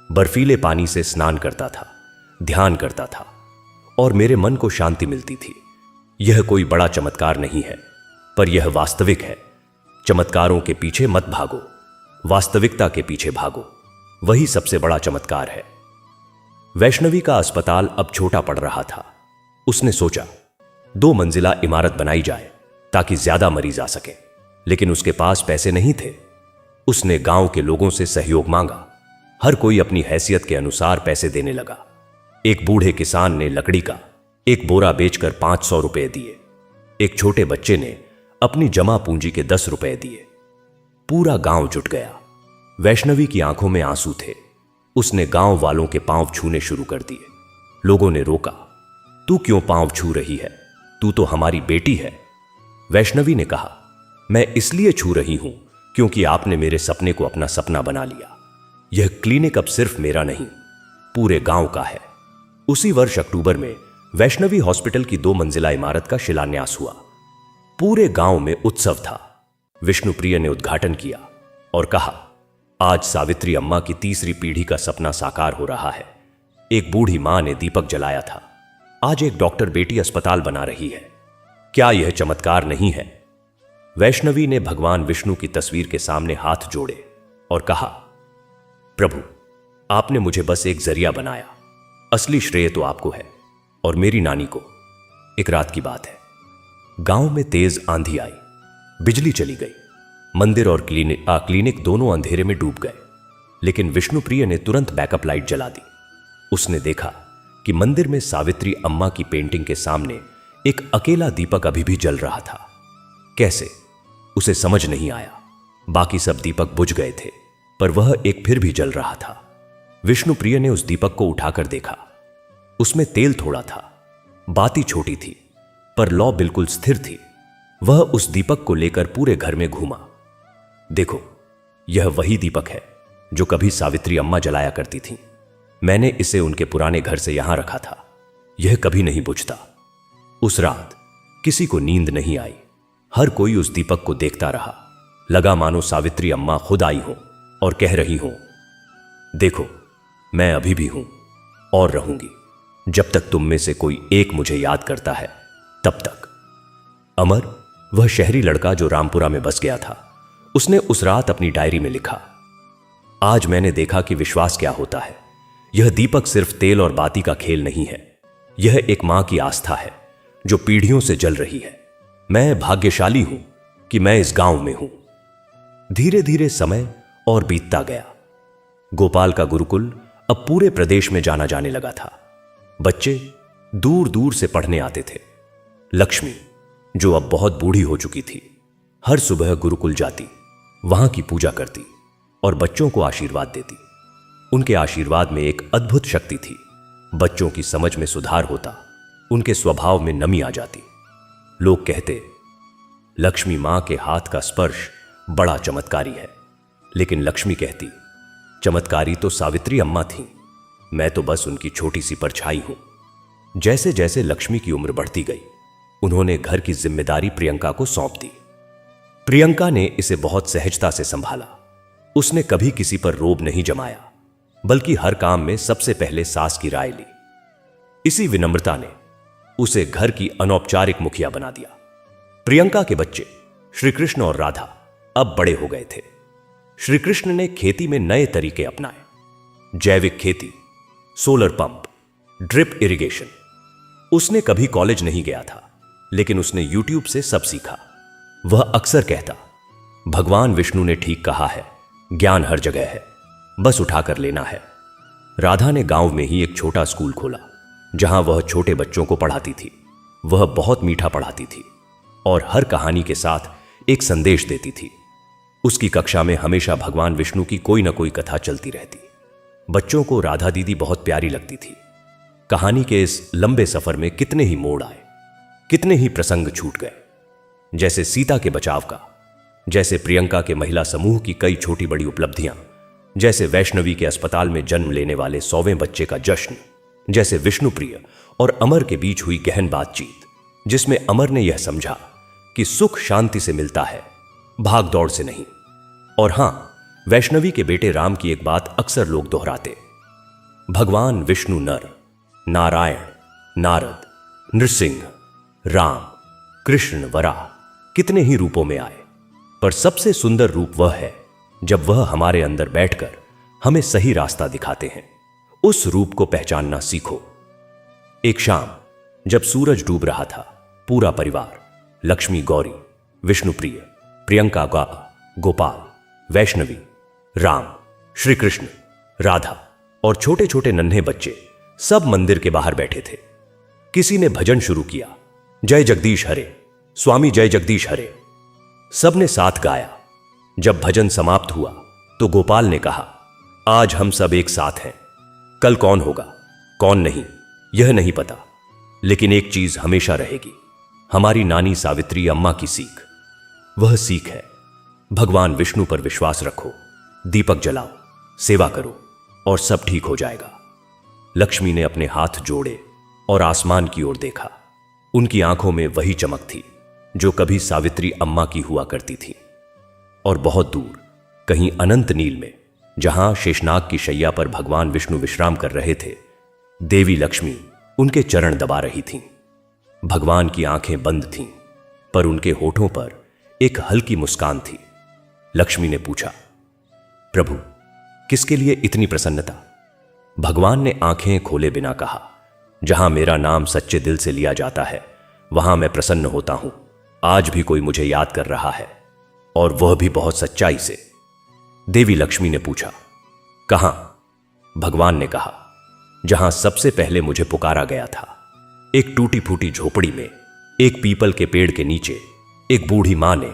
बर्फीले पानी से स्नान करता था, ध्यान करता था और मेरे मन को शांति मिलती थी। यह कोई बड़ा चमत्कार नहीं है, पर यह वास्तविक है। चमत्कारों के पीछे मत भागो, वास्तविकता के पीछे भागो, वही सबसे बड़ा चमत्कार है। वैष्णवी का अस्पताल अब छोटा पड़ रहा था। उसने सोचा 2 मंजिला इमारत बनाई जाए ताकि ज्यादा मरीज आ सके, लेकिन उसके पास पैसे नहीं थे। उसने गांव के लोगों से सहयोग मांगा। हर कोई अपनी हैसियत के अनुसार पैसे देने लगा। एक बूढ़े किसान ने लकड़ी का एक बोरा बेचकर 500 रुपए दिए। एक छोटे बच्चे ने अपनी जमा पूंजी के 10 रुपए दिए। पूरा गांव जुट गया। वैष्णवी की आंखों में आंसू थे। उसने गांव वालों के पांव छूने शुरू कर दिए। लोगों ने रोका, तू क्यों पांव छू रही है? तू तो हमारी बेटी है। वैष्णवी ने कहा, मैं इसलिए छू रही हूं क्योंकि आपने मेरे सपने को अपना सपना बना लिया। यह क्लिनिक अब सिर्फ मेरा नहीं, पूरे गांव का है। उसी वर्ष अक्टूबर में वैष्णवी हॉस्पिटल की 2 मंजिला इमारत का शिलान्यास हुआ। पूरे गांव में उत्सव था। विष्णुप्रिय ने उद्घाटन किया और कहा, आज सावित्री अम्मा की 3री पीढ़ी का सपना साकार हो रहा है। एक बूढ़ी मां ने दीपक जलाया था, आज एक डॉक्टर बेटी अस्पताल बना रही है। क्या यह चमत्कार नहीं है? वैष्णवी ने भगवान विष्णु की तस्वीर के सामने हाथ जोड़े और कहा, प्रभु, आपने मुझे बस एक जरिया बनाया, असली श्रेय तो आपको है और मेरी नानी को। एक रात की बात है, गांव में तेज आंधी आई, बिजली चली गई। मंदिर और क्लिनिक दोनों अंधेरे में डूब गए, लेकिन विष्णुप्रिय ने तुरंत बैकअप लाइट जला दी। उसने देखा कि मंदिर में सावित्री अम्मा की पेंटिंग के सामने एक अकेला दीपक अभी भी जल रहा था। कैसे? उसे समझ नहीं आया। बाकी सब दीपक बुझ गए थे, पर वह एक फिर भी जल रहा था। विष्णुप्रिय ने उस दीपक को उठाकर देखा। उसमें तेल थोड़ा था, बाती छोटी थी, पर लौ बिल्कुल स्थिर थी। वह उस दीपक को लेकर पूरे घर में घूमा। देखो, यह वही दीपक है जो कभी सावित्री अम्मा जलाया करती थी। मैंने इसे उनके पुराने घर से यहां रखा था। यह कभी नहीं बुझता। उस रात किसी को नींद नहीं आई। हर कोई उस दीपक को देखता रहा। लगा मानो सावित्री अम्मा खुद आई हो और कह रही हो, देखो, मैं अभी भी हूं और रहूंगी जब तक तुम में से कोई एक मुझे याद करता है, तब तक। अमर, वह शहरी लड़का जो रामपुरा में बस गया था, उसने उस रात अपनी डायरी में लिखा, आज मैंने देखा कि विश्वास क्या होता है। यह दीपक सिर्फ तेल और बाती का खेल नहीं है। यह एक मां की आस्था है जो पीढ़ियों से जल रही है। मैं भाग्यशाली हूं कि मैं इस गांव में हूं। धीरे धीरे समय और बीतता गया। गोपाल का गुरुकुल अब पूरे प्रदेश में जाना जाने लगा था। बच्चे दूर दूर से पढ़ने आते थे। लक्ष्मी, जो अब बहुत बूढ़ी हो चुकी थी, हर सुबह गुरुकुल जाती, वहां की पूजा करती और बच्चों को आशीर्वाद देती। उनके आशीर्वाद में एक अद्भुत शक्ति थी। बच्चों की समझ में सुधार होता, उनके स्वभाव में नमी आ जाती। लोग कहते, लक्ष्मी मां के हाथ का स्पर्श बड़ा चमत्कारी है। लेकिन लक्ष्मी कहती, चमत्कारी तो सावित्री अम्मा थी, मैं तो बस उनकी छोटी सी परछाई हूं। जैसे जैसे लक्ष्मी की उम्र बढ़ती गई, उन्होंने घर की जिम्मेदारी प्रियंका को सौंप दी। प्रियंका ने इसे बहुत सहजता से संभाला। उसने कभी किसी पर रोब नहीं जमाया, बल्कि हर काम में सबसे पहले सास की राय ली। इसी विनम्रता ने उसे घर की अनौपचारिक मुखिया बना दिया। प्रियंका के बच्चे श्री कृष्ण और राधा अब बड़े हो गए थे। श्री कृष्ण ने खेती में नए तरीके अपनाए, जैविक खेती, सोलर पंप, ड्रिप इरिगेशन। उसने कभी कॉलेज नहीं गया था, लेकिन उसने यूट्यूब से सब सीखा। वह अक्सर कहता, भगवान विष्णु ने ठीक कहा है, ज्ञान हर जगह है, बस उठाकर लेना है। राधा ने गांव में ही एक छोटा स्कूल खोला, जहां वह छोटे बच्चों को पढ़ाती थी। वह बहुत मीठा पढ़ाती थी और हर कहानी के साथ एक संदेश देती थी। उसकी कक्षा में हमेशा भगवान विष्णु की कोई ना कोई कथा चलती रहती। बच्चों को राधा दीदी बहुत प्यारी लगती थी। कहानी के इस लंबे सफर में कितने ही मोड़ आए, कितने ही प्रसंग छूट गए, जैसे सीता के बचाव का, जैसे प्रियंका के महिला समूह की कई छोटी बड़ी उपलब्धियां, जैसे वैष्णवी के अस्पताल में जन्म लेने वाले 100वें बच्चे का जश्न, जैसे विष्णुप्रिय और अमर के बीच हुई गहन बातचीत, जिसमें अमर ने यह समझा कि सुख शांति से मिलता है, भाग दौड़ से नहीं। और हां, वैष्णवी के बेटे राम की एक बात अक्सर लोग दोहराते, भगवान विष्णु नर, नारायण, नारद, नृसिंह, राम, कृष्ण, वराह कितने ही रूपों में आए, पर सबसे सुंदर रूप वह है जब वह हमारे अंदर बैठकर हमें सही रास्ता दिखाते हैं। उस रूप को पहचानना सीखो। एक शाम जब सूरज डूब रहा था, पूरा परिवार, लक्ष्मी, गौरी, विष्णुप्रिय, प्रियंका, गोपाल, वैष्णवी, राम, श्री कृष्ण, राधा और छोटे छोटे नन्हे बच्चे सब मंदिर के बाहर बैठे थे। किसी ने भजन शुरू किया, जय जगदीश हरे, स्वामी जय जगदीश हरे। सबने साथ गाया। जब भजन समाप्त हुआ तो गोपाल ने कहा, आज हम सब एक साथ हैं। कल कौन होगा, कौन नहीं, यह नहीं पता, लेकिन एक चीज हमेशा रहेगी, हमारी नानी सावित्री अम्मा की सीख। वह सीख है, भगवान विष्णु पर विश्वास रखो, दीपक जलाओ, सेवा करो और सब ठीक हो जाएगा। लक्ष्मी ने अपने हाथ जोड़े और आसमान की ओर देखा। उनकी आंखों में वही चमक थी जो कभी सावित्री अम्मा की हुआ करती थी। और बहुत दूर, कहीं अनंत नील में, जहां शेषनाग की शैया पर भगवान विष्णु विश्राम कर रहे थे, देवी लक्ष्मी उनके चरण दबा रही थीं। भगवान की आंखें बंद थीं, पर उनके होठों पर एक हल्की मुस्कान थी। लक्ष्मी ने पूछा, प्रभु, किसके लिए इतनी प्रसन्नता? भगवान ने आंखें खोले बिना कहा, जहां मेरा नाम सच्चे दिल से लिया जाता है, वहां मैं प्रसन्न होता हूं। आज भी कोई मुझे याद कर रहा है, और वह भी बहुत सच्चाई से। देवी लक्ष्मी ने पूछा, कहां? भगवान ने कहा, जहां सबसे पहले मुझे पुकारा गया था, एक टूटी फूटी झोपड़ी में, एक पीपल के पेड़ के नीचे, एक बूढ़ी मां ने।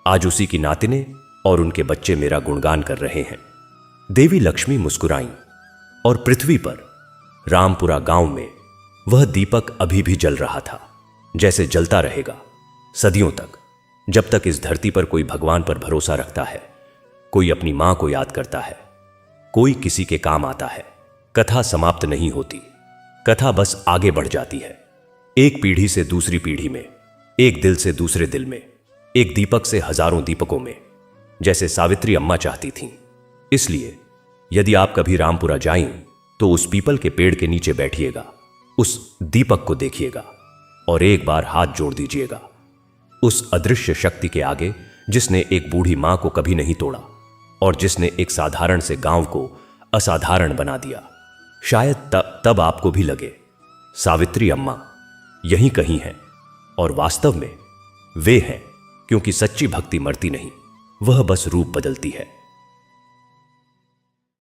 आज उसी की नातिने और उनके बच्चे मेरा गुणगान कर रहे हैं। देवी लक्ष्मी मुस्कुराईं, और पृथ्वी पर, रामपुरा गांव में, वह दीपक अभी भी जल रहा था, जैसे जलता रहेगा सदियों तक, जब तक इस धरती पर कोई भगवान पर भरोसा रखता है, कोई अपनी मां को याद करता है, कोई किसी के काम आता है। कथा समाप्त नहीं होती, कथा बस आगे बढ़ जाती है, एक पीढ़ी से दूसरी पीढ़ी में, एक दिल से दूसरे दिल में, एक दीपक से हजारों दीपकों में, जैसे सावित्री अम्मा चाहती थीं। इसलिए यदि आप कभी रामपुरा जाएं तो उस पीपल के पेड़ के नीचे बैठिएगा, उस दीपक को देखिएगा और एक बार हाथ जोड़ दीजिएगा उस अदृश्य शक्ति के आगे, जिसने एक बूढ़ी मां को कभी नहीं तोड़ा और जिसने एक साधारण से गांव को असाधारण बना दिया। शायद तब आपको भी लगे, सावित्री अम्मा यहीं कहीं हैं, और वास्तव में वे हैं, क्योंकि सच्ची भक्ति मरती नहीं, वह बस रूप बदलती है।